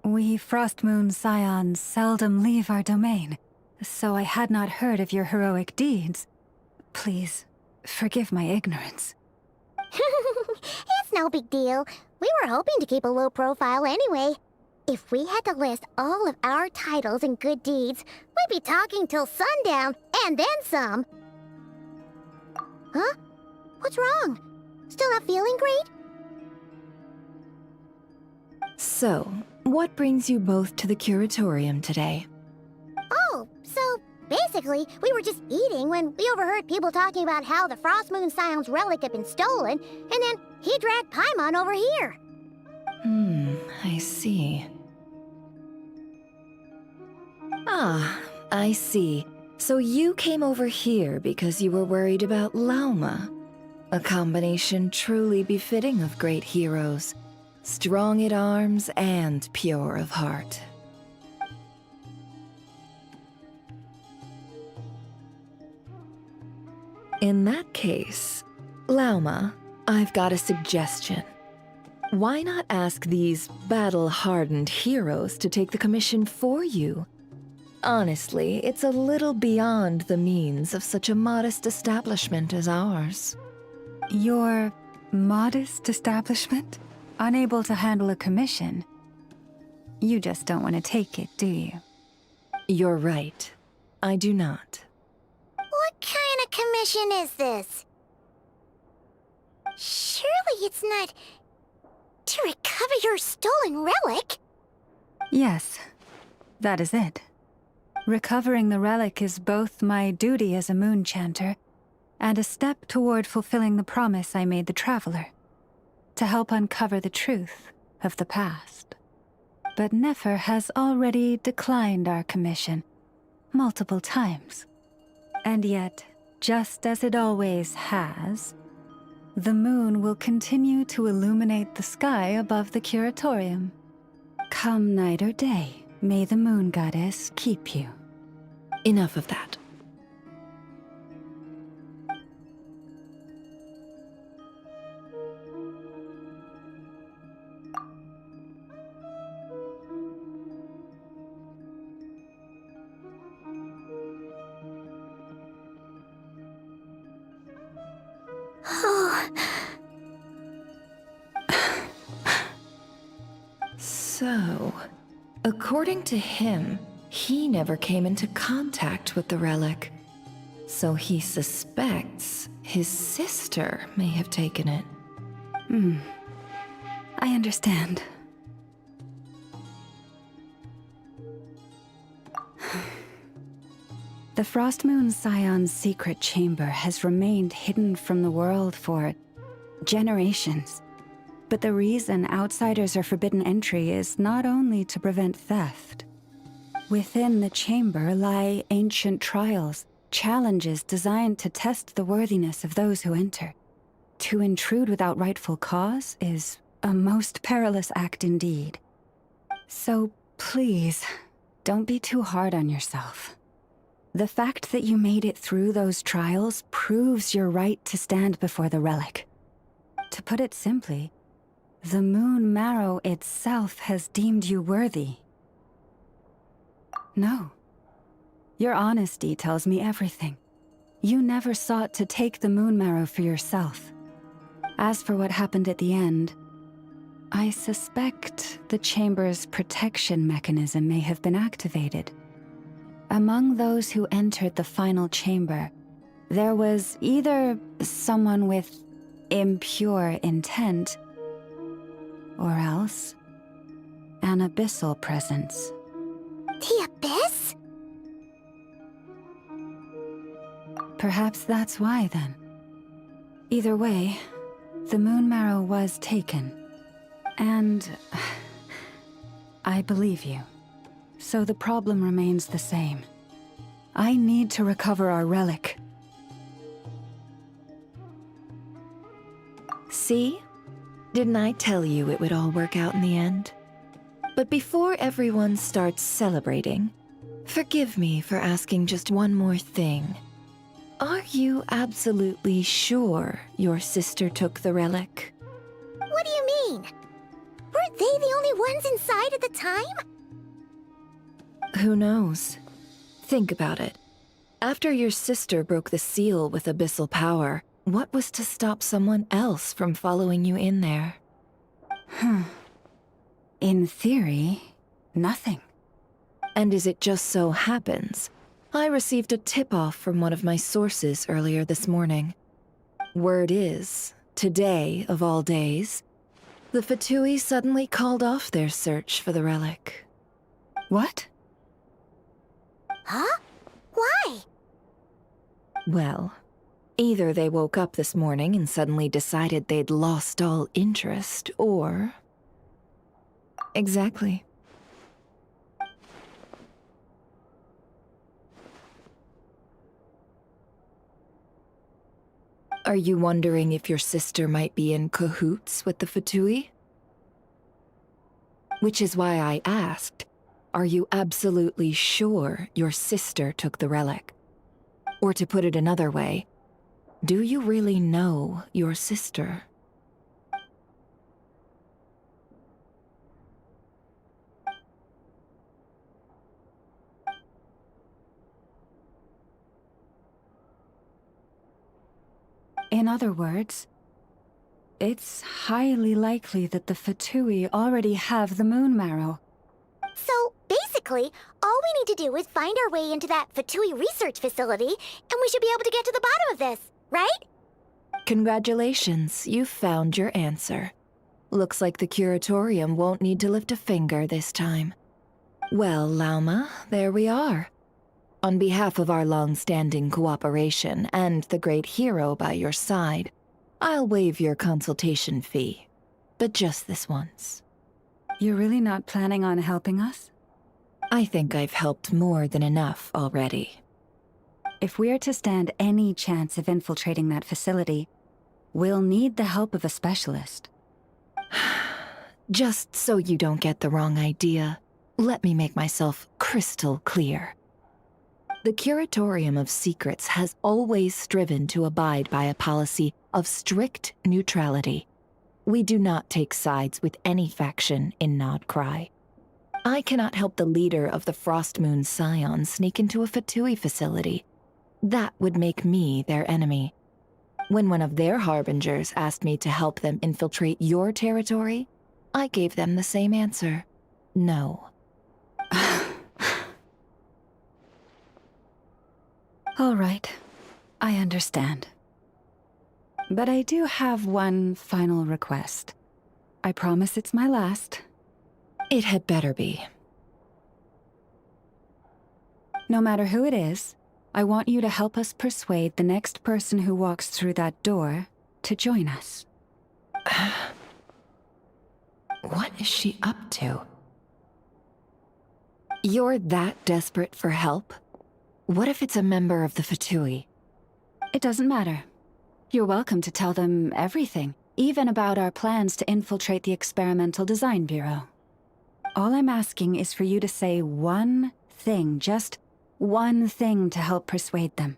We Frostmoon Scions seldom leave our domain, so I had not heard of your heroic deeds. Please, forgive my ignorance. It's no big deal. We were hoping to keep a low profile anyway. If we had to list all of our titles and good deeds, we'd be talking till sundown, and then some. Huh? What's wrong? Still not feeling great? So, what brings you both to the curatorium today? Oh, so basically, we were just eating when we overheard people talking about how the Frost Moon Scion's relic had been stolen, and then he dragged Paimon over here. I see. Ah, I see. So you came over here because you were worried about Lauma. A combination truly befitting of great heroes. Strong at arms and pure of heart. In that case, Lauma, I've got a suggestion. Why not ask these battle-hardened heroes to take the commission for you? Honestly, it's a little beyond the means of such a modest establishment as ours. Your modest establishment? Unable to handle a commission? You just don't want to take it, do you? You're right. I do not. What kind of commission is this? Surely it's not to recover your stolen relic? Yes, that is it. Recovering the relic is both my duty as a moon chanter and a step toward fulfilling the promise I made the Traveler, to help uncover the truth of the past. But Nefer has already declined our commission multiple times. And yet, just as it always has, the moon will continue to illuminate the sky above the curatorium. Come night or day, may the moon goddess keep you. Enough of that. So, according to him, he never came into contact with the relic. So he suspects his sister may have taken it. I understand. The Frost Moon Scion's secret chamber has remained hidden from the world for generations. But the reason outsiders are forbidden entry is not only to prevent theft. Within the chamber lie ancient trials, challenges designed to test the worthiness of those who enter. To intrude without rightful cause is a most perilous act indeed. So please, don't be too hard on yourself. The fact that you made it through those trials proves your right to stand before the relic. To put it simply, the Moon Marrow itself has deemed you worthy. No. Your honesty tells me everything. You never sought to take the Moon Marrow for yourself. As for what happened at the end, I suspect the chamber's protection mechanism may have been activated. Among those who entered the final chamber, there was either someone with impure intent, or else an abyssal presence. The Abyss? Perhaps that's why, then. Either way, the Moon Marrow was taken. And I believe you. So the problem remains the same. I need to recover our relic. See? Didn't I tell you it would all work out in the end? But before everyone starts celebrating, forgive me for asking just one more thing. Are you absolutely sure your sister took the relic? What do you mean? Weren't they the only ones inside at the time? Who knows? Think about it. After your sister broke the seal with abyssal power, what was to stop someone else from following you in there? In theory, nothing. And as it just so happens, I received a tip-off from one of my sources earlier this morning. Word is, Today, of all days, the Fatui suddenly called off their search for the relic. What? Huh? Why? Well, either they woke up this morning and suddenly decided they'd lost all interest, or... Exactly. Are you wondering if your sister might be in cahoots with the Fatui? Which is why I asked, are you absolutely sure your sister took the relic? Or to put it another way, do you really know your sister? In other words, it's highly likely that the Fatui already have the moon marrow. So, basically, all we need to do is find our way into that Fatui research facility, and we should be able to get to the bottom of this, right? Congratulations, you've found your answer. Looks like the curatorium won't need to lift a finger this time. Well, Lauma, there we are. On behalf of our long-standing cooperation and the great hero by your side, I'll waive your consultation fee. But just this once. You're really not planning on helping us? I think I've helped more than enough already. If we're to stand any chance of infiltrating that facility, we'll need the help of a specialist. Just so you don't get the wrong idea, let me make myself crystal clear. The Curatorium of Secrets has always striven to abide by a policy of strict neutrality. We do not take sides with any faction in Nodcry. I cannot help the leader of the Frostmoon Scions sneak into a Fatui facility. That would make me their enemy. When one of their harbingers asked me to help them infiltrate your territory, I gave them the same answer. No. All right, I understand. But I do have one final request. I promise it's my last. It had better be. No matter who it is, I want you to help us persuade the next person who walks through that door to join us. What is she up to? You're that desperate for help? What if it's a member of the Fatui? It doesn't matter. You're welcome to tell them everything, even about our plans to infiltrate the Experimental Design Bureau. All I'm asking is for you to say one thing, just one thing to help persuade them.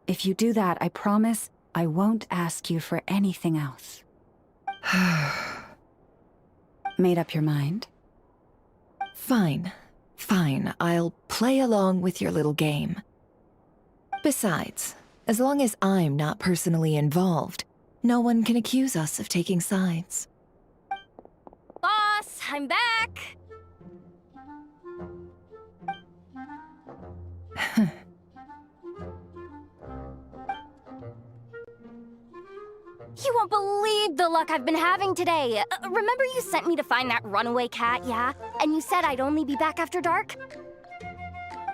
If you do that, I promise I won't ask you for anything else. Made up your mind? Fine. Fine, I'll play along with your little game. Besides, as long as I'm not personally involved, no one can accuse us of taking sides. Boss, I'm back! You won't believe the luck I've been having today. Remember you sent me to find that runaway cat, yeah? And you said I'd only be back after dark?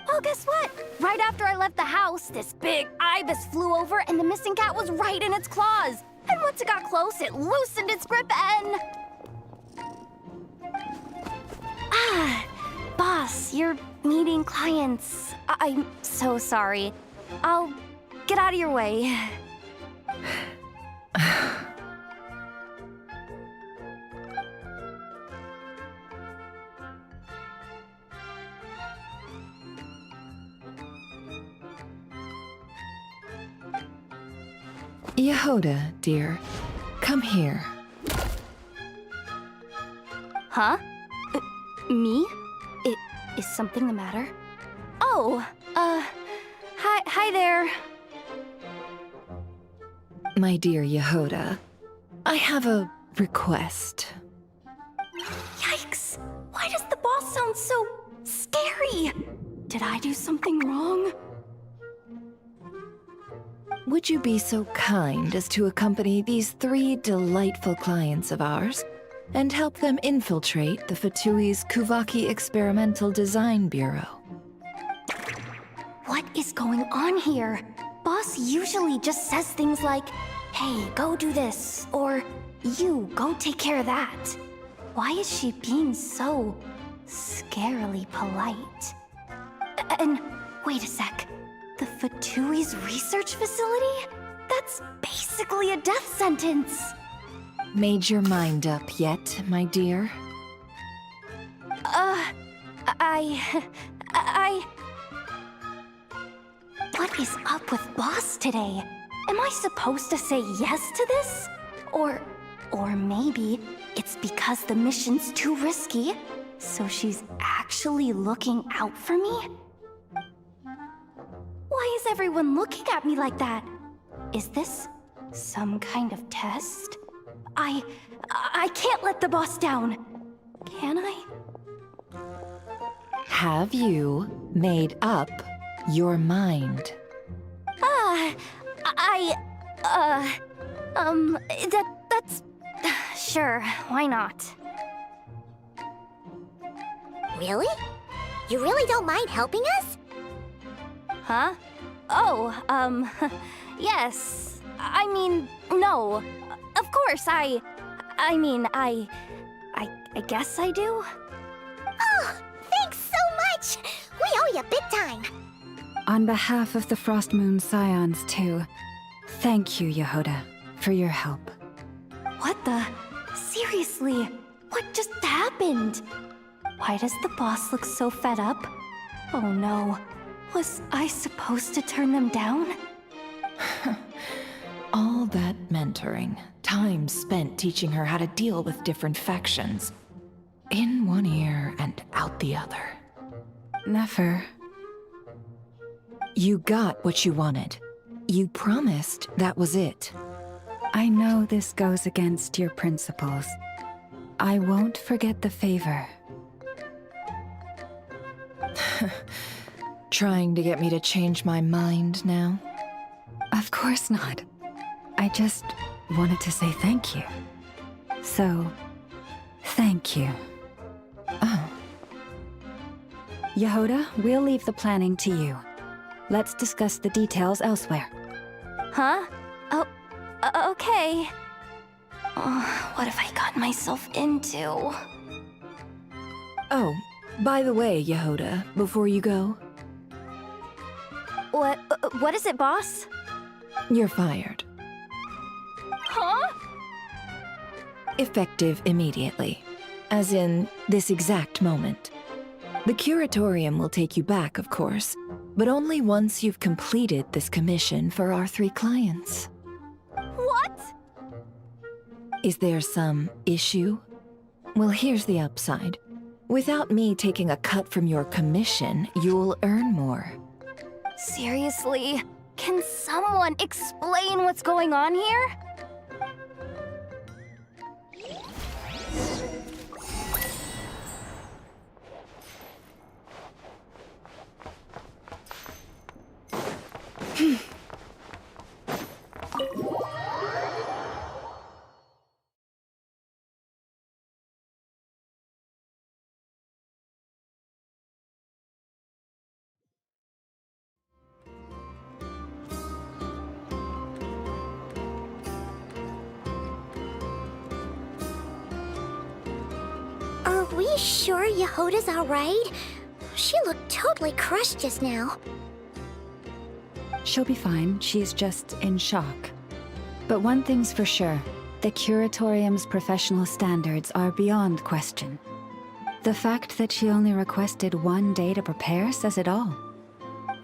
Well, guess what? Right after I left the house, this big ibis flew over and the missing cat was right in its claws. And once it got close, it loosened its grip and... Boss, you're meeting clients. I'm so sorry. I'll get out of your way. Yehoda, dear, come here. Huh? Me? Is something the matter? Oh, hi there. My dear Yehoda, I have a request. Yikes! Why does the boss sound so scary? Did I do something wrong? would you be so kind as to accompany these 3 delightful clients of ours and help them infiltrate the Fatui's Kuvaki Experimental Design Bureau? What is going on here? Boss usually just says things like, hey, go do this, or you, go take care of that. Why is she being so scarily polite? And wait a sec, the Fatui's research facility? That's basically a death sentence. Made your mind up yet, my dear? What is up with Boss today? Am I supposed to say yes to this? Or maybe it's because the mission's too risky, so she's actually looking out for me? Why is everyone looking at me like that? Is this some kind of test? I can't let the boss down. Can I? Have you made up your mind? That's... Sure, why not? Really? You really don't mind helping us? Huh? Oh, yes. I mean, no. Of course, I guess I do. Oh, thanks so much! We owe you big time! On behalf of the Frost Moon Scions, too, thank you, Yehoda, for your help. What the? Seriously, what just happened? Why does the boss look so fed up? Oh no, was I supposed to turn them down? All that mentoring, time spent teaching her how to deal with different factions. In one ear and out the other. Never. You got what you wanted. You promised that was it. I know this goes against your principles. I won't forget the favor. Trying to get me to change my mind now? Of course not. I just wanted to say thank you. So, thank you. Oh. Yehoda, we'll leave the planning to you. Let's discuss the details elsewhere. Huh? Oh, okay. Oh, what have I gotten myself into? Oh, by the way, Yehoda, before you go... What is it, boss? You're fired. Huh? Effective immediately. As in, this exact moment. The curatorium will take you back, of course, but only once you've completed this commission for our 3 clients. What? Is there some issue? Well, here's the upside. Without me taking a cut from your commission, you'll earn more. Seriously? Can someone explain what's going on here? Are we sure Yehoda's alright? She looked totally crushed just now. She'll be fine. She's just in shock. But one thing's for sure. The Curatorium's professional standards are beyond question. The fact that she only requested 1 day to prepare says it all.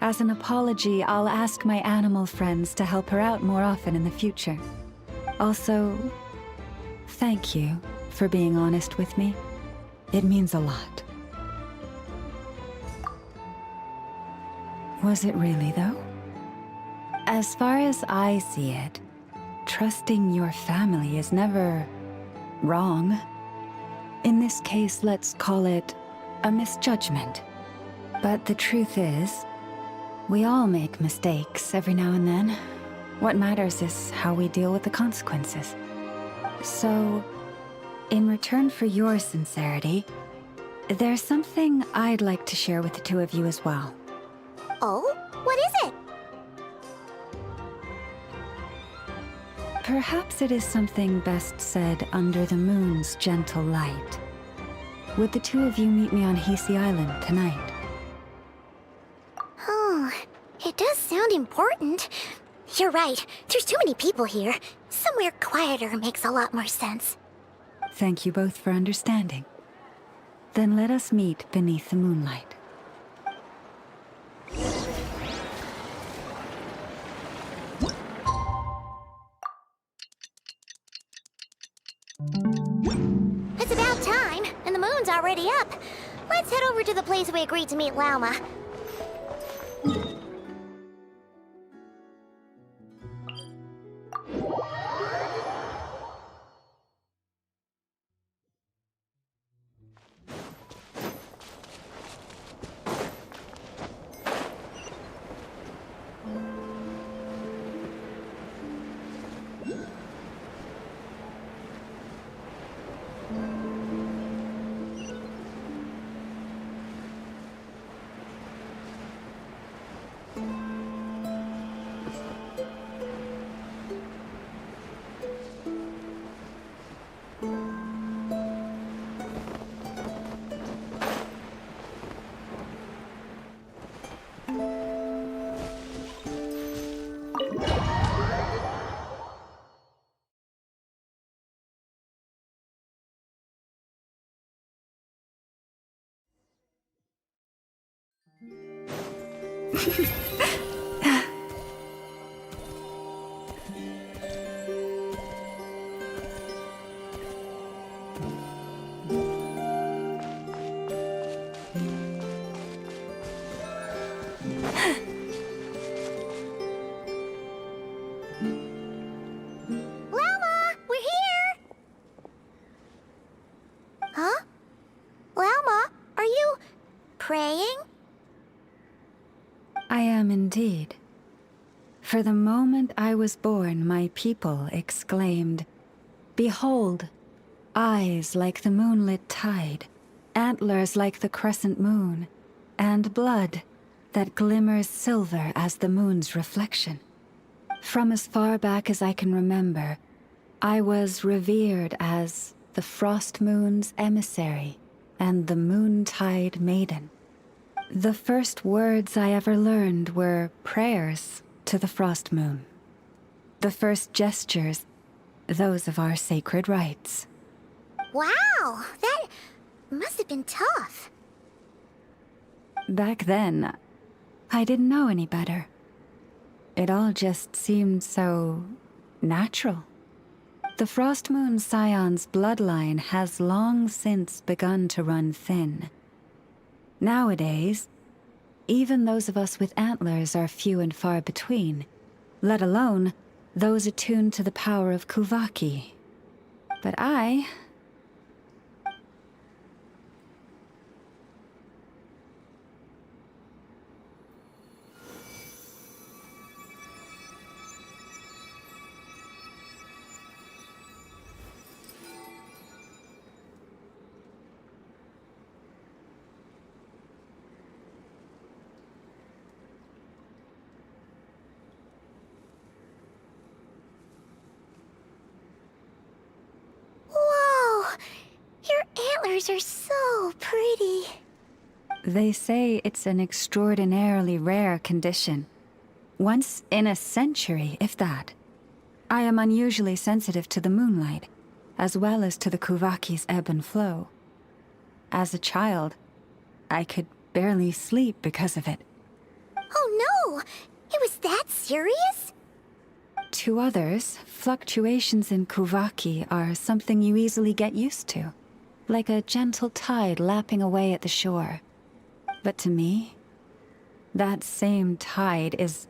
As an apology, I'll ask my animal friends to help her out more often in the future. Also, thank you for being honest with me. It means a lot. Was it really, though? As far as I see it, trusting your family is never wrong. In this case, let's call it a misjudgment. But the truth is, we all make mistakes every now and then. What matters is how we deal with the consequences. So, in return for your sincerity, there's something I'd like to share with the two of you as well. Oh? What is it? Perhaps it is something best said under the moon's gentle light. Would the two of you meet me on Hisi Island tonight? Oh, it does sound important. You're right. There's too many people here. Somewhere quieter makes a lot more sense. Thank you both for understanding. Then let us meet beneath the moonlight. It's about time, and the moon's already up. Let's head over to the place we agreed to meet Lauma. Praying? I am indeed. For the moment I was born, my people exclaimed, "Behold, eyes like the moonlit tide, antlers like the crescent moon, and blood that glimmers silver as the moon's reflection." From as far back as I can remember, I was revered as the Frost Moon's emissary and the Moontide Maiden. The first words I ever learned were prayers to the Frost Moon. The first gestures, those of our sacred rites. Wow, that must have been tough. Back then, I didn't know any better. It all just seemed so natural. The Frost Moon Scion's bloodline has long since begun to run thin. Nowadays, even those of us with antlers are few and far between, let alone those attuned to the power of Kuvaki. But I... Antlers are so pretty. They say it's an extraordinarily rare condition. Once in a century, if that. I am unusually sensitive to the moonlight, as well as to the Kuvaki's ebb and flow. As a child, I could barely sleep because of it. Oh no! It was that serious? To others, fluctuations in Kuvaki are something you easily get used to. Like a gentle tide lapping away at the shore. But to me, that same tide is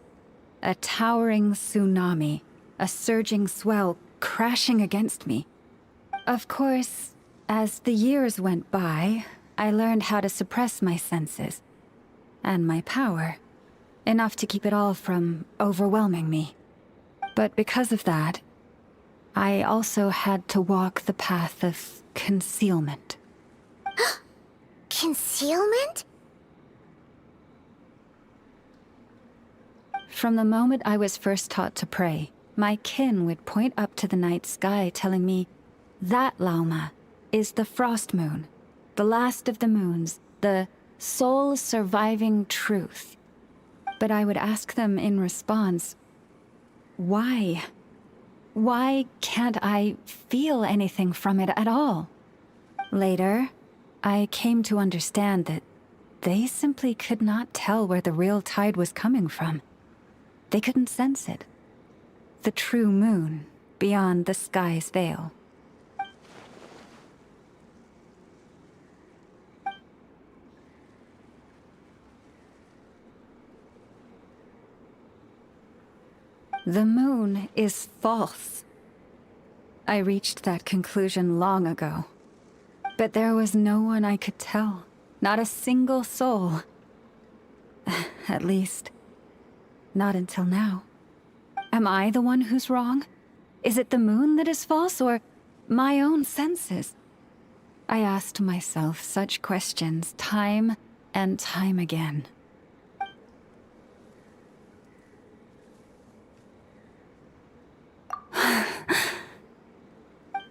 a towering tsunami, a surging swell crashing against me. Of course, as the years went by, I learned how to suppress my senses and my power, enough to keep it all from overwhelming me. But because of that, I also had to walk the path of concealment. Concealment? From the moment I was first taught to pray, my kin would point up to the night sky telling me, that Lauma is the frost moon, the last of the moons, the sole surviving truth. But I would ask them in response, why? Why can't I feel anything from it at all? Later, I came to understand that they simply could not tell where the real tide was coming from. They couldn't sense it. The true moon beyond the sky's veil. The moon is false. I reached that conclusion long ago. But there was no one I could tell. Not a single soul. At least, not until now. Am I the one who's wrong? Is it the moon that is false, or my own senses? I asked myself such questions time and time again.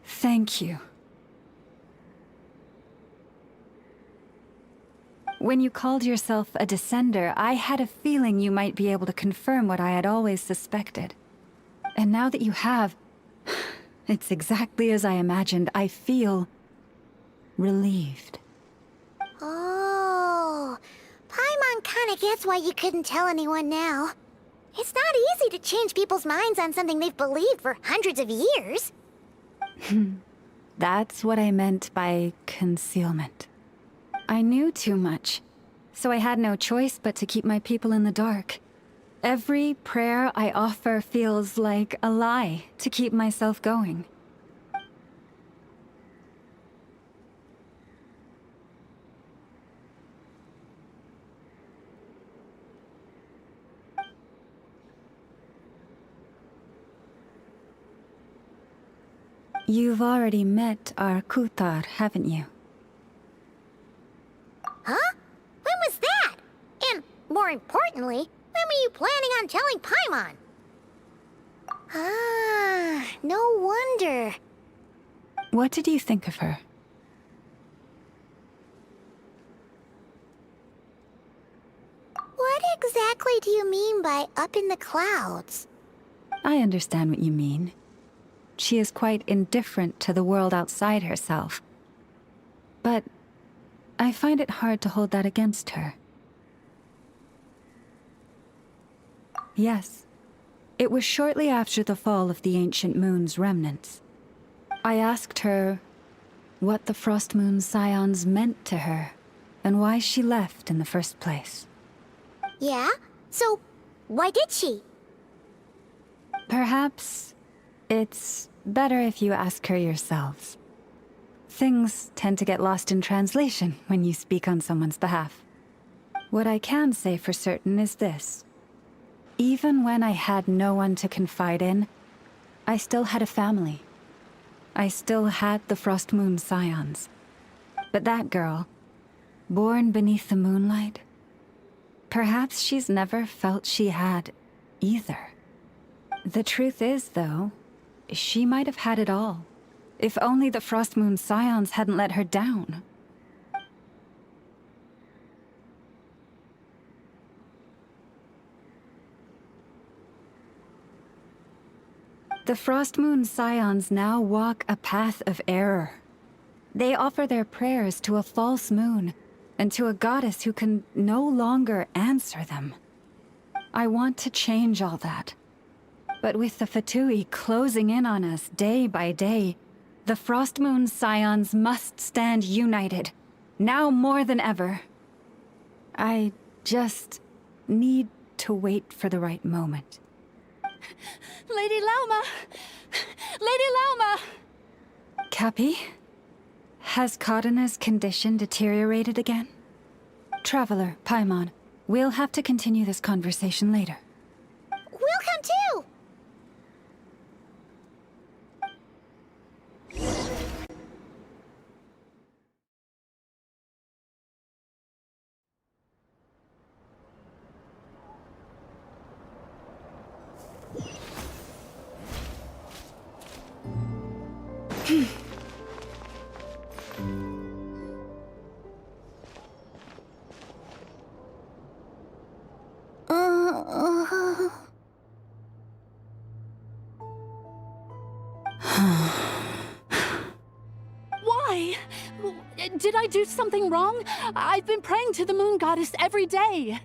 Thank you. When you called yourself a descender, I had a feeling you might be able to confirm what I had always suspected. And now that you have, it's exactly as I imagined. I feel relieved. Oh, Paimon kinda gets why you couldn't tell anyone now. It's not easy to change people's minds on something they've believed for hundreds of years. That's what I meant by concealment. I knew too much, so I had no choice but to keep my people in the dark. Every prayer I offer feels like a lie to keep myself going. You've already met our Kutar, haven't you? Huh? When was that? And, more importantly, when were you planning on telling Paimon? Ah, no wonder. What did you think of her? What exactly do you mean by up in the clouds? I understand what you mean. She is quite indifferent to the world outside herself. But I find it hard to hold that against her. Yes, it was shortly after the fall of the ancient moon's remnants. I asked her what the Frost Moon Scions meant to her, and why she left in the first place. Yeah? So, why did she? Perhaps it's better if you ask her yourselves. Things tend to get lost in translation when you speak on someone's behalf. What I can say for certain is this. Even when I had no one to confide in, I still had a family. I still had the Frost Moon Scions. But that girl, born beneath the moonlight, perhaps she's never felt she had either. The truth is, though, she might have had it all. If only the Frost Moon Scions hadn't let her down. The Frost Moon Scions now walk a path of error. They offer their prayers to a false moon, and to a goddess who can no longer answer them. I want to change all that. But with the Fatui closing in on us day by day, the Frost Moon Scions must stand united, now more than ever. I just need to wait for the right moment. Lady Lauma! Lady Lauma! Cappy? Has Karina's condition deteriorated again? Traveler, Paimon, we'll have to continue this conversation later. We'll come too! Why? Did I do something wrong? I've been praying to the moon goddess every day.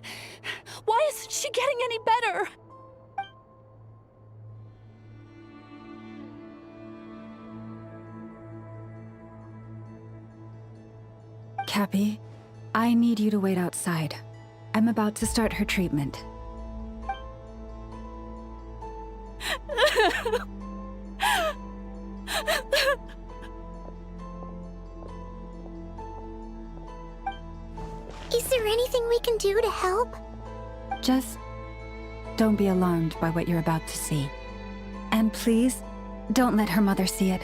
Why isn't she getting any better? Cappy, I need you to wait outside. I'm about to start her treatment. Is there anything we can do to help? Just don't be alarmed by what you're about to see. And please, don't let her mother see it.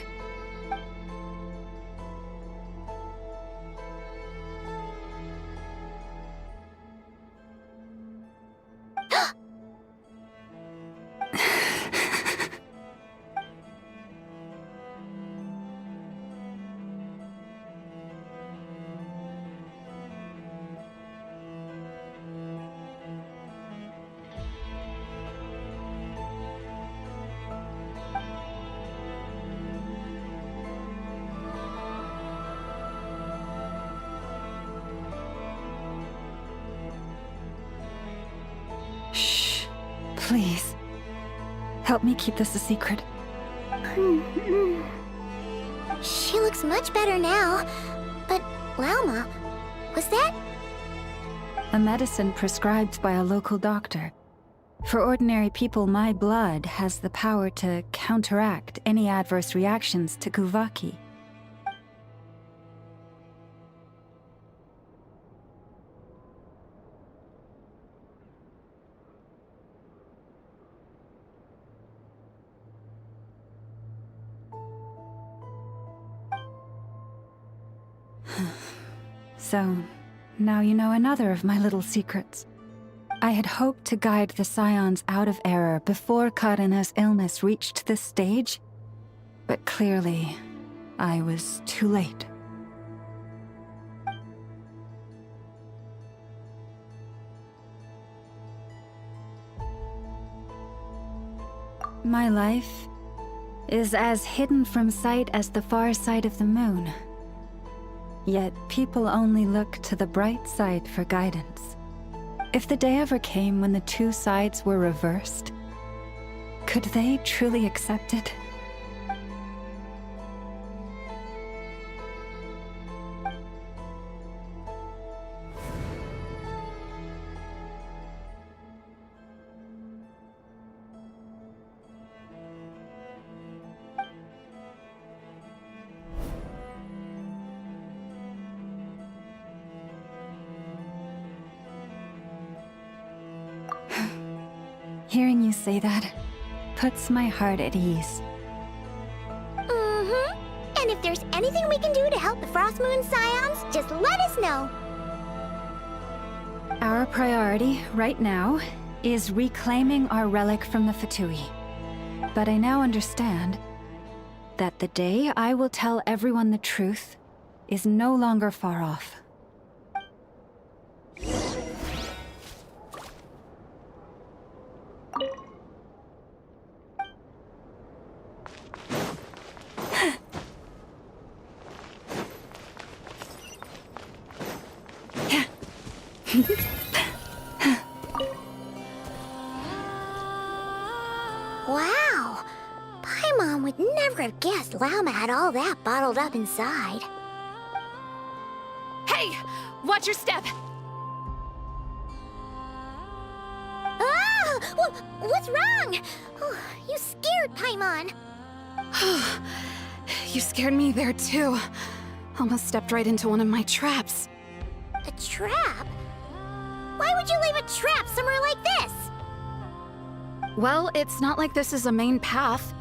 Please, help me keep this a secret. She looks much better now. But, Lauma, was that? A medicine prescribed by a local doctor. For ordinary people, my blood has the power to counteract any adverse reactions to Kuvaki. So, now you know another of my little secrets. I had hoped to guide the Scions out of error before Karina's illness reached this stage, but clearly, I was too late. My life is as hidden from sight as the far side of the moon. Yet people only look to the bright side for guidance. If the day ever came when the two sides were reversed, could they truly accept it? Hearing you say that puts my heart at ease. And if there's anything we can do to help the Frost Moon Scions, just let us know. Our priority, right now, is reclaiming our relic from the Fatui. But I now understand that the day I will tell everyone the truth is no longer far off. Wow! Paimon would never have guessed Lauma had all that bottled up inside. Hey! Watch your step! Ah! What's wrong? Oh, you scared Paimon. You scared me there too. Almost stepped right into one of my traps. A trap? Why would you leave a trap somewhere like this? Well, it's not like this is a main path.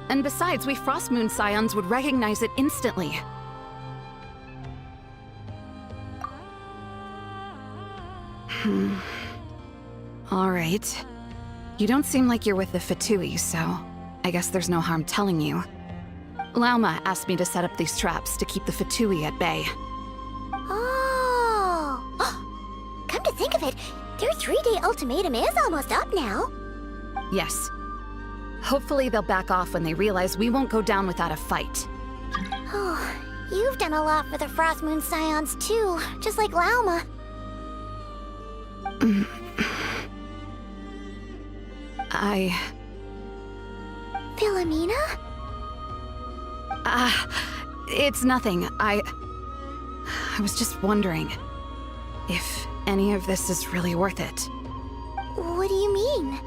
And besides, we Frost Moon Scions would recognize it instantly. Alright. You don't seem like you're with the Fatui, so I guess there's no harm telling you. Lauma asked me to set up these traps to keep the Fatui at bay. Oh! Come to think of it, their 3-day ultimatum is almost up now. Yes. Hopefully they'll back off when they realize we won't go down without a fight. Oh, you've done a lot for the Frost Moon Scions too, just like Lauma. Philomena? It's nothing. I was just wondering if any of this is really worth it. What do you mean?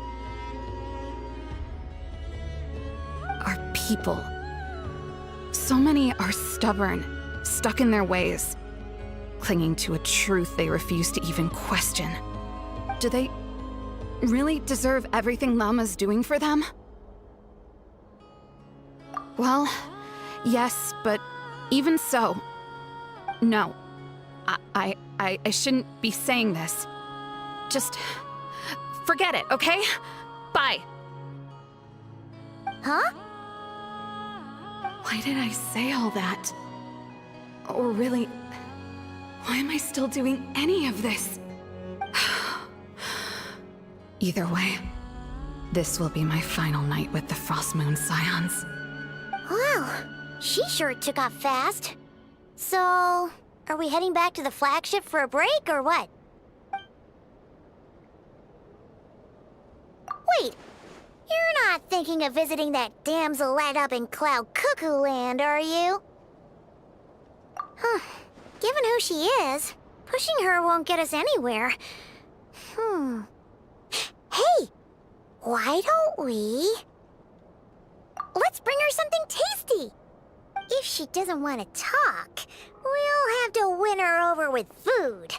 Our people. So many are stubborn, stuck in their ways, clinging to a truth they refuse to even question. Do they really deserve everything Lauma's doing for them? Well, yes, but even so, no. I shouldn't be saying this. Just forget it, okay? Bye. Huh? Why did I say all that? Or really, why am I still doing any of this? Either way, this will be my final night with the Frost Moon Scions. Wow, she sure took off fast. So, are we heading back to the flagship for a break, or what? Wait, you're not thinking of visiting that damselette up in Cloud Cuckoo Land, are you? Huh, given who she is, pushing her won't get us anywhere. Hey, why don't we... Let's bring her something tasty! If she doesn't want to talk, we'll have to win her over with food.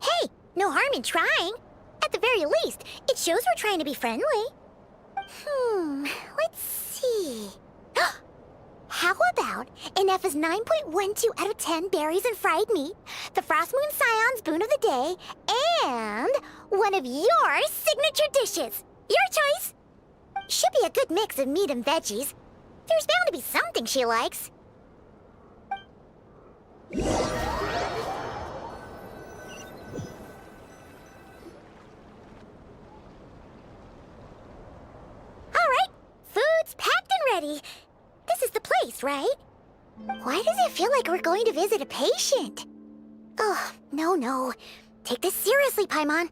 Hey, no harm in trying. At the very least, it shows we're trying to be friendly. Let's see. How about an F's 9.12 out of 10 berries and fried meat, the Frost Moon Scion's boon of the day, and one of your signature dishes? Your choice. Should be a good mix of meat and veggies. There's bound to be something she likes. Alright, food's packed and ready. This is the place, right? Why does it feel like we're going to visit a patient? Oh, no. Take this seriously, Paimon.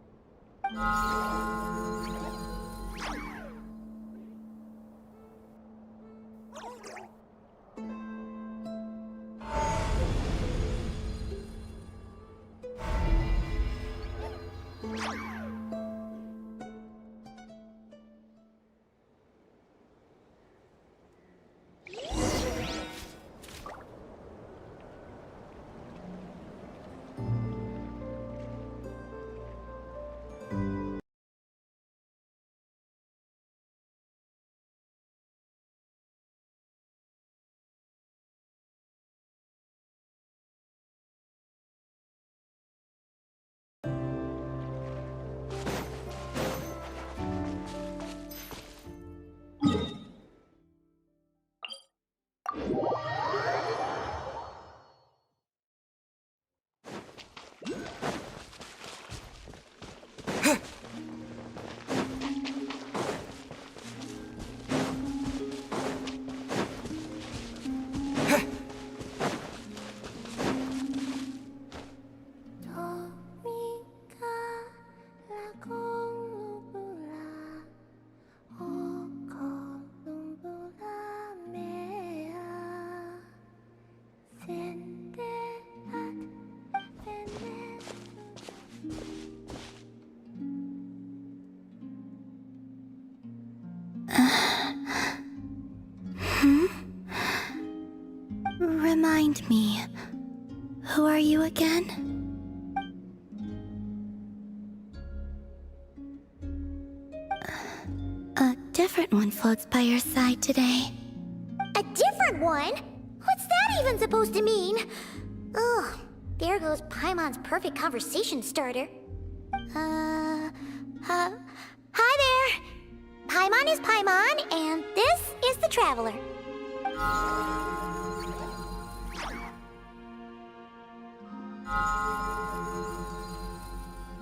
Remind me, who are you again? A different one floats by your side today. A different one? What's that even supposed to mean? Ugh, there goes Paimon's perfect conversation starter. Hi there! Paimon is Paimon, and this is the Traveler.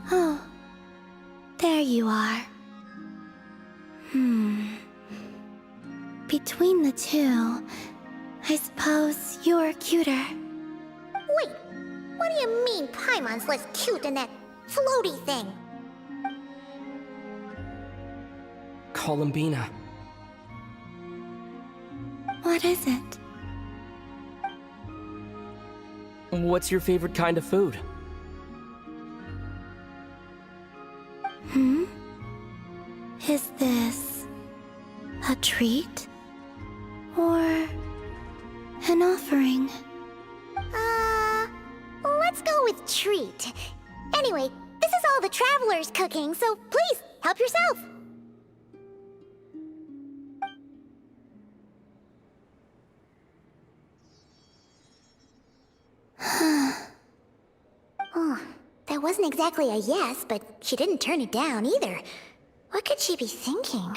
Oh, there you are. Between the two, I suppose you're cuter. Wait, what do you mean Paimon's less cute than that floaty thing? Columbina. What is it? What's your favorite kind of food? Is this a treat? Or an offering? Let's go with treat. Anyway, this is all the traveler's cooking, so please, help yourself. Oh, that wasn't exactly a yes, but she didn't turn it down either. What could she be thinking?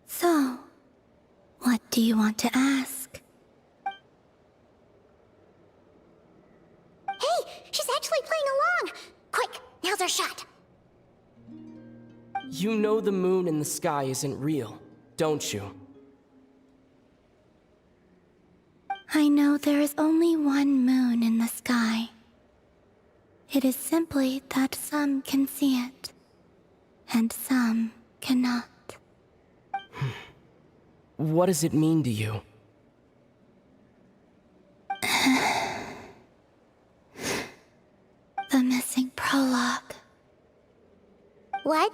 So, what do you want to ask? Hey, she's actually playing along! Quick, now's our shot. You know the moon in the sky isn't real, don't you? I know there is only one moon in the sky. It is simply that some can see it, and some cannot. What does it mean to you? The missing prologue. What?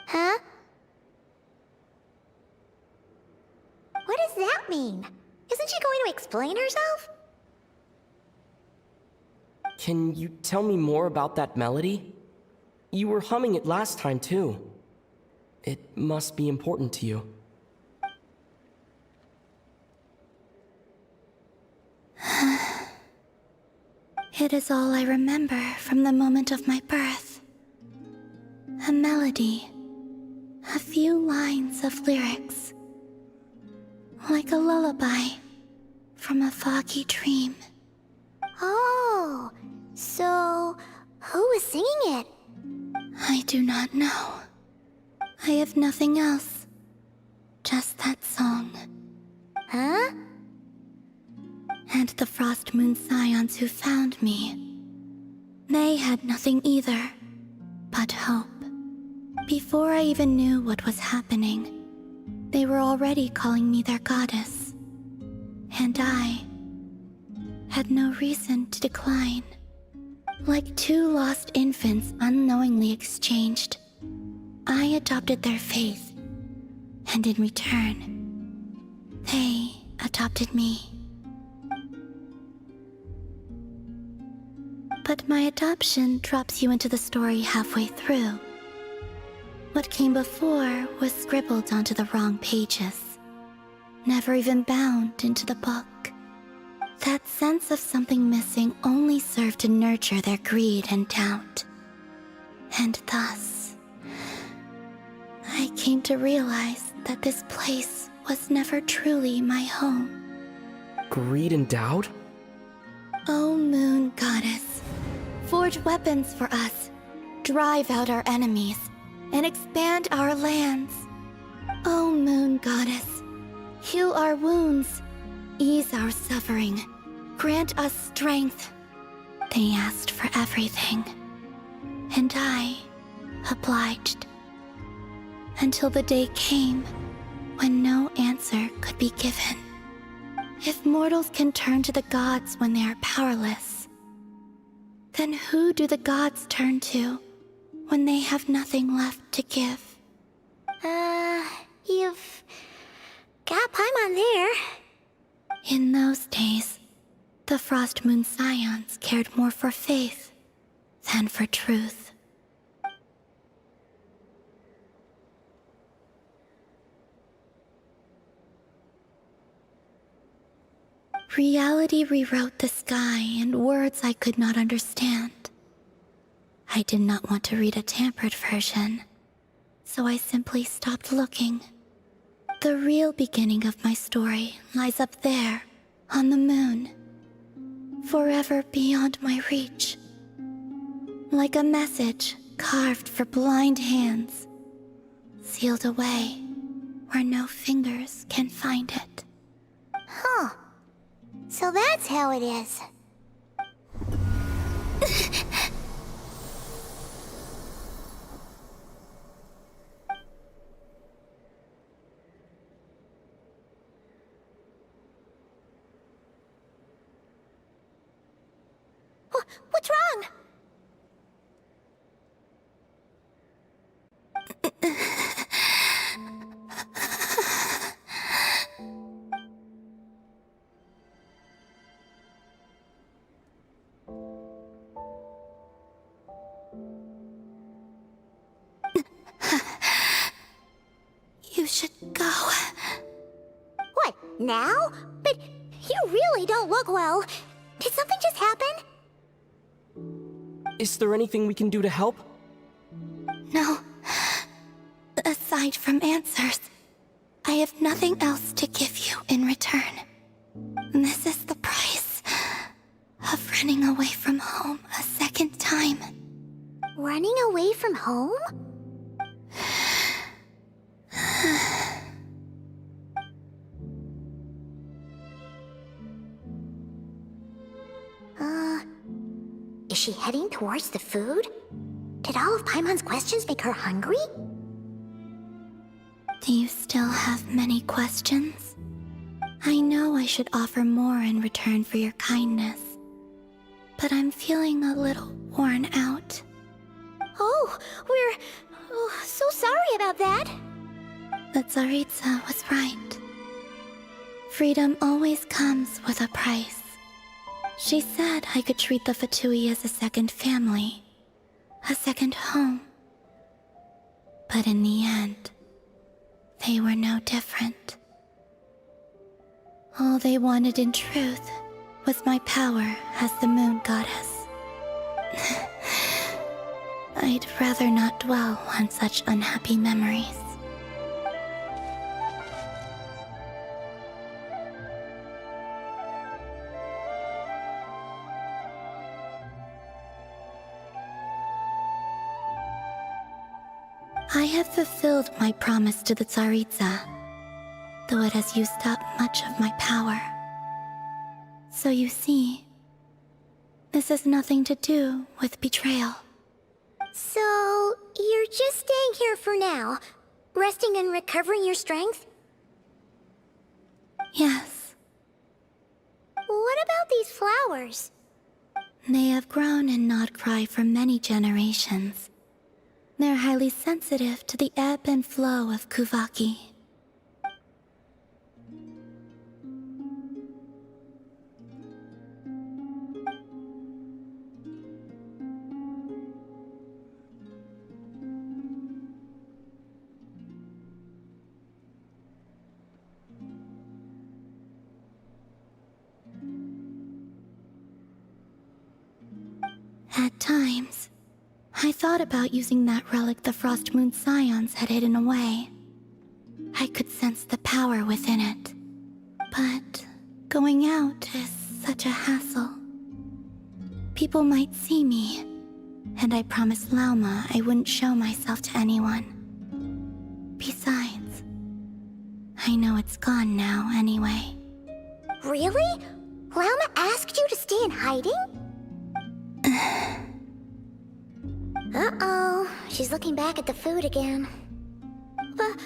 Huh? What does that mean? Isn't she going to explain herself? Can you tell me more about that melody? You were humming it last time, too. It must be important to you. It is all I remember from the moment of my birth. A melody. A few lines of lyrics. Like a lullaby from a foggy dream. Oh, so who was singing it? I do not know. I have nothing else. Just that song. Huh? And the Frost Moon Scions who found me. They had nothing either, but hope. Before I even knew what was happening, they were already calling me their goddess. And I had no reason to decline. Like two lost infants unknowingly exchanged, I adopted their faith, and in return, they adopted me. But my adoption drops you into the story halfway through. What came before was scribbled onto the wrong pages, never even bound into the book. That sense of something missing only served to nurture their greed and doubt. And thus, I came to realize that this place was never truly my home. Greed and doubt? O Moon Goddess, forge weapons for us, drive out our enemies, and expand our lands. O Moon Goddess, heal our wounds, ease our suffering, grant us strength. They asked for everything, and I obliged. Until the day came when no answer could be given. If mortals can turn to the gods when they are powerless, then who do the gods turn to when they have nothing left to give? You've got Paimon there. In those days, the Frost Moon Scions cared more for faith than for truth. Reality rewrote the sky in words I could not understand. I did not want to read a tampered version, so I simply stopped looking. The real beginning of my story lies up there, on the moon, forever beyond my reach. Like a message carved for blind hands, sealed away where no fingers can find it. Huh. So that's how it is. What's wrong? You should go. What, now? But you really don't look well. Did something just happen? Is there anything we can do to help? No. Aside from answers, I have nothing else to give you in return. This is the price of running away from home a second time. Running away from home? Is she heading towards the food? Did all of Paimon's questions make her hungry? Do you still have many questions? I know I should offer more in return for your kindness, but I'm feeling a little worn out. Oh, we're so sorry about that. The Tsaritsa was right. Freedom always comes with a price. She said I could treat the Fatui as a second family, a second home. But in the end, they were no different. All they wanted in truth was my power as the moon goddess. I'd rather not dwell on such unhappy memories. I have fulfilled my promise to the Tsaritsa, though it has used up much of my power. So you see, this has nothing to do with betrayal. So, you're just staying here for now, resting and recovering your strength? Yes. What about these flowers? They have grown in Nodcry for many generations. They're highly sensitive to the ebb and flow of Kuvaki. At times, I thought about using that relic the Frost Moon Scions had hidden away. I could sense the power within it. But going out is such a hassle. People might see me, and I promised Lauma I wouldn't show myself to anyone. Besides, I know it's gone now anyway. Really? Lauma asked you to stay in hiding? Uh-oh, she's looking back at the food again. But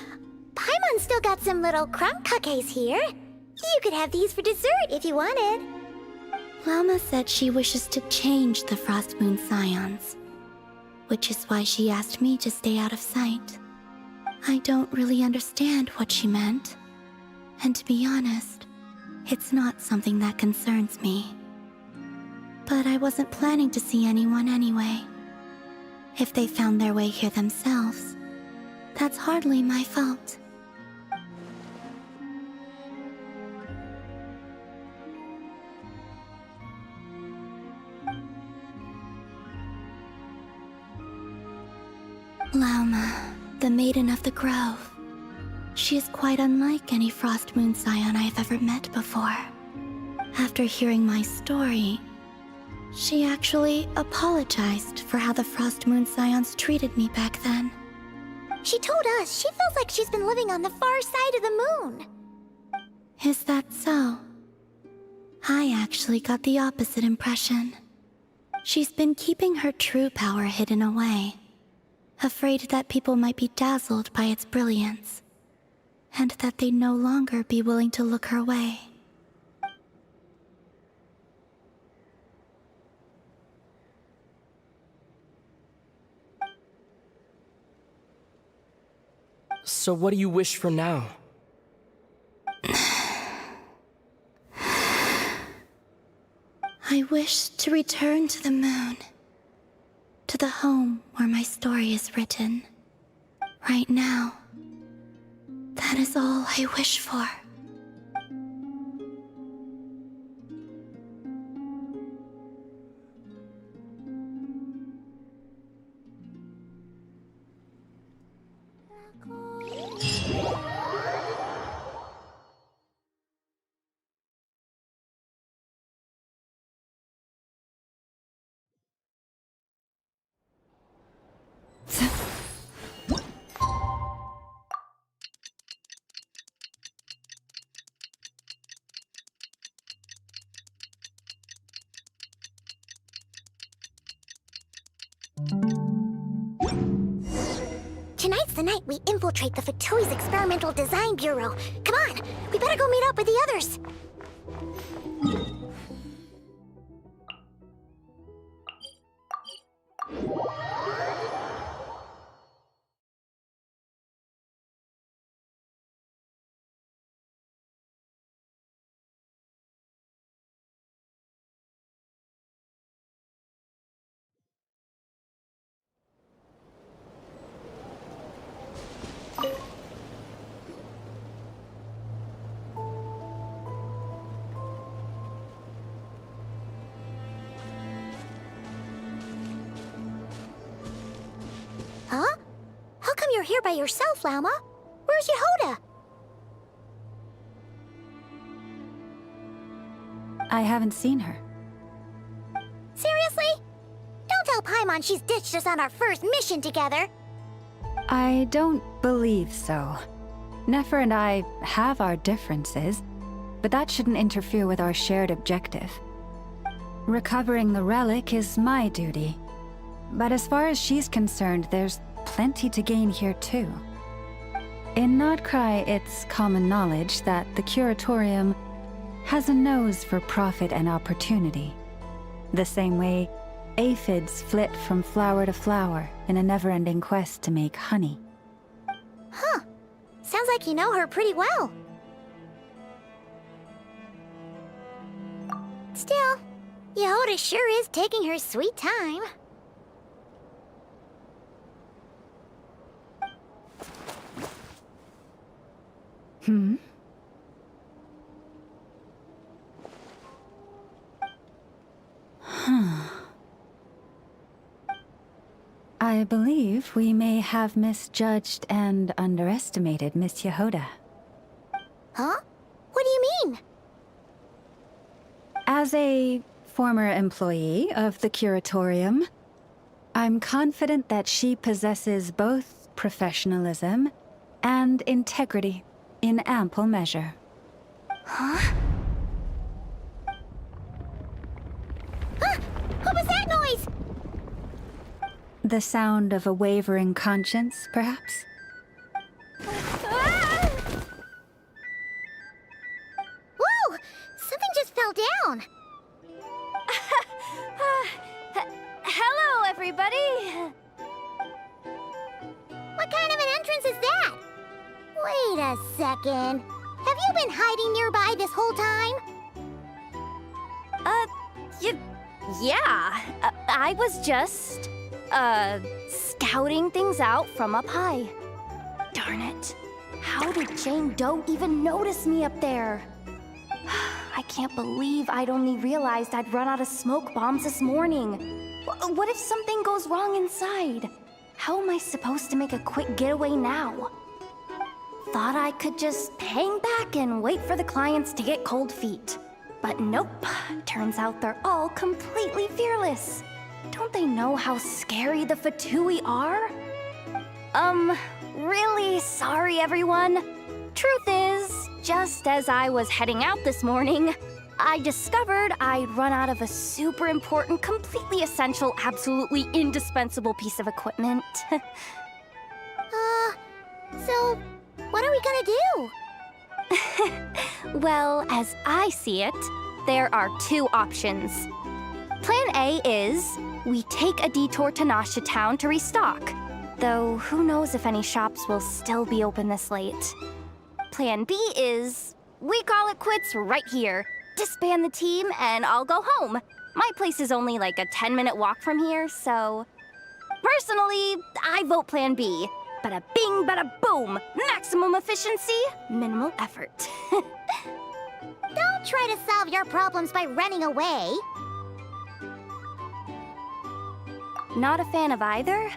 Paimon's still got some little crumb cookies here. You could have these for dessert if you wanted. Lauma said she wishes to change the Frost Moon Scions, which is why she asked me to stay out of sight. I don't really understand what she meant, and to be honest, it's not something that concerns me. But I wasn't planning to see anyone anyway. If they found their way here themselves, that's hardly my fault. Lauma, the Maiden of the Grove. She is quite unlike any Frost Moon Scion I have ever met before. After hearing my story, she actually apologized for how the Frost Moon Scions treated me back then. She told us she feels like she's been living on the far side of the moon. Is that so? I actually got the opposite impression. She's been keeping her true power hidden away, afraid that people might be dazzled by its brilliance, and that they'd no longer be willing to look her way. So what do you wish for now? I wish to return to the moon, to the home where my story is written. Right now, that is all I wish for. Tonight's the night we infiltrate the Fatoi's Experimental Design Bureau. Come on, we better go meet up with the others. Huh? How come you're here by yourself, Lauma? Where's Yehoda? I haven't seen her. Seriously? Don't tell Paimon she's ditched us on our first mission together. I don't believe so. Nefer and I have our differences, but that shouldn't interfere with our shared objective. Recovering the relic is my duty. But as far as she's concerned, there's plenty to gain here too. In Nodcry, it's common knowledge that the Curatorium has a nose for profit and opportunity. The same way aphids flit from flower to flower in a never-ending quest to make honey. Huh. Sounds like you know her pretty well. Still, Yehoda sure is taking her sweet time. Hmm? I believe we may have misjudged and underestimated Miss Yehoda. Huh? What do you mean? As a former employee of the Curatorium, I'm confident that she possesses both professionalism and integrity in ample measure. Huh? Ah! What was that noise? The sound of a wavering conscience, perhaps? Ah! Whoa! Something just fell down. Hello, everybody! What kind of an entrance is that? Wait a second. Have you been hiding nearby this whole time? Yeah. I was just, scouting things out from up high. Darn it. How did Jane Doe even notice me up there? I can't believe I'd only realized I'd run out of smoke bombs this morning. What if something goes wrong inside? How am I supposed to make a quick getaway now? Thought I could just hang back and wait for the clients to get cold feet. But nope, turns out they're all completely fearless. Don't they know how scary the Fatui are? Really sorry everyone. Truth is, just as I was heading out this morning, I discovered I'd run out of a super important, completely essential, absolutely indispensable piece of equipment. So what are we gonna do? Well, as I see it, there are two options. Plan A is we take a detour to Nasha Town to restock, though who knows if any shops will still be open this late. Plan B is we call it quits right here, disband the team, and I'll go home. My place is only like a 10-minute walk from here, so... Personally, I vote Plan B. Bada bing, bada boom! Maximum efficiency, minimal effort. Don't try to solve your problems by running away. Not a fan of either?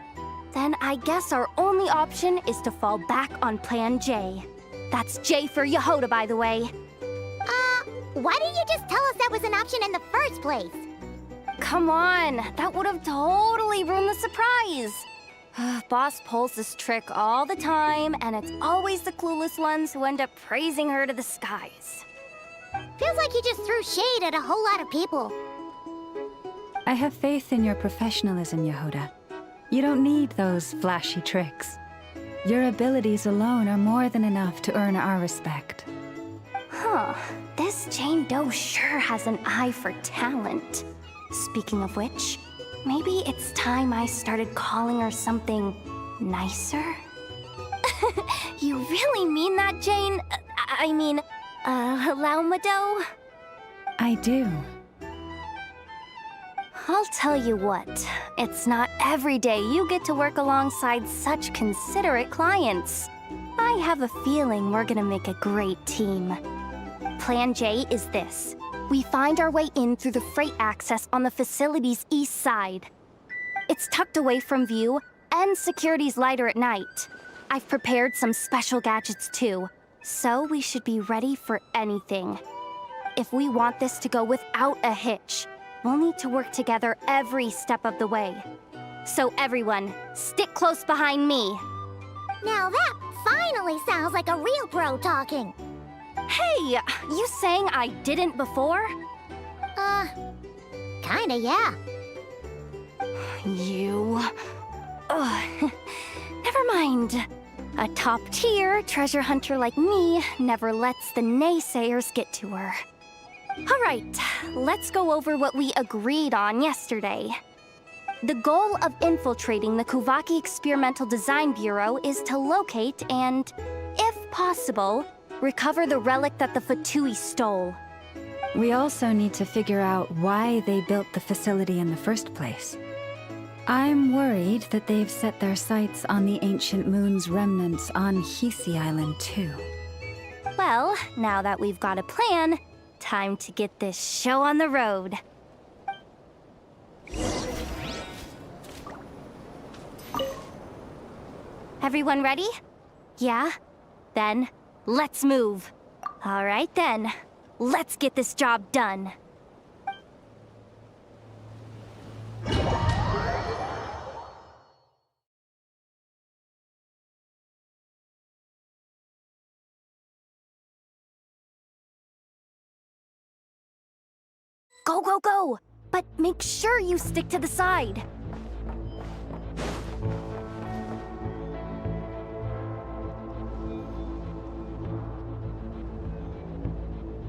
Then I guess our only option is to fall back on Plan J. That's J for Yehoda, by the way. Why didn't you just tell us that was an option in the first place? Come on, that would have totally ruined the surprise. Boss pulls this trick all the time, and it's always the clueless ones who end up praising her to the skies. Feels like you just threw shade at a whole lot of people. I have faith in your professionalism, Yehoda. You don't need those flashy tricks. Your abilities alone are more than enough to earn our respect. Huh, this Jane Doe sure has an eye for talent. Speaking of which, maybe it's time I started calling her something nicer? You really mean that, Jane? Laumado? I do. I'll tell you what, it's not every day you get to work alongside such considerate clients. I have a feeling we're gonna make a great team. Plan J is this. We find our way in through the freight access on the facility's east side. It's tucked away from view, and security's lighter at night. I've prepared some special gadgets too, so we should be ready for anything. If we want this to go without a hitch, we'll need to work together every step of the way. So everyone, stick close behind me. Now that finally sounds like a real bro talking. Hey, you saying I didn't before? Kinda, yeah. You... Ugh. Never mind. A top-tier treasure hunter like me never lets the naysayers get to her. All right, let's go over what we agreed on yesterday. The goal of infiltrating the Kuvaki Experimental Design Bureau is to locate and, if possible, recover the relic that the Fatui stole. We also need to figure out why they built the facility in the first place. I'm worried that they've set their sights on the ancient moon's remnants on Hisi Island too. Well, now that we've got a plan, time to get this show on the road. Everyone ready? Yeah? Then, let's move. All right then, let's get this job done. Go, go, go! But make sure you stick to the side.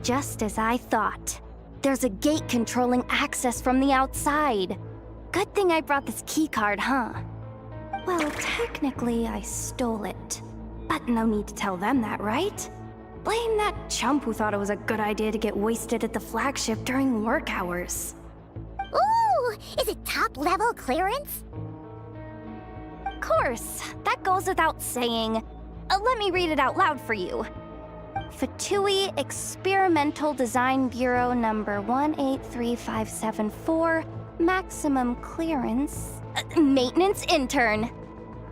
Just as I thought. There's a gate controlling access from the outside. Good thing I brought this keycard, huh? Well, technically I stole it. But no need to tell them that, right? Blame that chump who thought it was a good idea to get wasted at the flagship during work hours. Ooh! Is it top-level clearance? Of course, that goes without saying. Let me read it out loud for you. Fatui Experimental Design Bureau number 183574, maximum clearance, maintenance intern.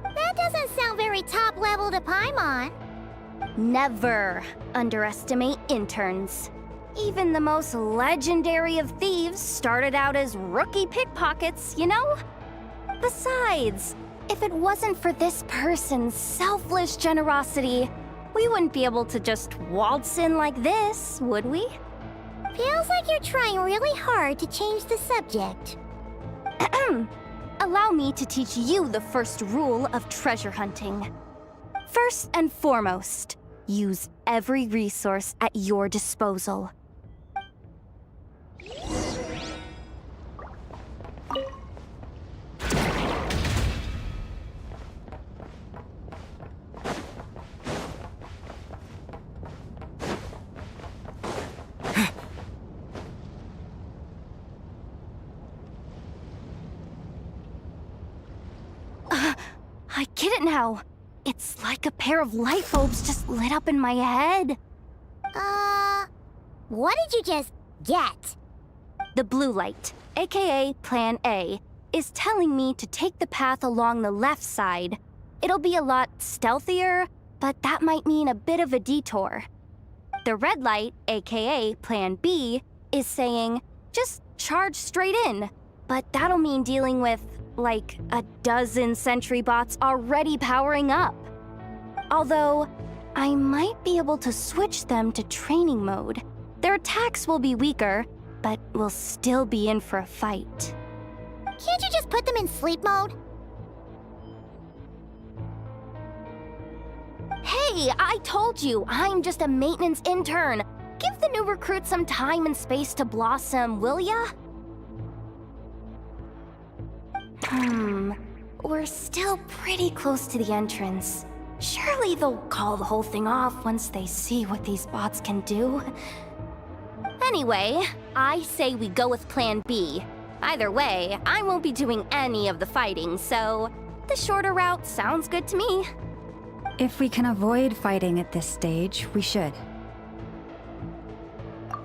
That doesn't sound very top-level to Paimon. Never underestimate interns. Even the most legendary of thieves started out as rookie pickpockets, you know? Besides, if it wasn't for this person's selfless generosity, we wouldn't be able to just waltz in like this, would we? Feels like you're trying really hard to change the subject. Allow me to teach you the first rule of treasure hunting. First and foremost, use every resource at your disposal. I get it now. It's like a pair of light bulbs just lit up in my head. What did you just get? The blue light, aka Plan A, is telling me to take the path along the left side. It'll be a lot stealthier, but that might mean a bit of a detour. The red light, aka Plan B, is saying, just charge straight in. But that'll mean dealing with, like, a dozen sentry bots already powering up. Although, I might be able to switch them to training mode. Their attacks will be weaker, but we'll still be in for a fight. Can't you just put them in sleep mode? Hey, I told you, I'm just a maintenance intern. Give the new recruit some time and space to blossom, will ya? We're still pretty close to the entrance. Surely they'll call the whole thing off once they see what these bots can do. Anyway, I say we go with Plan B. Either way, I won't be doing any of the fighting, so the shorter route sounds good to me. If we can avoid fighting at this stage, we should.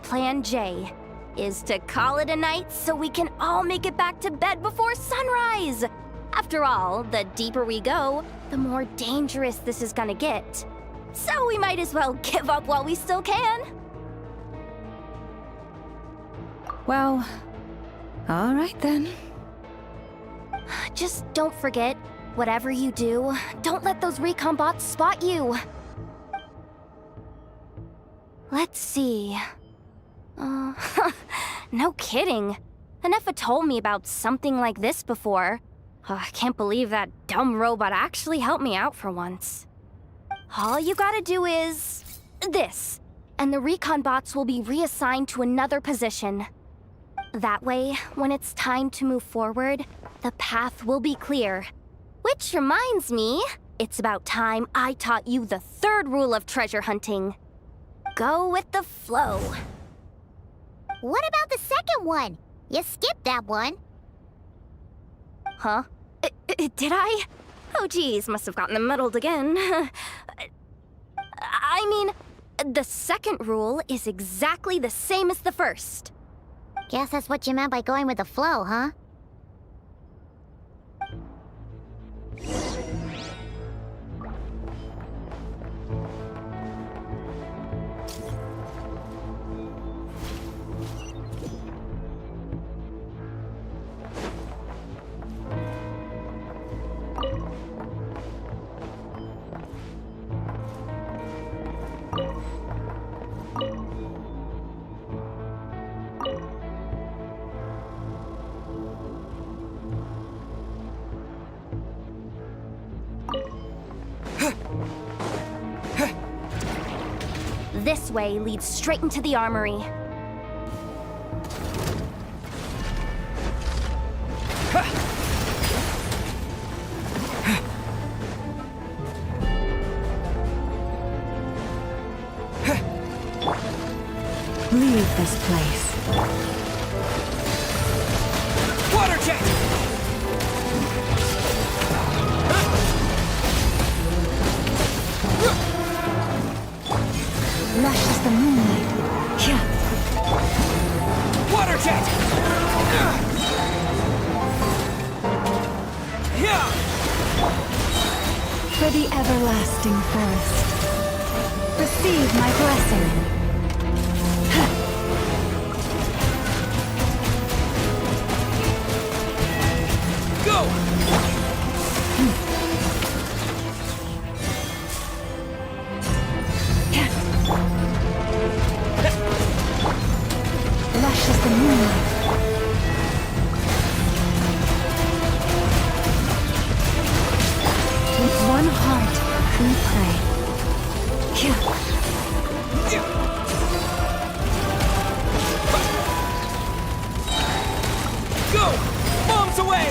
Plan J is to call it a night so we can all make it back to bed before sunrise. After all, the deeper we go, the more dangerous this is gonna get. So we might as well give up while we still can. Well, all right then. Just don't forget, whatever you do, don't let those recon bots spot you. Let's see. No kidding. Anefa told me about something like this before. I can't believe that dumb robot actually helped me out for once. All you gotta do is this, and the recon bots will be reassigned to another position. That way, when it's time to move forward, the path will be clear. Which reminds me, it's about time I taught you the third rule of treasure hunting. Go with the flow. What about the second one? You skipped that one. Huh? Did I? Oh geez, must have gotten muddled again. I mean, the second rule is exactly the same as the first. Guess that's what you meant by going with the flow, huh? This way leads straight into the armory. Leave this place. Water For the everlasting forest, receive my blessing. Lush as the moonlight. With one heart, we pray. Go! Bombs away!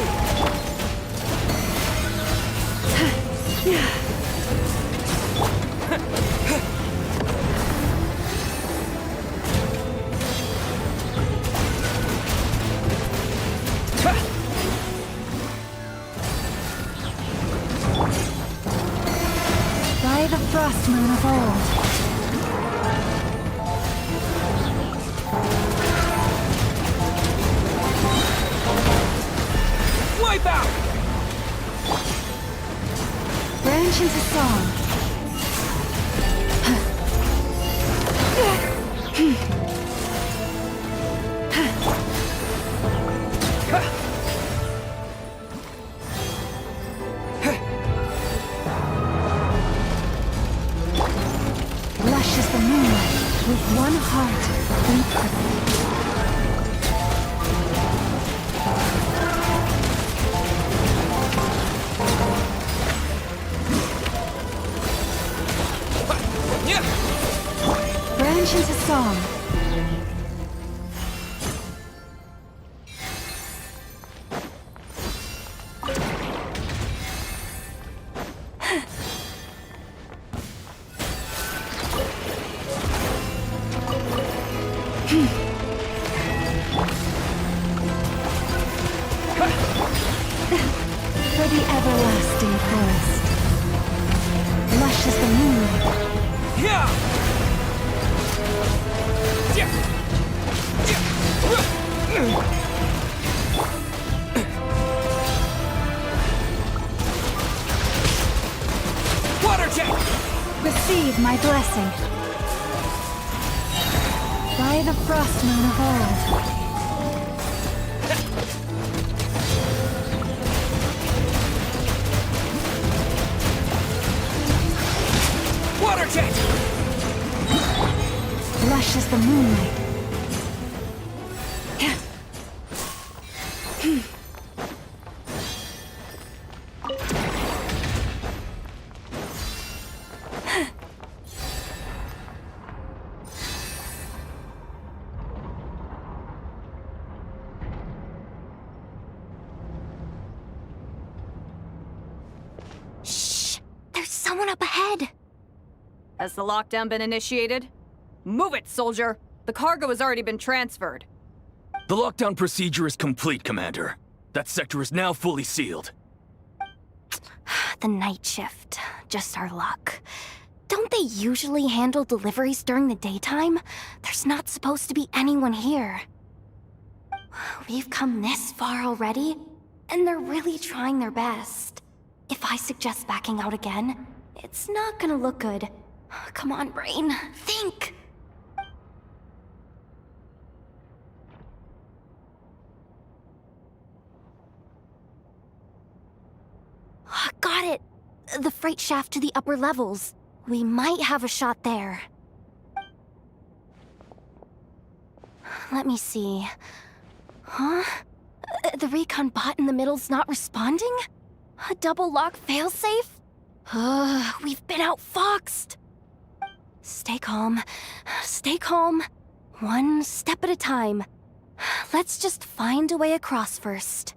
By the frost moon of old. Wipe out! Branch into song. Lush as the moonlight, with one heart, we pray. Branch into song. For the everlasting forest, lush as the moonlight. Yeah! Water jet! Receive my blessing. By the frost moon of old. Water jet! Lush as the moonlight. Shh! There's someone up ahead! Has the lockdown been initiated? Move it, soldier! The cargo has already been transferred. The lockdown procedure is complete, Commander. That sector is now fully sealed. The night shift. Just our luck. Don't they usually handle deliveries during the daytime? There's not supposed to be anyone here. We've come this far already, and they're really trying their best. If I suggest backing out again, it's not gonna look good. Come on, brain. Think! Got it! The freight shaft to the upper levels. We might have a shot there. Let me see. Huh? The recon bot in the middle's not responding? A double lock failsafe? We've been outfoxed! Stay calm. Stay calm. One step at a time. Let's just find a way across first.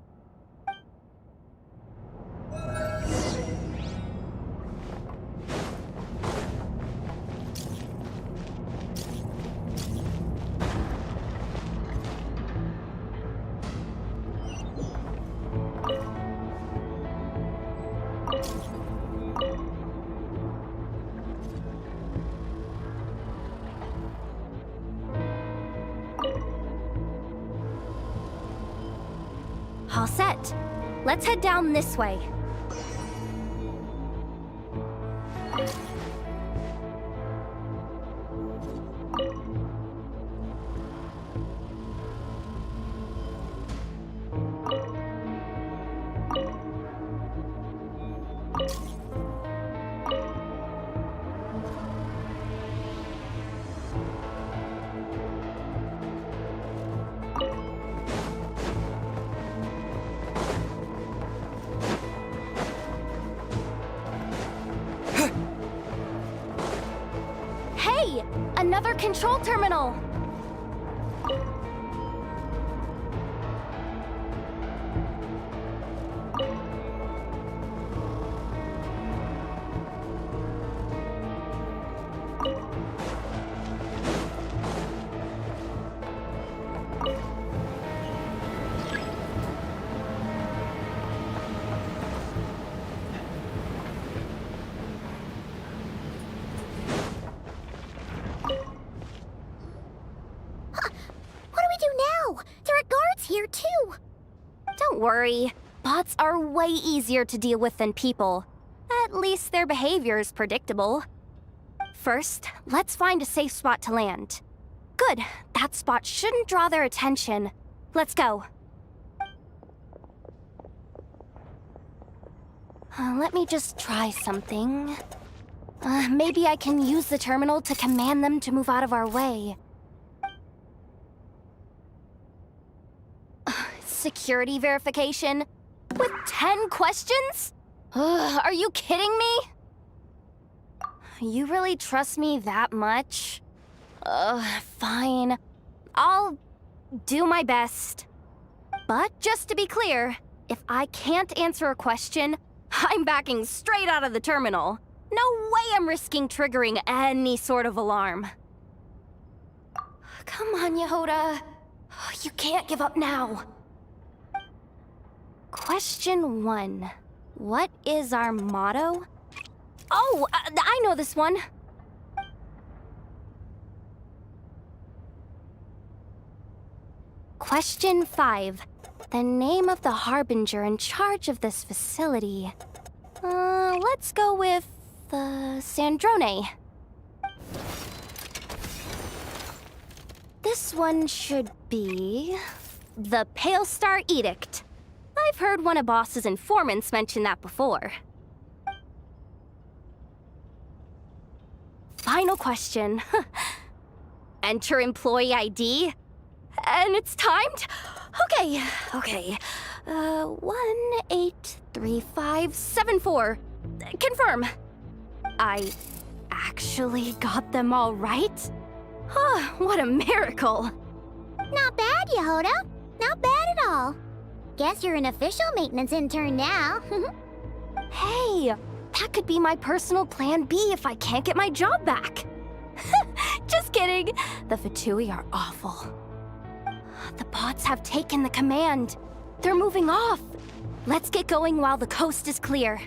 All set. Let's head down this way. Hey! Another control terminal! Here too. Don't worry. Bots are way easier to deal with than people. At least their behavior is predictable. First, let's find a safe spot to land. Good. That spot shouldn't draw their attention. Let's go. Let me just try something. Maybe I can use the terminal to command them to move out of our way. Security verification? With 10 questions? Are you kidding me? You really trust me that much? Fine. I'll do my best. But just to be clear, if I can't answer a question, I'm backing straight out of the terminal. No way I'm risking triggering any sort of alarm. Come on, Yehoda. You can't give up now. Question 1. What is our motto? Oh, I know this one. Question 5. The name of the harbinger in charge of this facility. Let's go with, Sandrone. This one should be... the Pale Star Edict. I've heard one of Boss's informants mention that before. Final question. Enter employee ID. And it's timed? Okay. 183574. Confirm. I actually got them all right? What a miracle. Not bad, Yehoda. Not bad at all. Guess you're an official maintenance intern now. Hey, that could be my personal plan B if I can't get my job back. Just kidding. The Fatui are awful. The bots have taken the command. They're moving off. Let's get going while the coast is clear.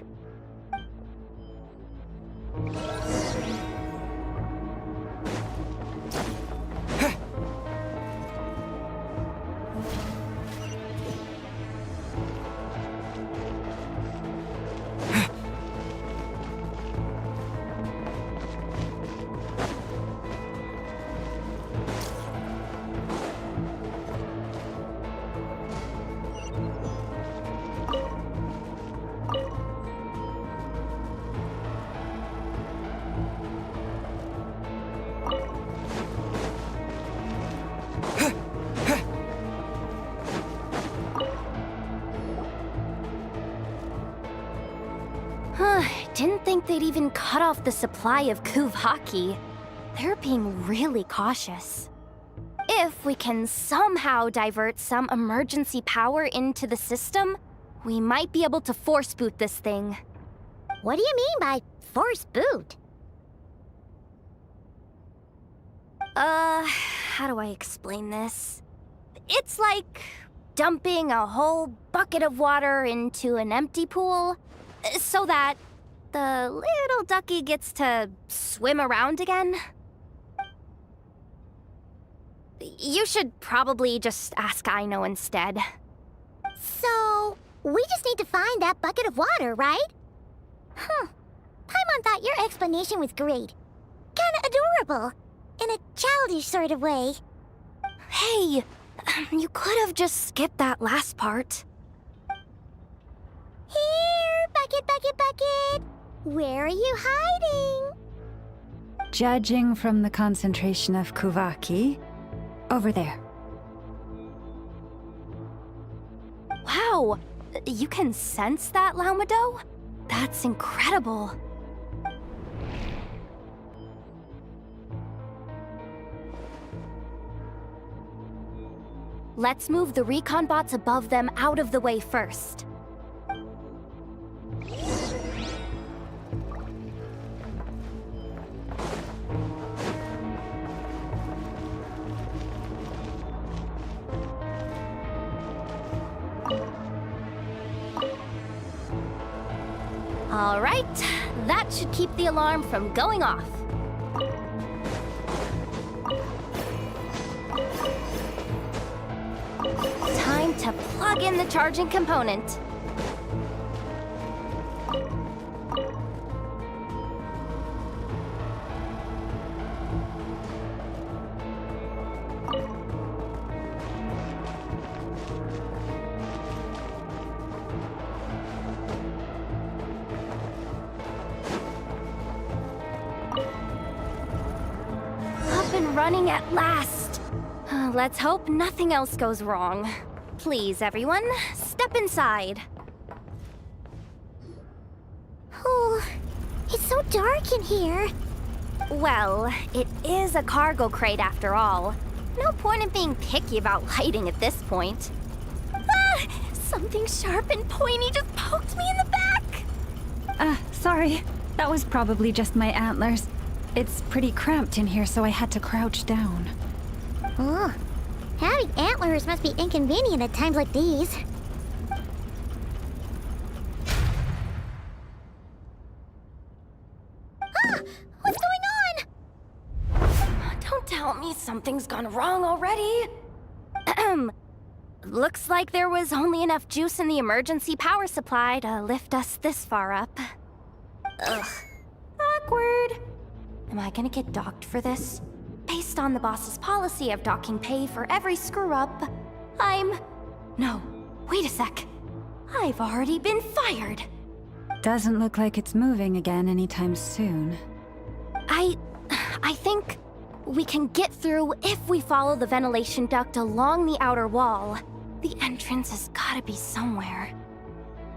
Didn't think they'd even cut off the supply of Kuvaki. They're being really cautious. If we can somehow divert some emergency power into the system, we might be able to force boot this thing. What do you mean by force boot? How do I explain this? It's like dumping a whole bucket of water into an empty pool, so that the little ducky gets to swim around again. You should probably just ask Aino instead. So, we just need to find that bucket of water, right? Paimon Paimon thought your explanation was great. Kinda adorable. In a childish sort of way. Hey, you could have just skipped that last part. Here, bucket, bucket, bucket. Where are you hiding? Judging from the concentration of Kuvaki, over there. Wow, you can sense that, Laumado? That's incredible. Let's move the recon bots above them out of the way first. All right, that should keep the alarm from going off. Time to plug in the charging component. Up and running at last. Let's hope nothing else goes wrong. Please, everyone, step inside. Oh, it's so dark in here. Well, it is a cargo crate after all. No point in being picky about lighting at this point. Ah! Something sharp and pointy just poked me in the back! Sorry. That was probably just my antlers. It's pretty cramped in here, so I had to crouch down. Oh, having antlers must be inconvenient at times like these. Ah! What's going on? Don't tell me something's gone wrong already. Looks like there was only enough juice in the emergency power supply to lift us this far up. Ugh. Awkward. Am I gonna get docked for this? Based on the boss's policy of docking pay for every screw-up, No, wait a sec. I've already been fired. Doesn't look like it's moving again anytime soon. I think we can get through if we follow the ventilation duct along the outer wall. The entrance has gotta be somewhere.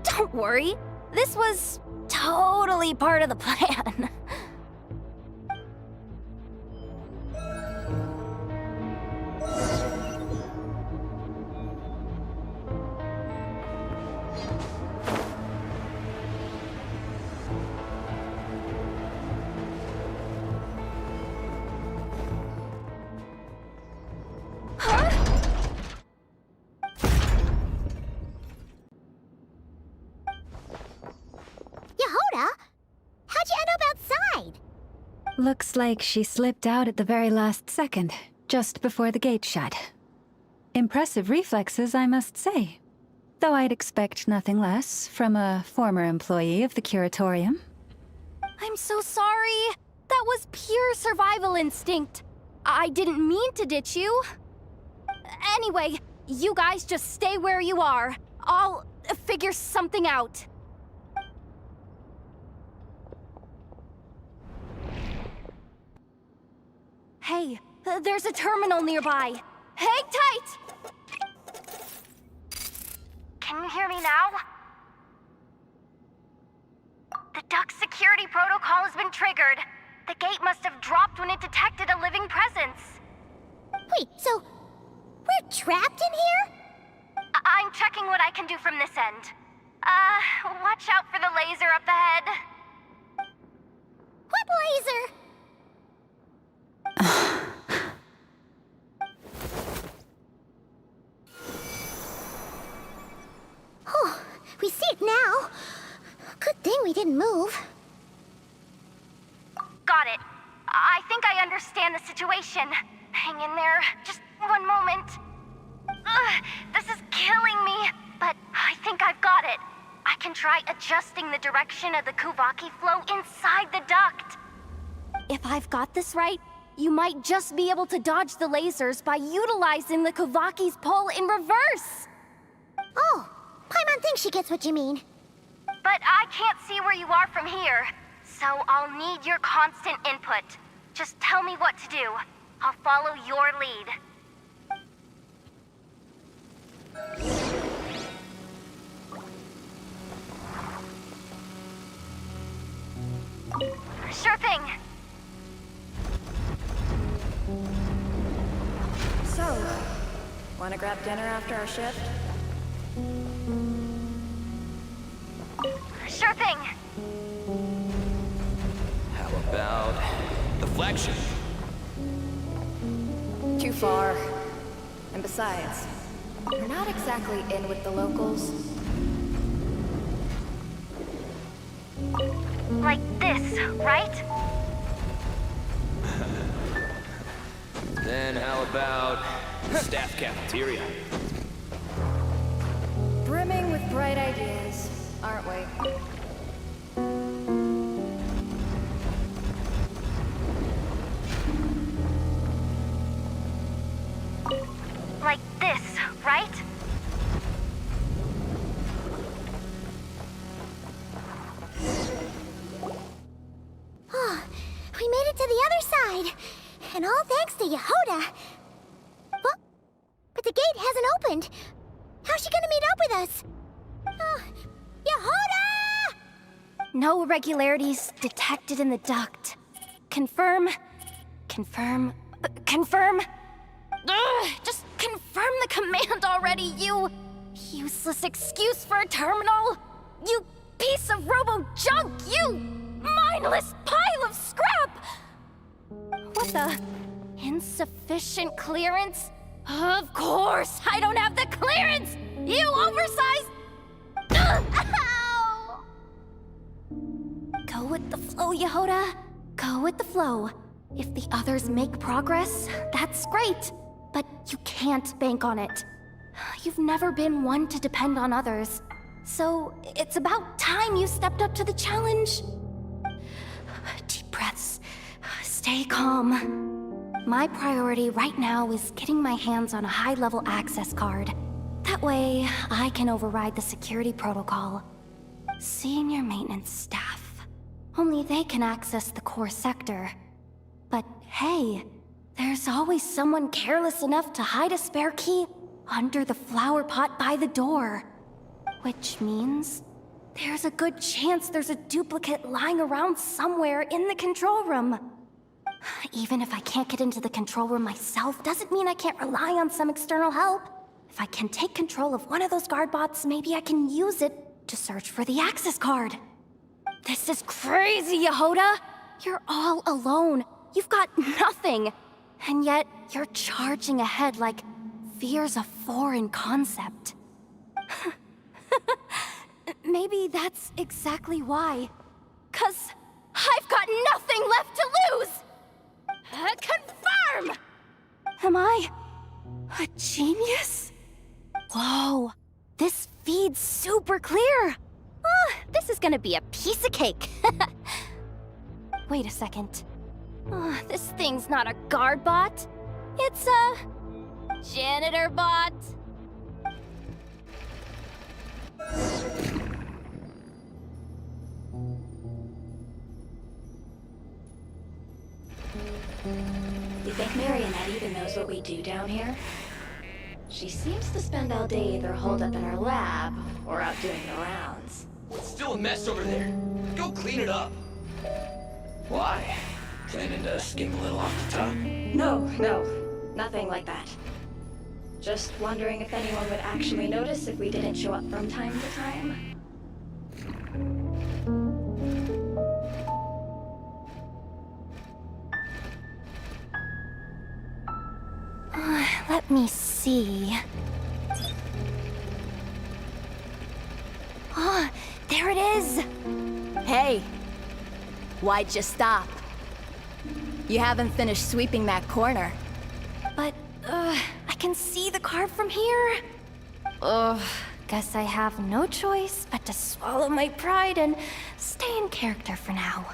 Don't worry, this was totally part of the plan. Yehoda? How'd you end up outside? Looks like she slipped out at the very last second, just before the gate shut. Impressive reflexes, I must say. Though I'd expect nothing less from a former employee of the Curatorium. I'm so sorry. That was pure survival instinct. I didn't mean to ditch you. Anyway, you guys just stay where you are. I'll figure something out. Hey, there's a terminal nearby. Hang tight! Can you hear me now? The duct security protocol has been triggered. The gate must have dropped when it detected a living presence. Wait, so we're trapped in here? I'm checking what I can do from this end. Watch out for the laser up ahead. What laser? Oh, we see it now. Good thing we didn't move. Got it. I think I understand the situation. Hang in there. Just one moment. This is killing me, but I think I've got it. I I can try adjusting the direction of the Kuvaki flow inside the duct. If I've got this right, you might just be able to dodge the lasers by utilizing the Kuvaki's pull in reverse! Oh, Paimon thinks she gets what you mean. But I can't see where you are from here, so I'll need your constant input. Just tell me what to do. I'll follow your lead. Sure thing. So, wanna grab dinner after our shift? Sure thing. How about the flagship? Too far. And besides, we're not exactly in with the locals. Like this, right? Then how about the staff cafeteria? Brimming with bright ideas, aren't we? Like this, right? Oh, we made it to the other side. And all thanks to Yehoda. But the gate hasn't opened. How's she gonna meet up with us? Yehoda! No irregularities detected in the duct. Confirm. Confirm. Confirm. Ugh, just confirm the command already, you useless excuse for a terminal. You piece of robo-junk, you mindless pile of scrap! What the? Insufficient clearance? Of course, I don't have the clearance! You oversized... Ow! Go with the flow, Yehoda. Go with the flow. If the others make progress, that's great. But you can't bank on it. You've never been one to depend on others. So it's about time you stepped up to the challenge. Deep breaths. Stay calm. My priority right now is getting my hands on a high-level access card. That way, I can override the security protocol. Senior maintenance staff. Only they can access the core sector. But hey, there's always someone careless enough to hide a spare key under the flower pot by the door. Which means there's a good chance there's a duplicate lying around somewhere in the control room. Even if I can't get into the control room myself, doesn't mean I can't rely on some external help. If I can take control of one of those guard bots, maybe I can use it to search for the access card. This is crazy, Yehoda! You're all alone. You've got nothing. And yet, you're charging ahead like fear's a foreign concept. Maybe that's exactly why. 'Cause I've got nothing left to lose! Confirm! Am I a genius? Whoa, this feed's super clear. This is gonna be a piece of cake. Wait a second. This thing's not a guard bot. It's a janitor bot. You think Marionette even knows what we do down here? She seems to spend all day either holed up in her lab or out doing the rounds. It's still a mess over there. Go clean it up. Why? Planning to skim a little off the top? No, nothing like that. Just wondering if anyone would actually notice if we didn't show up from time to time. Let me see. There it is! Hey, why'd you stop? You haven't finished sweeping that corner. But, I can see the card from here. Guess I have no choice but to swallow my pride and stay in character for now.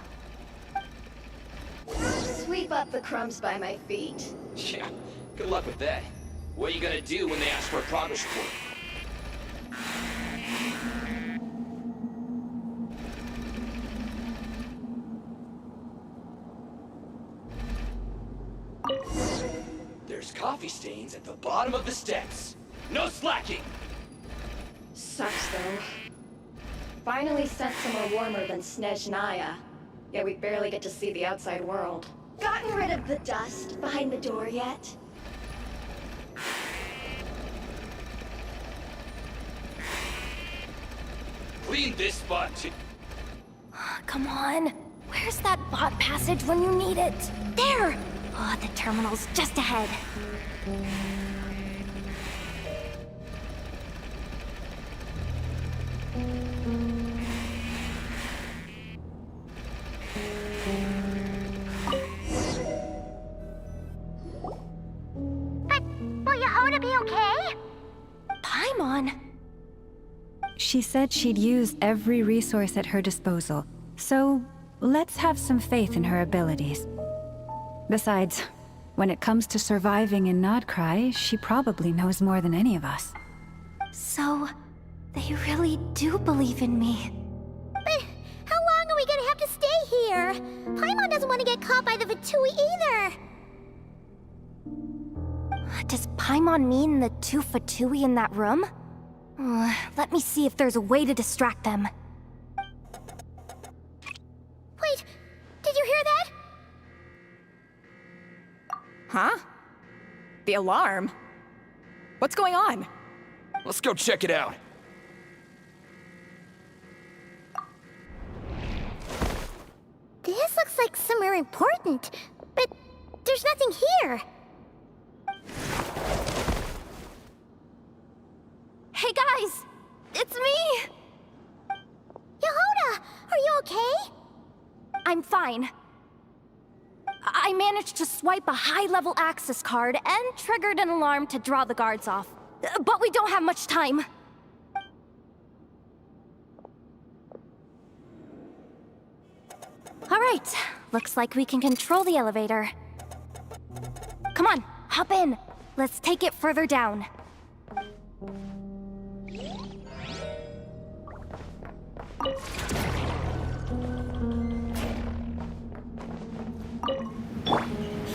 Sweep up the crumbs by my feet. Yeah, good luck with that. What are you gonna do when they ask for a progress report? There's coffee stains at the bottom of the steps. No slacking! Sucks, though. Finally sent somewhere warmer than Snezhnaya. Yet we barely get to see the outside world. Gotten rid of the dust behind the door yet? Clean this spot too. Come on. Where's that bot passage when you need it? There! Oh, the terminal's just ahead. But will Yehoda be okay? Paimon! She said she'd use every resource at her disposal, so let's have some faith in her abilities. Besides, when it comes to surviving in Nodcry, she probably knows more than any of us. So, they really do believe in me. But how long are we gonna have to stay here? Paimon doesn't want to get caught by the Fatui either. Does Paimon mean the two Fatui in that room? Let me see if there's a way to distract them. Wait, did you hear that? Huh? The alarm? What's going on? Let's go check it out. This looks like somewhere important, but there's nothing here. Hey guys! It's me! Yehoda, are you okay? I'm fine. I managed to swipe a high-level access card and triggered an alarm to draw the guards off. But we don't have much time. All right, looks like we can control the elevator. Come on, hop in. Let's take it further down.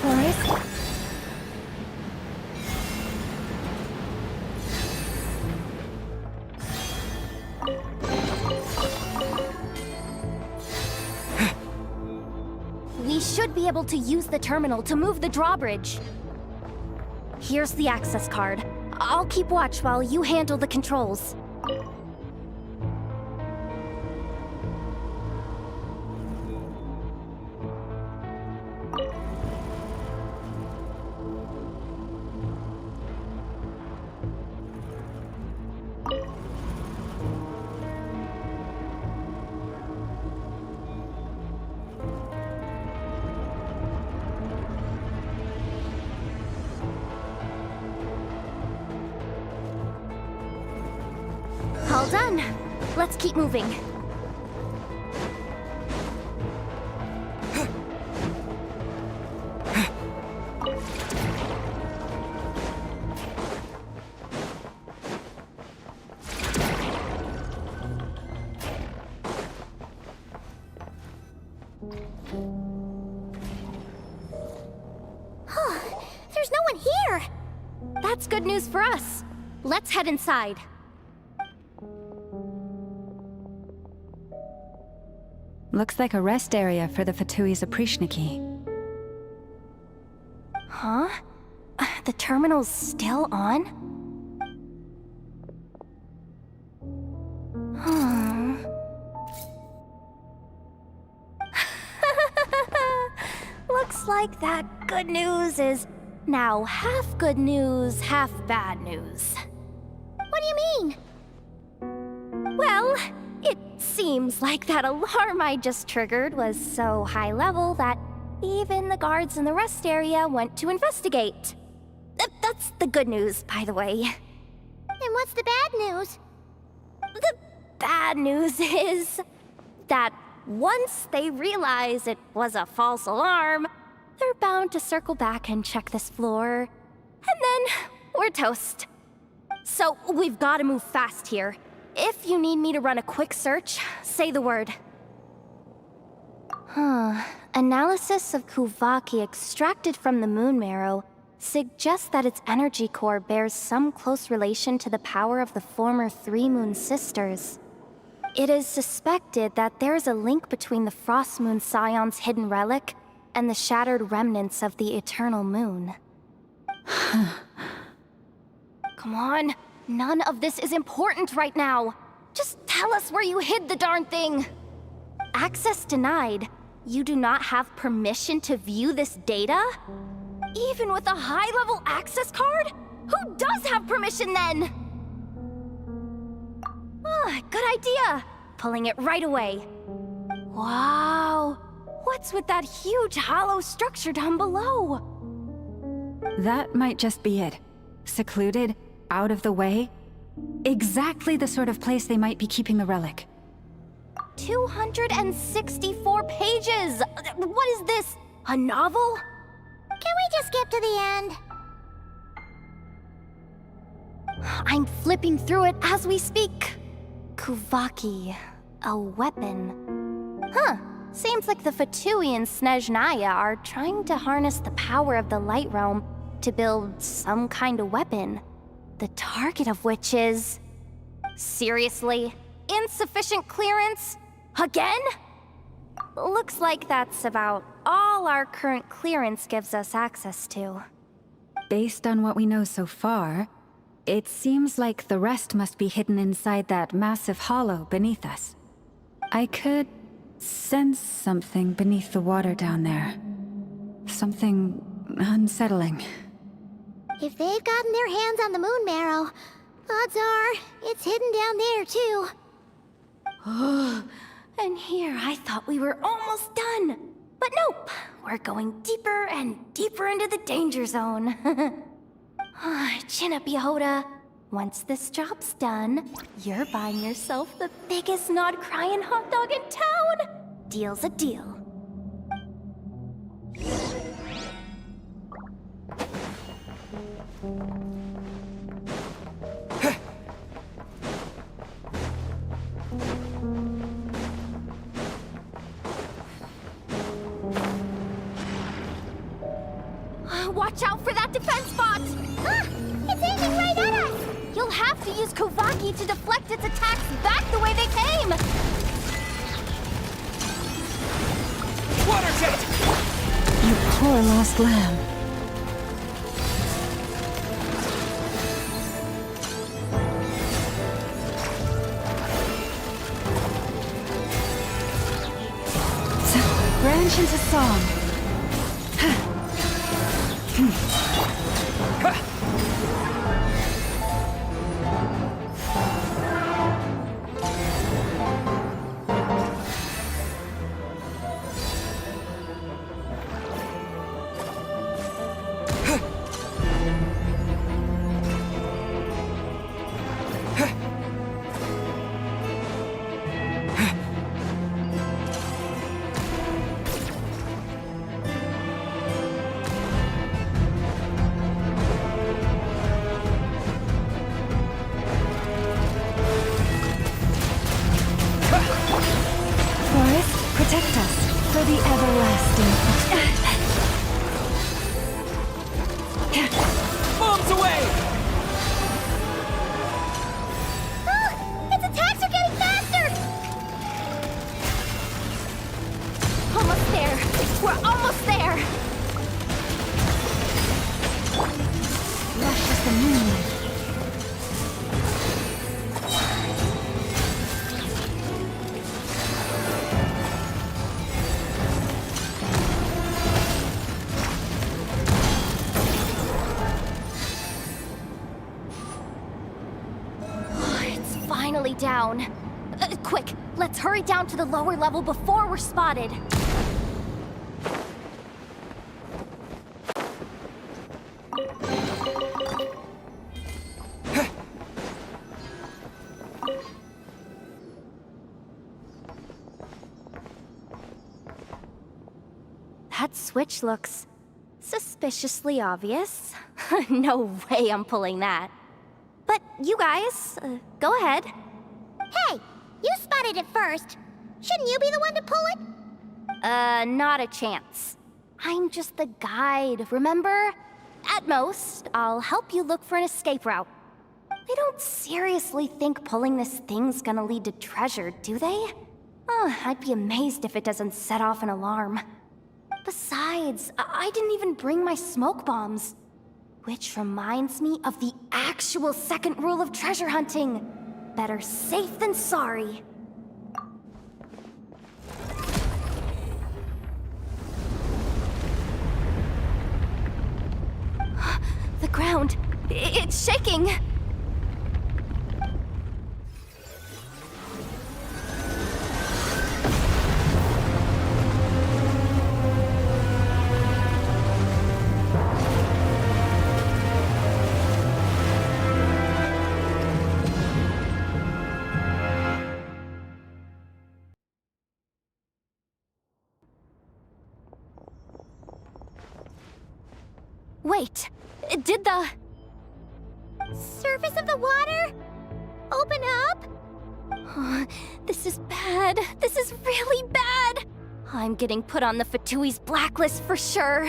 Forest? We should be able to use the terminal to move the drawbridge. Here's the access card. I'll keep watch while you handle the controls. All done. Let's keep moving. There's no one here. That's good news for us. Let's head inside. Looks like a rest area for the Fatui's Oprishniki. Huh? The terminal's still on? Looks like that good news is now half good news, half bad news. What do you mean? Well, it seems like that alarm I just triggered was so high level that even the guards in the rest area went to investigate. That's the good news, by the way. And what's the bad news? bad news is that once they realize it was a false alarm, they're bound to circle back and check this floor. And then we're toast. So we've got to move fast here. If you need me to run a quick search, say the word. Analysis of Kuvaki extracted from the moon marrow suggests that its energy core bears some close relation to the power of the former Three Moon Sisters. It is suspected that there is a link between the Frost Moon Scion's hidden relic and the shattered remnants of the Eternal Moon. Come on, none of this is important right now. Just tell us where you hid the darn thing. Access denied. You do not have permission to view this data? Even with a high-level access card? Who does have permission then? Good idea. Pulling it right away. Wow. What's with that huge hollow structure down below? That might just be it. Secluded, out of the way. Exactly the sort of place they might be keeping the relic. 264 pages! What is this? A novel? Can we just skip to the end? I'm flipping through it as we speak. Kuvaki, a weapon. Seems like the Fatui and Snezhnaya are trying to harness the power of the Light Realm to build some kind of weapon. The target of which is... Seriously? Insufficient clearance? Again? Looks like that's about all our current clearance gives us access to. Based on what we know so far, it seems like the rest must be hidden inside that massive hollow beneath us. I could sense something beneath the water down there. Something unsettling. If they've gotten their hands on the moon marrow, odds are it's hidden down there too. And here I thought we were almost done. But nope, we're going deeper and deeper into the danger zone. Chin up, Yehoda. Once this job's done, you're buying yourself the biggest nod-crying hot dog in town. Deal's a deal. Watch out for that defense bot! It's aiming right at us! You'll have to use Kuvaki to deflect its attacks back the way they came! Water jet! You poor lost lamb. Branch into song. Protect us for the everlasting. Bombs away! Its attacks are getting faster! Almost there. We're almost there. Rush as the moonlight. Down. Quick, let's hurry down to the lower level before we're spotted. That switch looks suspiciously obvious. No way I'm pulling that. But you guys, go ahead. Hey, you spotted it first. Shouldn't you be the one to pull it? Not a chance. I'm just the guide, remember? At most, I'll help you look for an escape route. They don't seriously think pulling this thing's gonna lead to treasure, do they? I'd be amazed if it doesn't set off an alarm. Besides, I didn't even bring my smoke bombs. Which reminds me of the actual second rule of treasure hunting. Better safe than sorry. The ground, it's shaking. Wait, did the surface of the water open up? This is bad. This is really bad. I'm getting put on the Fatui's blacklist for sure.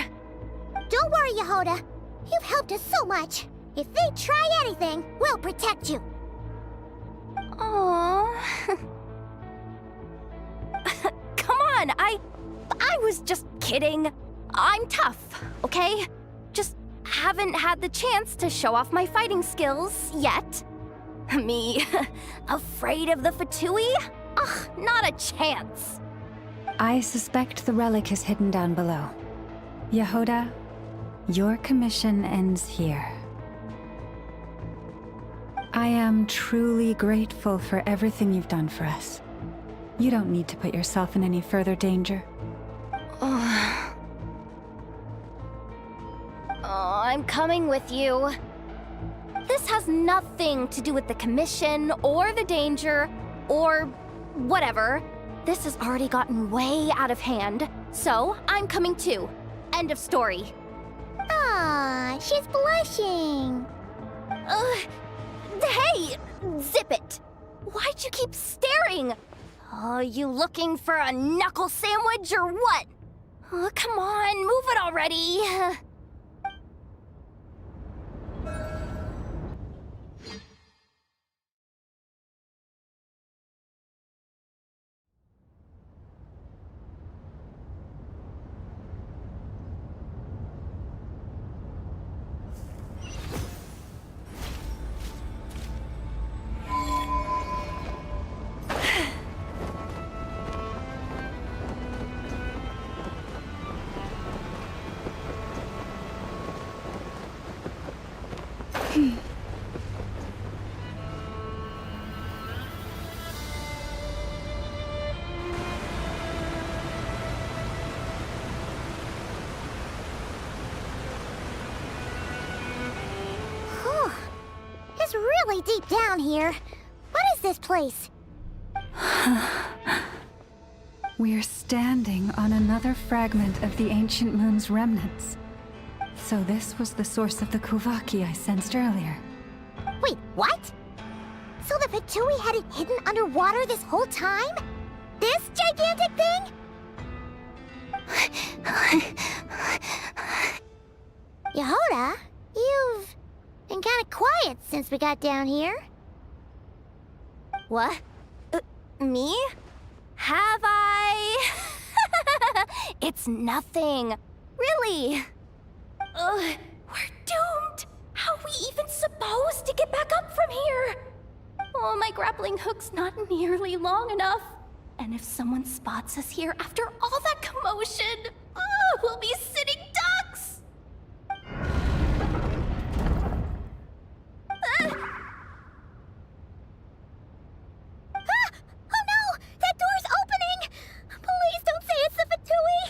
Don't worry, Yehoda. You've helped us so much. If they try anything, we'll protect you. Aww. Come on, I was just kidding. I'm tough, okay? Just haven't had the chance to show off my fighting skills yet. Me, afraid of the Fatui? Ugh, not a chance. I suspect the relic is hidden down below. Yehoda, your commission ends here. I am truly grateful for everything you've done for us. You don't need to put yourself in any further danger. I'm coming with you. This has nothing to do with the commission, or the danger, or whatever. This has already gotten way out of hand, so I'm coming too. End of story. Ah, she's blushing. Hey! Zip it! Why'd you keep staring? Oh, you looking for a knuckle sandwich or what? Oh, come on, move it already. It's really deep down here. What is this place? We're standing on another fragment of the ancient moon's remnants. So this was the source of the Kuvaki I sensed earlier. Wait, what? So the Fatui had it hidden underwater this whole time? This gigantic thing? Yehoda, you've been kind of quiet since we got down here. What? Me? Have I? It's nothing. Really. We're doomed. How are we even supposed to get back up from here? Oh, my grappling hook's not nearly long enough. And if someone spots us here after all that commotion, we'll be sitting ducks! Oh no! That door's opening! Please don't say it's the Fatui!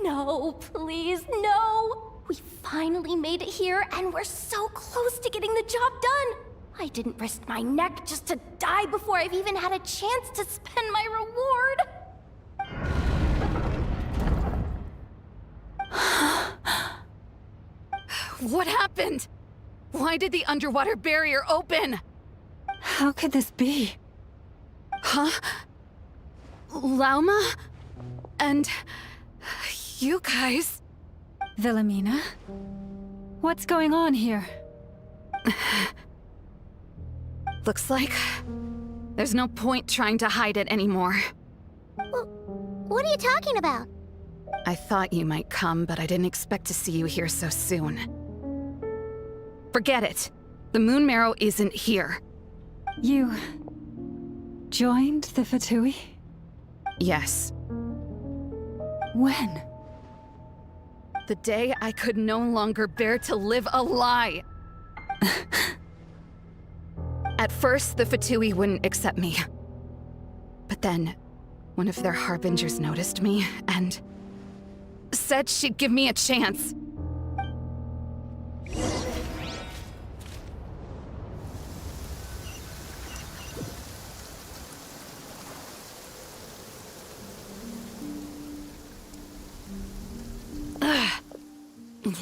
No, please, no! We finally made it here, and we're so close to getting the job done! I didn't risk my neck just to die before I've even had a chance to spend my reward! What happened? Why did the underwater barrier open? How could this be? Huh? Lauma? And... you guys... Wilhelmina? What's going on here? Looks like... there's no point trying to hide it anymore. What are you talking about? I thought you might come, but I didn't expect to see you here so soon. Forget it. The Moon Marrow isn't here. You... joined the Fatui? Yes. When? The day I could no longer bear to live a lie. At first, the Fatui wouldn't accept me. But then, one of their harbingers noticed me and said she'd give me a chance.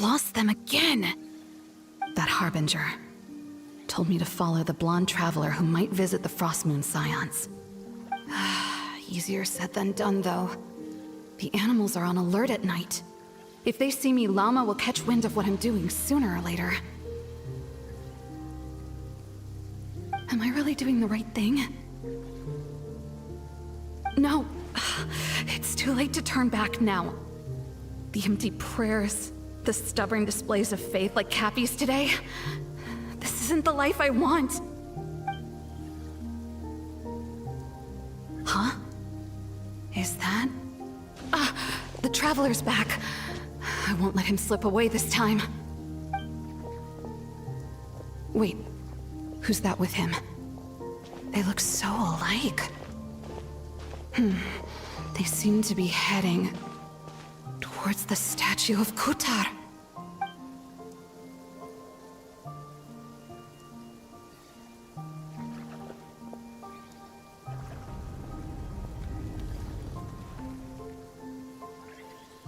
Lost them again. That harbinger told me to follow the blonde traveler who might visit the Frostmoon Scions. Easier said than done, though. The animals are on alert at night. If they see me, Lauma will catch wind of what I'm doing sooner or later. Am I really doing the right thing? No. It's too late to turn back now. The empty prayers, the stubborn displays of faith like Cappy's today. This isn't the life I want. Huh? Is that? The Traveler's back. I won't let him slip away this time. Wait, who's that with him? They look so alike. They seem to be heading towards the statue of Kutar.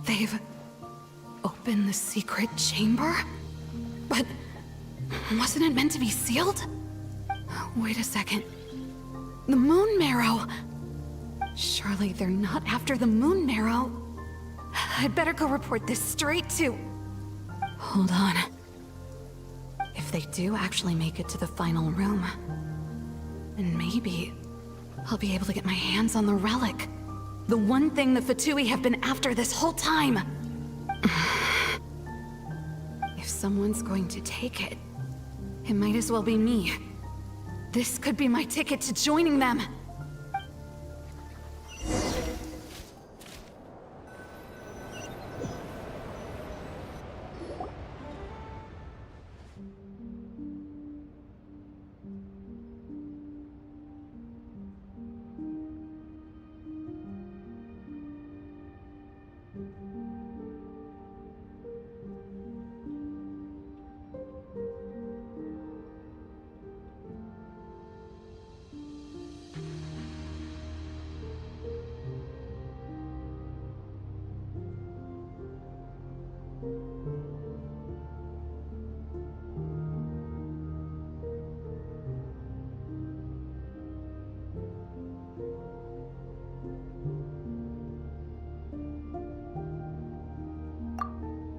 They've opened the secret chamber? But wasn't it meant to be sealed? Wait a second. The Moon Marrow! Surely they're not after the Moon Marrow. I'd better go report this straight to... Hold on. If they do actually make it to the final room, then maybe I'll be able to get my hands on the relic. The one thing the Fatui have been after this whole time. If someone's going to take it, it might as well be me. This could be my ticket to joining them.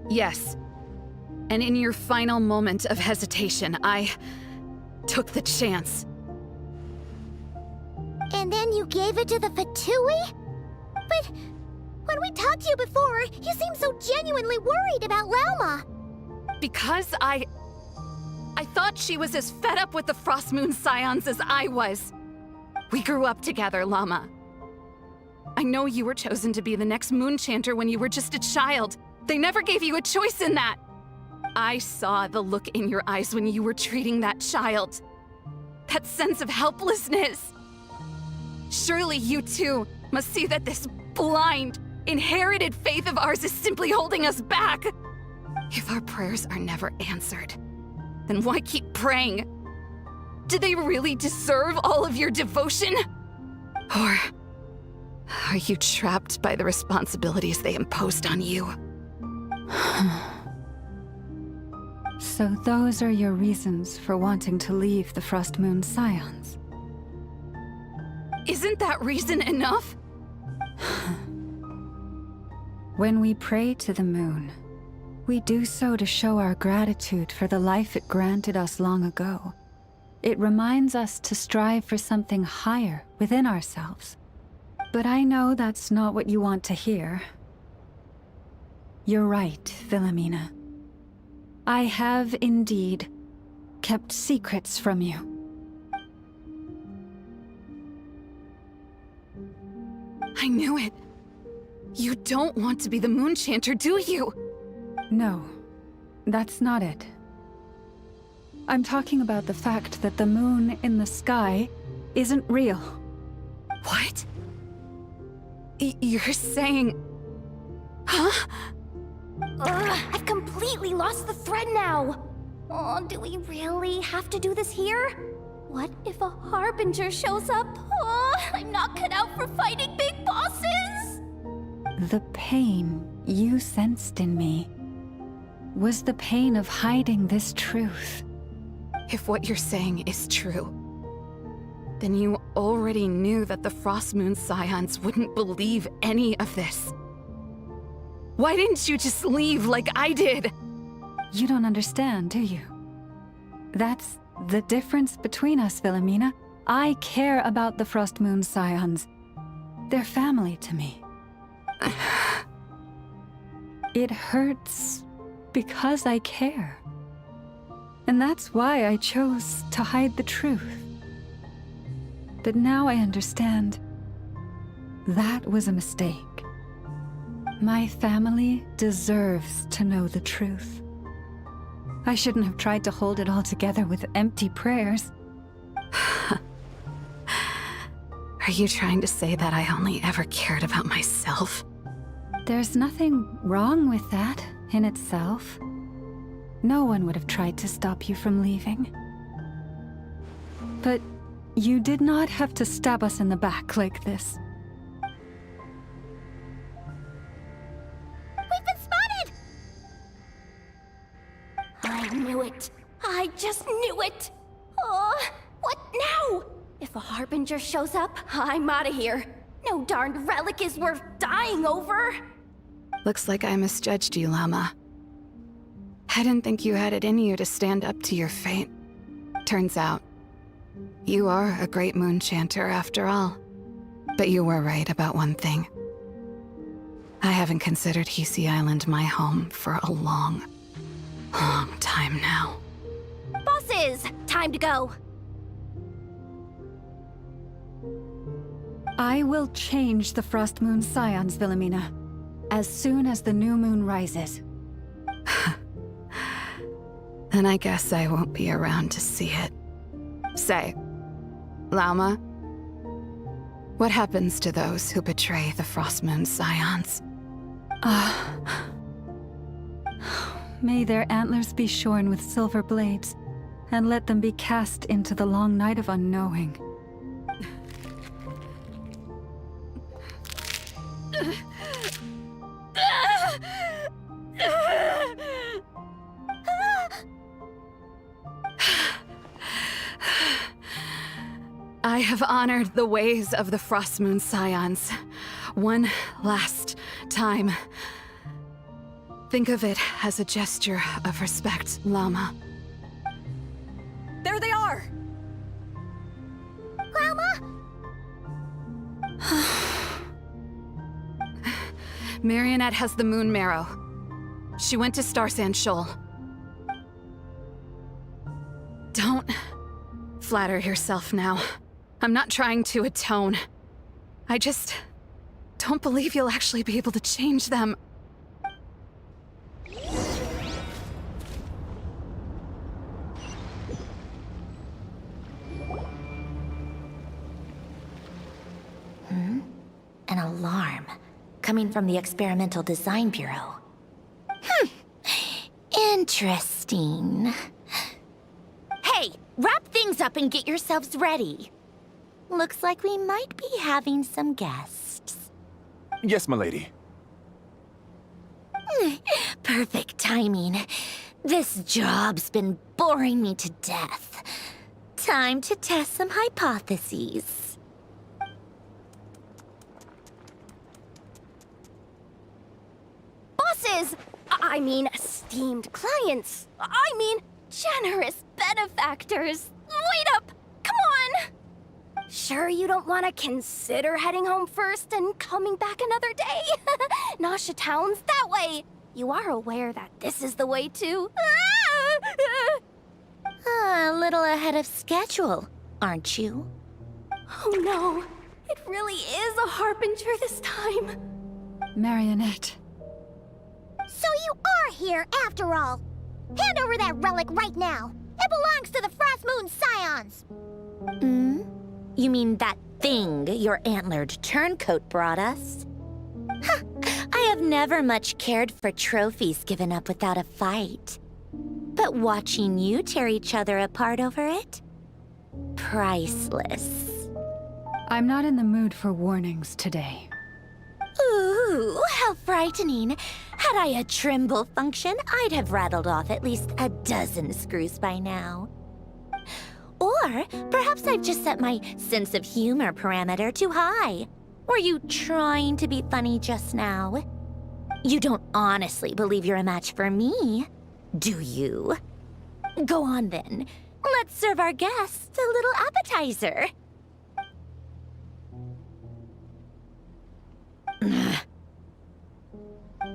Yes. And in your final moment of hesitation, I took the chance. And then you gave it to the Fatui? But when we talked to you before, you seemed so genuinely worried about Lauma. Because I thought she was as fed up with the Frostmoon Scions as I was. We grew up together, Lauma. I know you were chosen to be the next Moon Chanter when you were just a child. They never gave you a choice in that. I saw the look in your eyes when you were treating that child. That sense of helplessness. Surely you too must see that this blind, inherited faith of ours is simply holding us back. If our prayers are never answered, then why keep praying? Do they really deserve all of your devotion? Or are you trapped by the responsibilities they imposed on you? So those are your reasons for wanting to leave the Frost Moon Scions? Isn't that reason enough? When we pray to the moon, we do so to show our gratitude for the life it granted us long ago. It reminds us to strive for something higher within ourselves. But I know that's not what you want to hear. You're right, Philomena. I have indeed kept secrets from you. I knew it. You don't want to be the Moon Chanter, do you? No, that's not it. I'm talking about the fact that the moon in the sky isn't real. What? You're saying... Huh? Ugh, I've completely lost the thread now. Oh, do we really have to do this here? What if a Harbinger shows up? Oh, I'm not cut out for fighting big bosses! The pain you sensed in me was the pain of hiding this truth. If what you're saying is true, then you already knew that the Frost Moon Scions wouldn't believe any of this. Why didn't you just leave like I did? You don't understand, do you? That's the difference between us, Philomena. I care about the Frost Moon Scions. They're family to me. It hurts because I care. And that's why I chose to hide the truth. But now I understand. That was a mistake. My family deserves to know the truth. I shouldn't have tried to hold it all together with empty prayers. Are you trying to say that I only ever cared about myself? There's nothing wrong with that in itself. No one would have tried to stop you from leaving. But you did not have to stab us in the back like this. We've been spotted! I knew it. I just knew it. Oh, what now? If a Harbinger shows up, I'm out of here. No darned relic is worth dying over. Looks like I misjudged you, Llama. I didn't think you had it in you to stand up to your fate. Turns out, you are a great Moon Chanter after all. But you were right about one thing. I haven't considered Hisi Island my home for a long time now. Bosses, time to go. I will change the Frost Moon Scions, Philomena, as soon as the new moon rises. Then I guess I won't be around to see it. Say, Llama, what happens to those who betray the Frost Moon Scions? May their antlers be shorn with silver blades, and let them be cast into the long night of unknowing. I have honored the ways of the Frost Moon Scions one last time. Think of it as a gesture of respect, Llama. There they are! Llama? Marionette has the Moon Marrow. She went to Starsand Shoal. Don't flatter yourself now. I'm not trying to atone. I just don't believe you'll actually be able to change them. An alarm coming from the Experimental Design Bureau. Interesting. Hey, wrap things up and get yourselves ready. Looks like we might be having some guests. Yes, my lady. Perfect timing. This job's been boring me to death. Time to test some hypotheses. Bosses! I mean, esteemed clients. I mean, generous benefactors. Wait up! Come on! Sure you don't want to consider heading home first and coming back another day? Nasha Town's that way. You are aware that this is the way to... A little ahead of schedule, aren't you? Oh no, it really is a harbinger this time. Marionette. So you are here after all. Hand over that relic right now. It belongs to the Frost Moon Scions. You mean that thing your antlered turncoat brought us? Huh, I have never much cared for trophies given up without a fight. But watching you tear each other apart over it? Priceless. I'm not in the mood for warnings today. Ooh, how frightening. Had I a Trimble function, I'd have rattled off at least a dozen screws by now. Or perhaps I've just set my sense of humor parameter too high. Were you trying to be funny just now? You don't honestly believe you're a match for me, do you? Go on then. Let's serve our guests a little appetizer.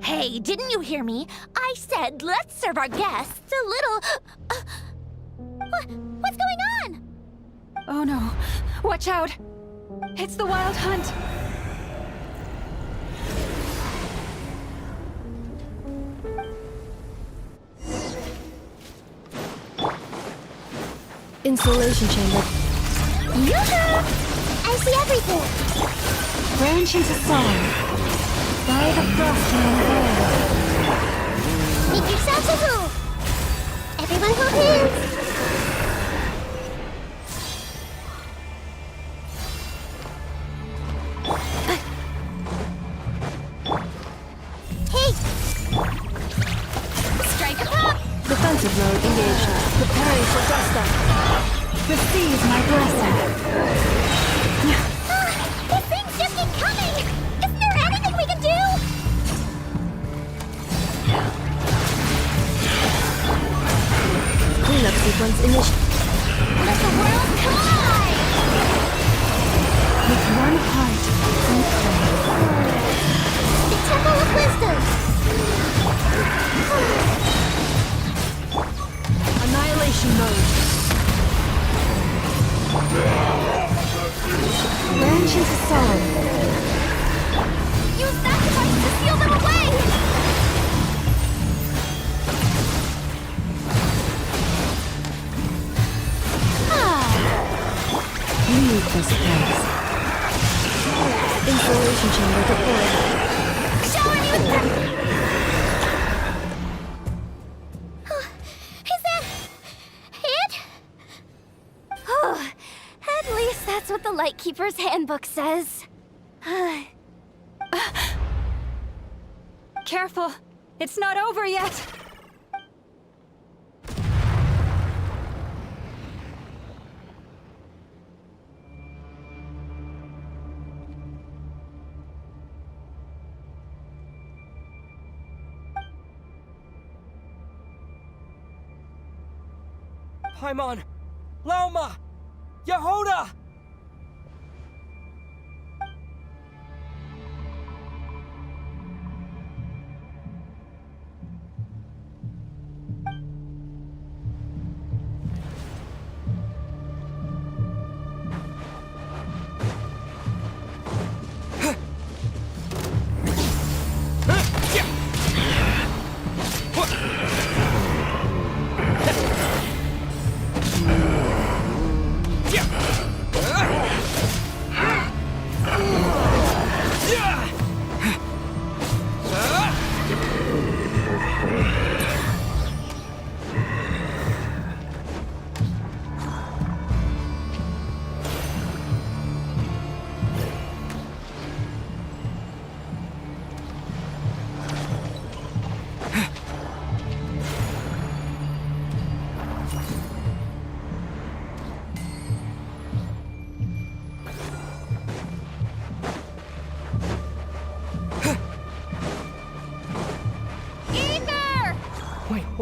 Hey, didn't you hear me? I said let's serve our guests a little... What's going on? Oh no. Watch out. It's the Wild Hunt. Insulation chamber. Yoo-hoo! I see everything. Branch into song. By the frost moon veil. Make yourselves a move. Everyone hold hands. Hey! Strike a pop! Defensive mode engaged. Preparing for dust up. Receive my blessing. These things just keep coming! Isn't there anything we can do? Cleanup sequence initiated. Let the world collide! With one heart and clay. The Temple of Wisdom! Annihilation mode. Branch into song. Use that device to seal them away! Leave this place. Insulation chamber deployed. Shower me with Is that it? Oh, at least that's what the Lightkeeper's Handbook says. Careful. It's not over yet. Paimon! Laoma! Yehoda!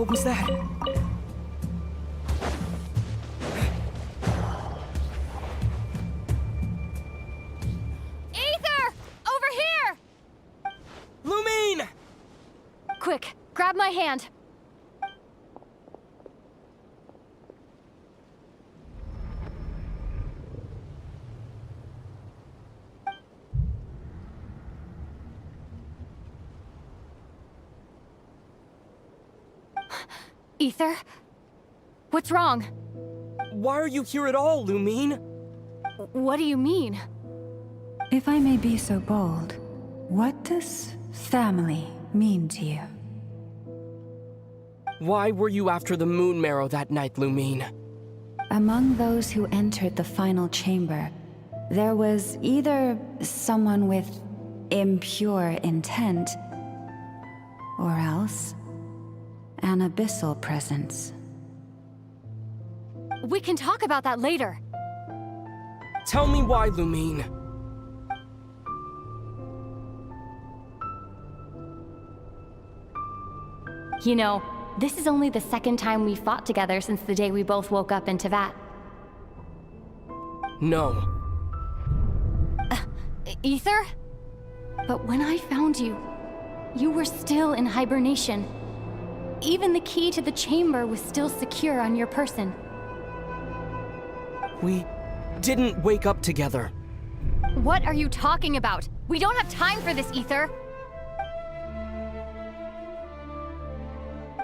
What was that? Ether! Over here! Lumine! Quick, grab my hand. Ether? What's wrong? Why are you here at all, Lumine? What do you mean? If I may be so bold, what does family mean to you? Why were you after the moon marrow that night, Lumine? Among those who entered the final chamber, there was either someone with impure intent, or else an abyssal presence. We can talk about that later. Tell me why, Lumine. You know, this is only the second time we fought together since the day we both woke up in Tevat. No. Ether? But when I found you, you were still in hibernation. Even the key to the chamber was still secure on your person. We didn't wake up together. What are you talking about? We don't have time for this, Ether!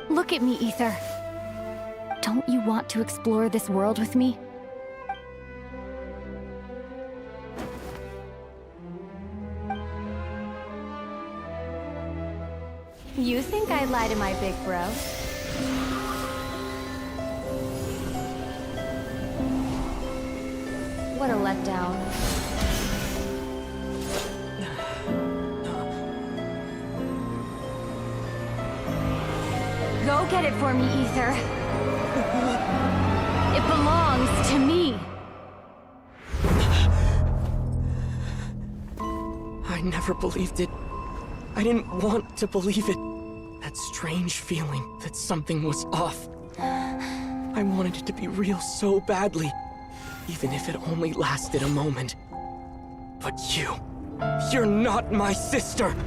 Look at me, Ether. Don't you want to explore this world with me? You think I lie to my big bro? What a letdown. Go get it for me, Ether. It belongs to me. I never believed it. I didn't want to believe it. That strange feeling that something was off. I wanted it to be real so badly, even if it only lasted a moment. But you're not my sister! Moon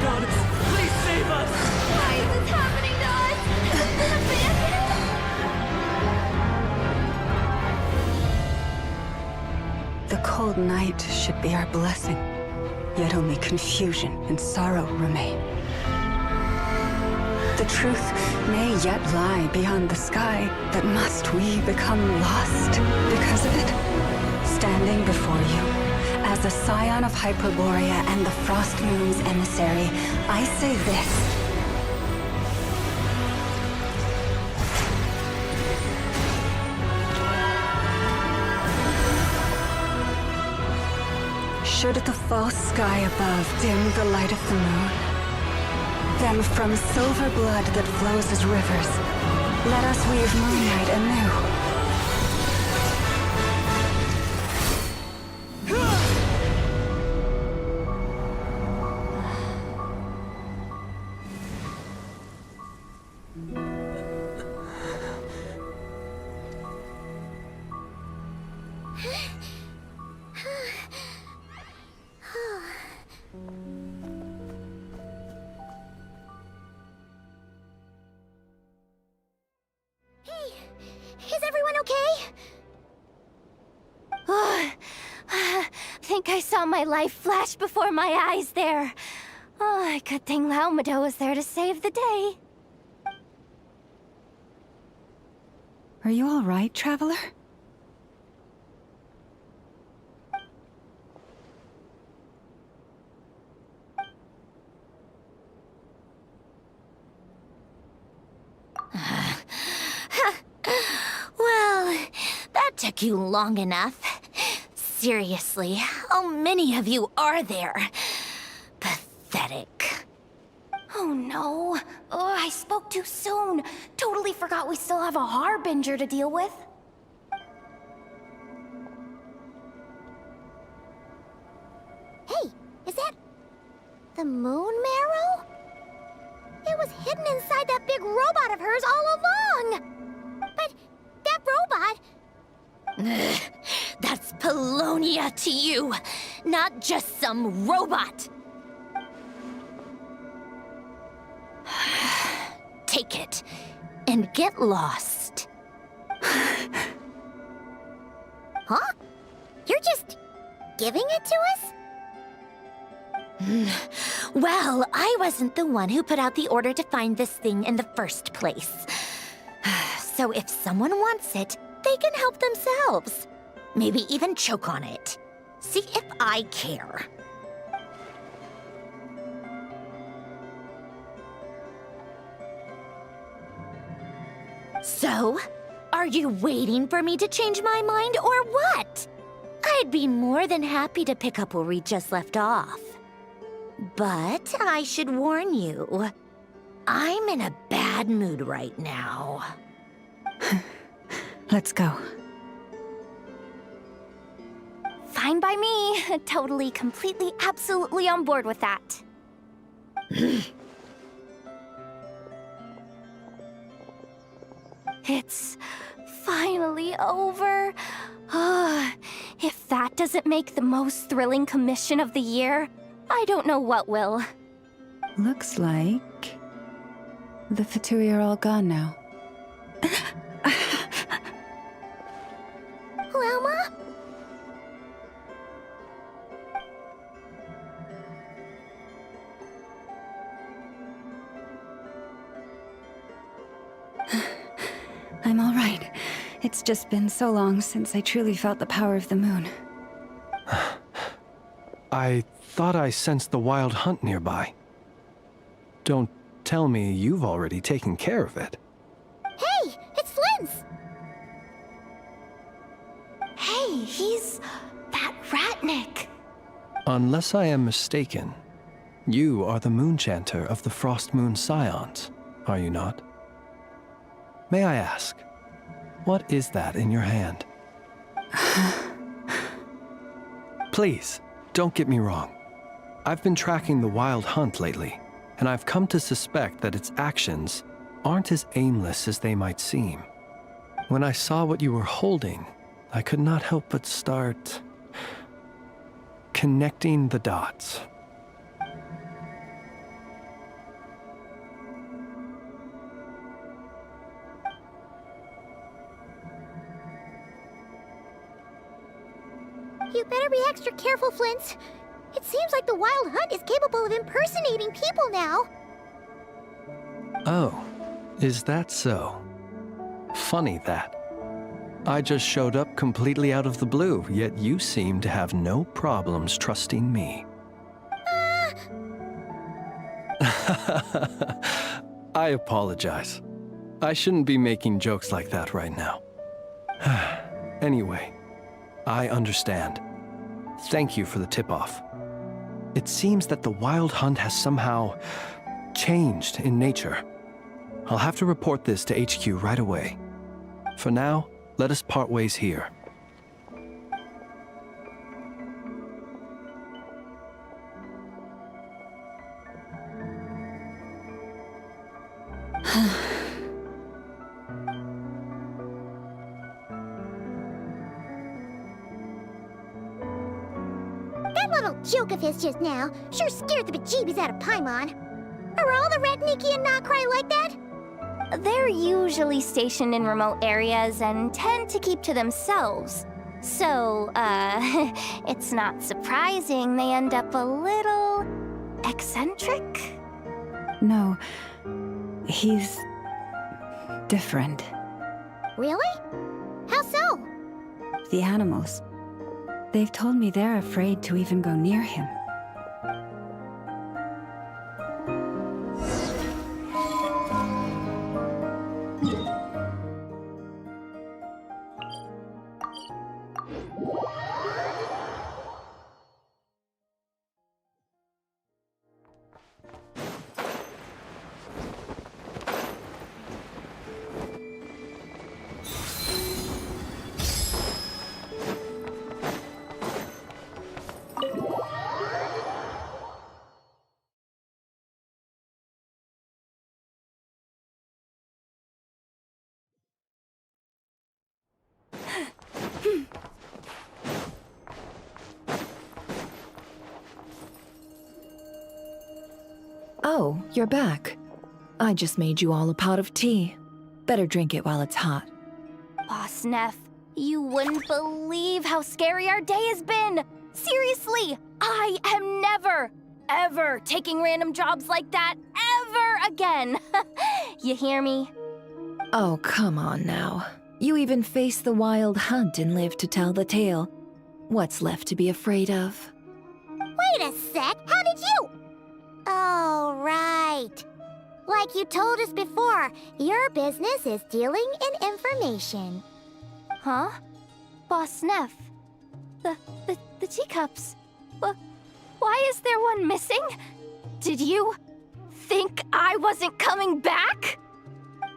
goddess, please save us! Why is this happening to us? The cold night should be our blessing, yet only confusion and sorrow remain. The truth may yet lie beyond the sky, but must we become lost because of it? Standing before you, as a scion of Hyperborea and the Frost Moon's emissary, I say this. Should the false sky above dim the light of the moon, then from silver blood that flows as rivers, let us weave moonlight anew. Is everyone okay? Think I saw my life flash before my eyes there. Oh, good thing Laomado was there to save the day. Are you all right, traveler? Well, that took you long enough. Seriously, how many of you are there? Pathetic. Oh no. Oh, I spoke too soon. Totally forgot we still have a Harbinger to deal with. moon marrow? It was hidden inside that big robot of hers all along! But that robot... That's Polonia to you, not just some robot. Take it and get lost. Huh? You're just giving it to us? Well, I wasn't the one who put out the order to find this thing in the first place. So if someone wants it, they can help themselves. Maybe even choke on it. See if I care. So, are you waiting for me to change my mind or what? I'd be more than happy to pick up where we just left off. But I should warn you, I'm in a bad mood right now. Let's go. Fine by me. Totally, completely, absolutely on board with that. It's finally over. If that doesn't make the most thrilling commission of the year, I don't know what will. Looks like the Fatui are all gone now. Lelma? I'm all right. It's just been so long since I truly felt the power of the moon. I thought I sensed the wild hunt nearby. Don't tell me you've already taken care of it. Hey, it's Flint's! Hey, he's that Ratnik. Unless I am mistaken, you are the moon chanter of the Frost Moon Scions, are you not? May I ask, what is that in your hand? Please, don't get me wrong. I've been tracking the wild hunt lately, and I've come to suspect that its actions aren't as aimless as they might seem. When I saw what you were holding, I could not help but start connecting the dots. You better be extra careful, Flint. It seems like the Wild Hunt is capable of impersonating people now. Oh, is that so? Funny that. I just showed up completely out of the blue, yet you seem to have no problems trusting me. I apologize. I shouldn't be making jokes like that right now. Anyway, I understand. Thank you for the tip-off. It seems that the Wild Hunt has somehow changed in nature. I'll have to report this to HQ right away. For now, let us part ways here. That little joke of his just now sure scared the bejeebies out of Paimon. Are all the Ratniki and Nokrai like that? They're usually stationed in remote areas and tend to keep to themselves. So, it's not surprising they end up a little eccentric? No, he's different. Really? How so? The animals. They've told me they're afraid to even go near him. Oh, you're back. I just made you all a pot of tea. Better drink it while it's hot. Boss Neff, you wouldn't believe how scary our day has been! Seriously, I am never, ever taking random jobs like that ever again! You hear me? Oh, come on now. You even faced the wild hunt and lived to tell the tale. What's left to be afraid of? Wait a sec, how did you? Oh, right. Like you told us before, your business is dealing in information. Huh? Boss Neff? The teacups? Why is there one missing? Did you think I wasn't coming back?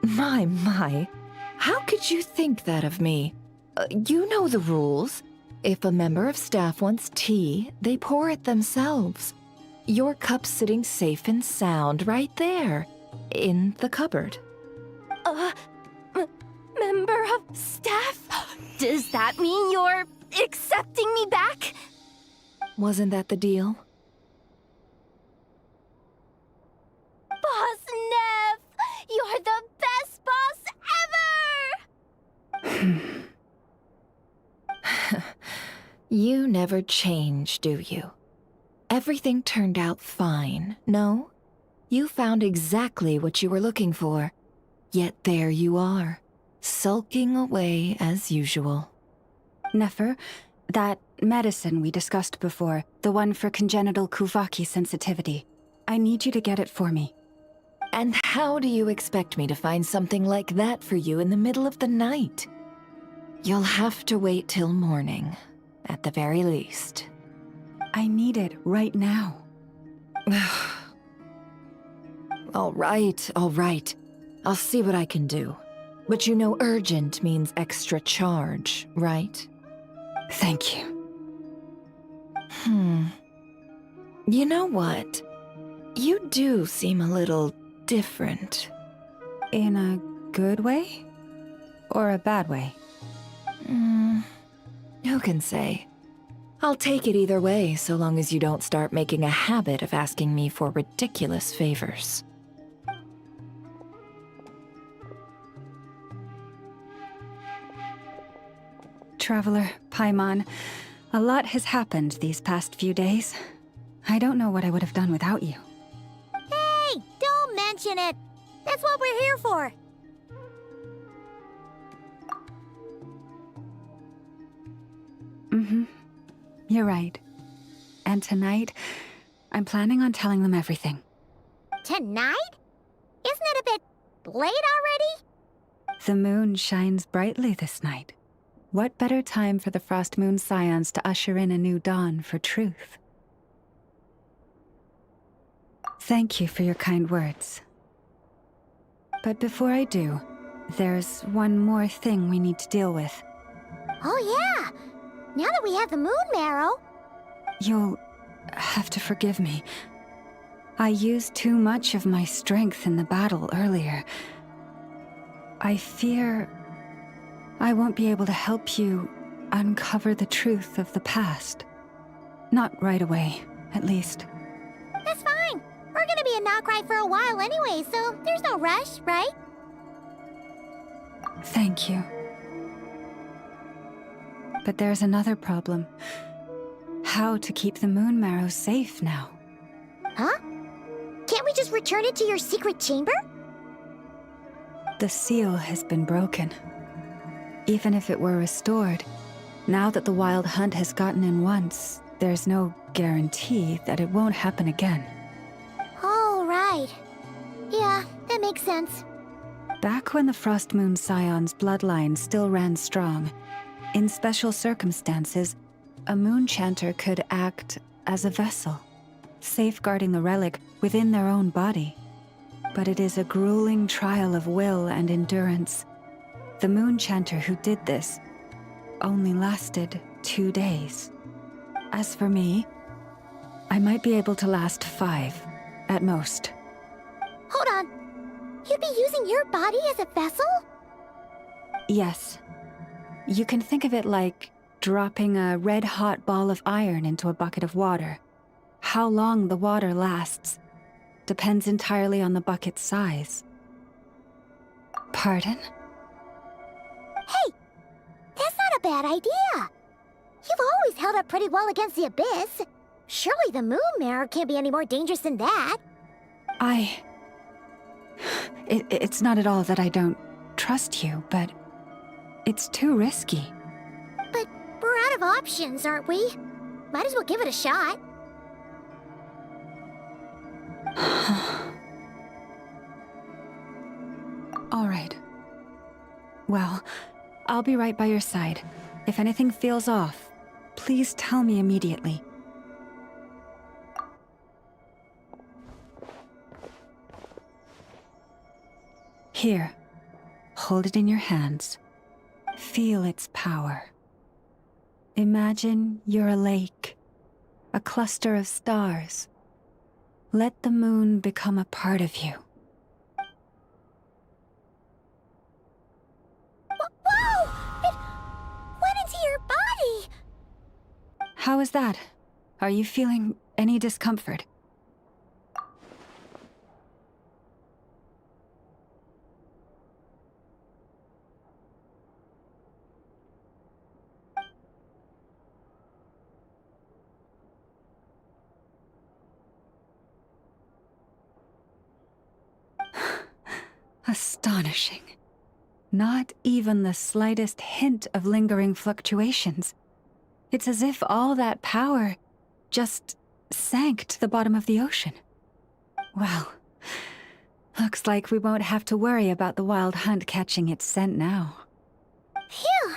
My. How could you think that of me? You know the rules. If a member of staff wants tea, they pour it themselves. Your cup's sitting safe and sound right there, in the cupboard. Member of staff? Does that mean you're accepting me back? Wasn't that the deal? Boss Neff! You're the best boss ever! You never change, do you? Everything turned out fine, no? You found exactly what you were looking for. Yet there you are, sulking away as usual. Nefer, that medicine we discussed before, the one for congenital Kuvaki sensitivity, I need you to get it for me. And how do you expect me to find something like that for you in the middle of the night? You'll have to wait till morning, at the very least. I need it right now. All right. I'll see what I can do. But you know urgent means extra charge, right? Thank you. You know what? You do seem a little different. In a good way? Or a bad way? Who can say? I'll take it either way, so long as you don't start making a habit of asking me for ridiculous favors. Traveler, Paimon, a lot has happened these past few days. I don't know what I would have done without you. Hey, don't mention it. That's what we're here for. You're right. And tonight, I'm planning on telling them everything. Tonight? Isn't it a bit late already? The moon shines brightly this night. What better time for the Frost Moon Scions to usher in a new dawn for truth? Thank you for your kind words. But before I do, there's one more thing we need to deal with. Oh yeah! Now that we have the moon marrow... You'll have to forgive me. I used too much of my strength in the battle earlier. I fear I won't be able to help you uncover the truth of the past. Not right away, at least. That's fine. We're gonna be in Nokrai for a while anyway, so there's no rush, right? Thank you. But there's another problem. How to keep the moon marrow safe now? Huh? Can't we just return it to your secret chamber? The seal has been broken. Even if it were restored, now that the wild hunt has gotten in once, there's no guarantee that it won't happen again. Oh, right. Yeah, that makes sense. Back when the Frost Moon Scion's bloodline still ran strong, in special circumstances, a moon chanter could act as a vessel, safeguarding the relic within their own body. But it is a grueling trial of will and endurance. The moon chanter who did this only lasted 2 days. As for me, I might be able to last 5, at most. Hold on. You'd be using your body as a vessel? Yes. You can think of it like dropping a red-hot ball of iron into a bucket of water. How long the water lasts depends entirely on the bucket's size. Pardon? Hey, that's not a bad idea. You've always held up pretty well against the abyss. Surely the moon mirror can't be any more dangerous than that. It's not at all that I don't trust you, but it's too risky. But we're out of options, aren't we? Might as well give it a shot. All right. Well, I'll be right by your side. If anything feels off, please tell me immediately. Here, hold it in your hands. Feel its power. Imagine you're a lake, a cluster of stars. Let the moon become a part of you. Whoa! It went into your body! How is that? Are you feeling any discomfort? Astonishing. Not even the slightest hint of lingering fluctuations. It's as if all that power just sank to the bottom of the ocean. Well, looks like we won't have to worry about the wild hunt catching its scent now. Phew!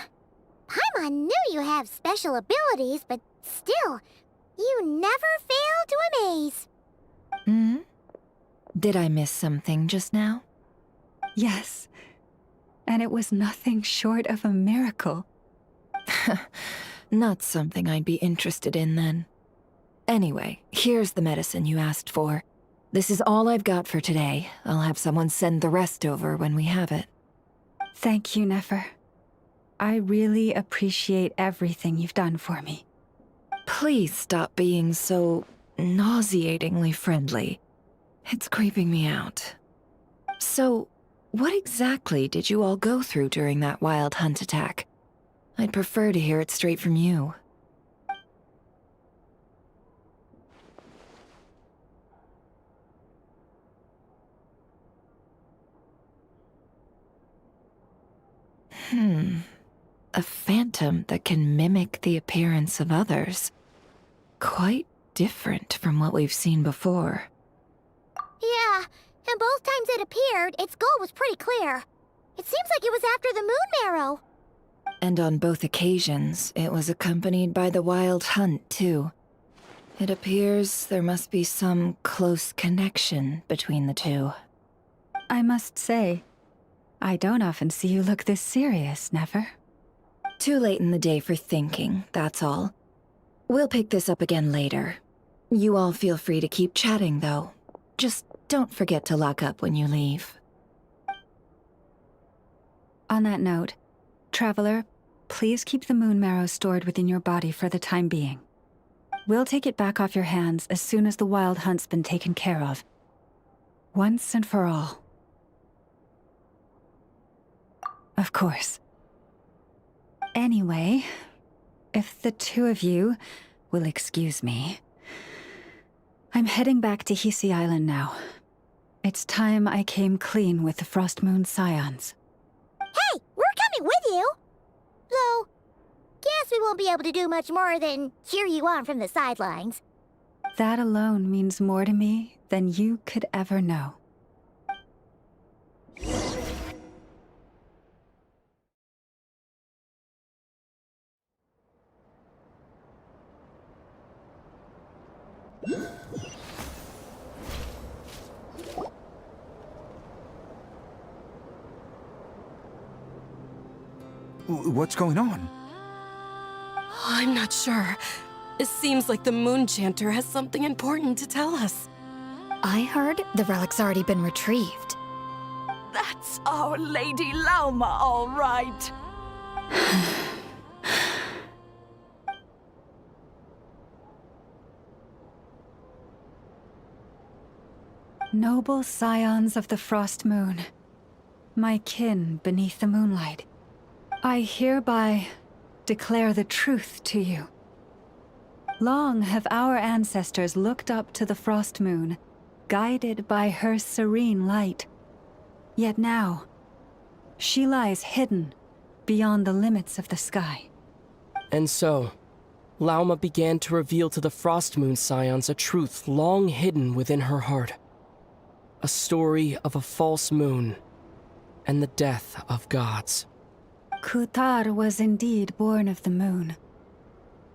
Paimon knew you have special abilities, but still, you never fail to amaze. Hmm? Did I miss something just now? Yes, and it was nothing short of a miracle. Not something I'd be interested in then. Anyway, here's the medicine you asked for. This is all I've got for today. I'll have someone send the rest over when we have it. Thank you, Nefer. I really appreciate everything you've done for me. Please stop being so nauseatingly friendly. It's creeping me out. So, what exactly did you all go through during that wild hunt attack? I'd prefer to hear it straight from you. A phantom that can mimic the appearance of others. Quite different from what we've seen before. Yeah, and both times it appeared, its goal was pretty clear. It seems like it was after the moon marrow. And on both occasions, it was accompanied by the wild hunt, too. It appears there must be some close connection between the two. I must say, I don't often see you look this serious, Nefer. Too late in the day for thinking, that's all. We'll pick this up again later. You all feel free to keep chatting, though. Just don't forget to lock up when you leave. On that note, Traveler, please keep the moon marrow stored within your body for the time being. We'll take it back off your hands as soon as the wild hunt's been taken care of. Once and for all. Of course. Anyway, if the two of you will excuse me, I'm heading back to Hisi Island now. It's time I came clean with the Frost Moon Scions. Hey, we're coming with you! Though, guess we won't be able to do much more than cheer you on from the sidelines. That alone means more to me than you could ever know. What's going on? I'm not sure. It seems like the Moon Chanter has something important to tell us. I heard the relic's already been retrieved. That's Our Lady Lauma, all right. Noble scions of the Frost Moon, my kin beneath the moonlight, I hereby declare the truth to you. Long have our ancestors looked up to the Frost Moon, guided by her serene light. Yet now, she lies hidden beyond the limits of the sky. And so, Lauma began to reveal to the Frost Moon Scions a truth long hidden within her heart. A story of a false moon and the death of gods. Kutar was indeed born of the moon.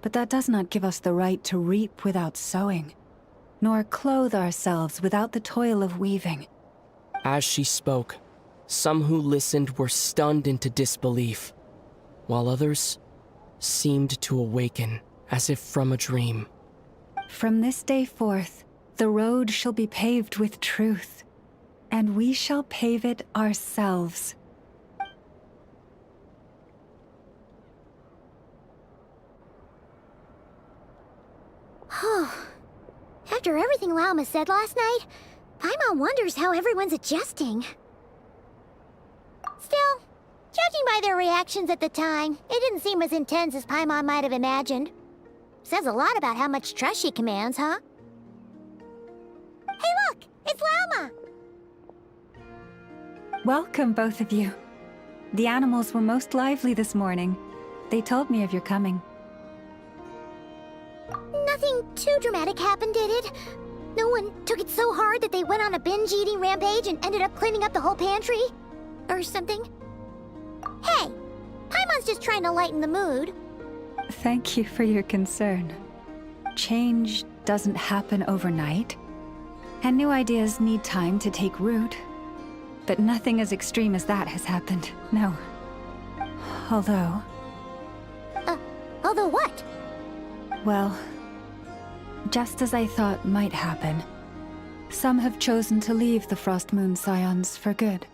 But that does not give us the right to reap without sowing, nor clothe ourselves without the toil of weaving. As she spoke, some who listened were stunned into disbelief, while others seemed to awaken as if from a dream. From this day forth, the road shall be paved with truth, and we shall pave it ourselves. After everything Lauma said last night, Paimon wonders how everyone's adjusting. Still, judging by their reactions at the time, it didn't seem as intense as Paimon might have imagined. Says a lot about how much trust she commands, huh? Hey look! It's Lauma! Welcome, both of you. The animals were most lively this morning. They told me of your coming. Nothing too dramatic happened, did it? No one took it so hard that they went on a binge-eating rampage and ended up cleaning up the whole pantry? Or something? Hey! Paimon's just trying to lighten the mood. Thank you for your concern. Change doesn't happen overnight, and new ideas need time to take root. But nothing as extreme as that has happened, no. Although... Although what? Well, just as I thought might happen, some have chosen to leave the Frost Moon Scions for good.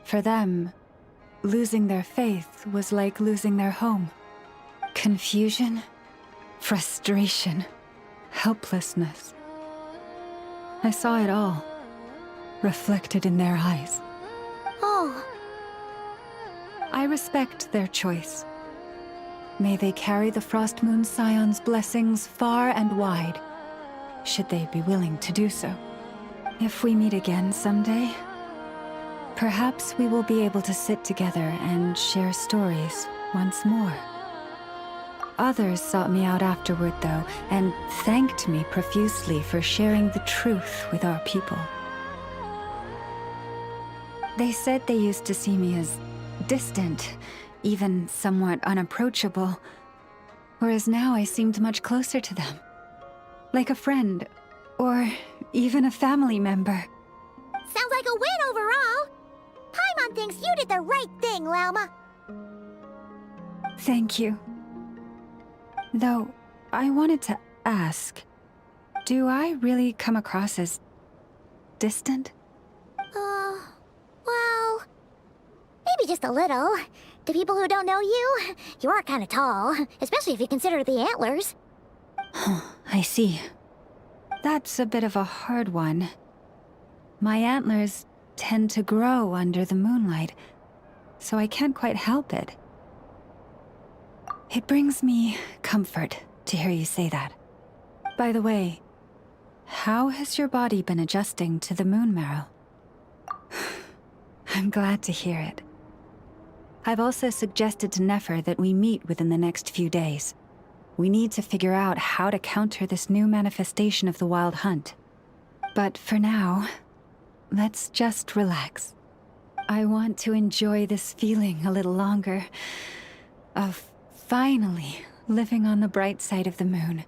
For them, losing their faith was like losing their home. Confusion, frustration, helplessness. I saw it all, reflected in their eyes. Oh. I respect their choice. May they carry the Frost Moon Scions' blessings far and wide, should they be willing to do so. If we meet again someday, perhaps we will be able to sit together and share stories once more. Others sought me out afterward, though, and thanked me profusely for sharing the truth with our people. They said they used to see me as distant, even somewhat unapproachable, whereas now I seemed much closer to them. Like a friend, or even a family member. Sounds like a win overall! Paimon thinks you did the right thing, Lauma. Thank you. Though, I wanted to ask, do I really come across as distant? Well, maybe just a little. To people who don't know you, you are kind of tall, especially if you consider the antlers. I see. That's a bit of a hard one. My antlers tend to grow under the moonlight, so I can't quite help it. It brings me comfort to hear you say that. By the way, how has your body been adjusting to the moon marrow? I'm glad to hear it. I've also suggested to Nefer that we meet within the next few days. We need to figure out how to counter this new manifestation of the Wild Hunt. But for now, let's just relax. I want to enjoy this feeling a little longer, of finally living on the bright side of the moon.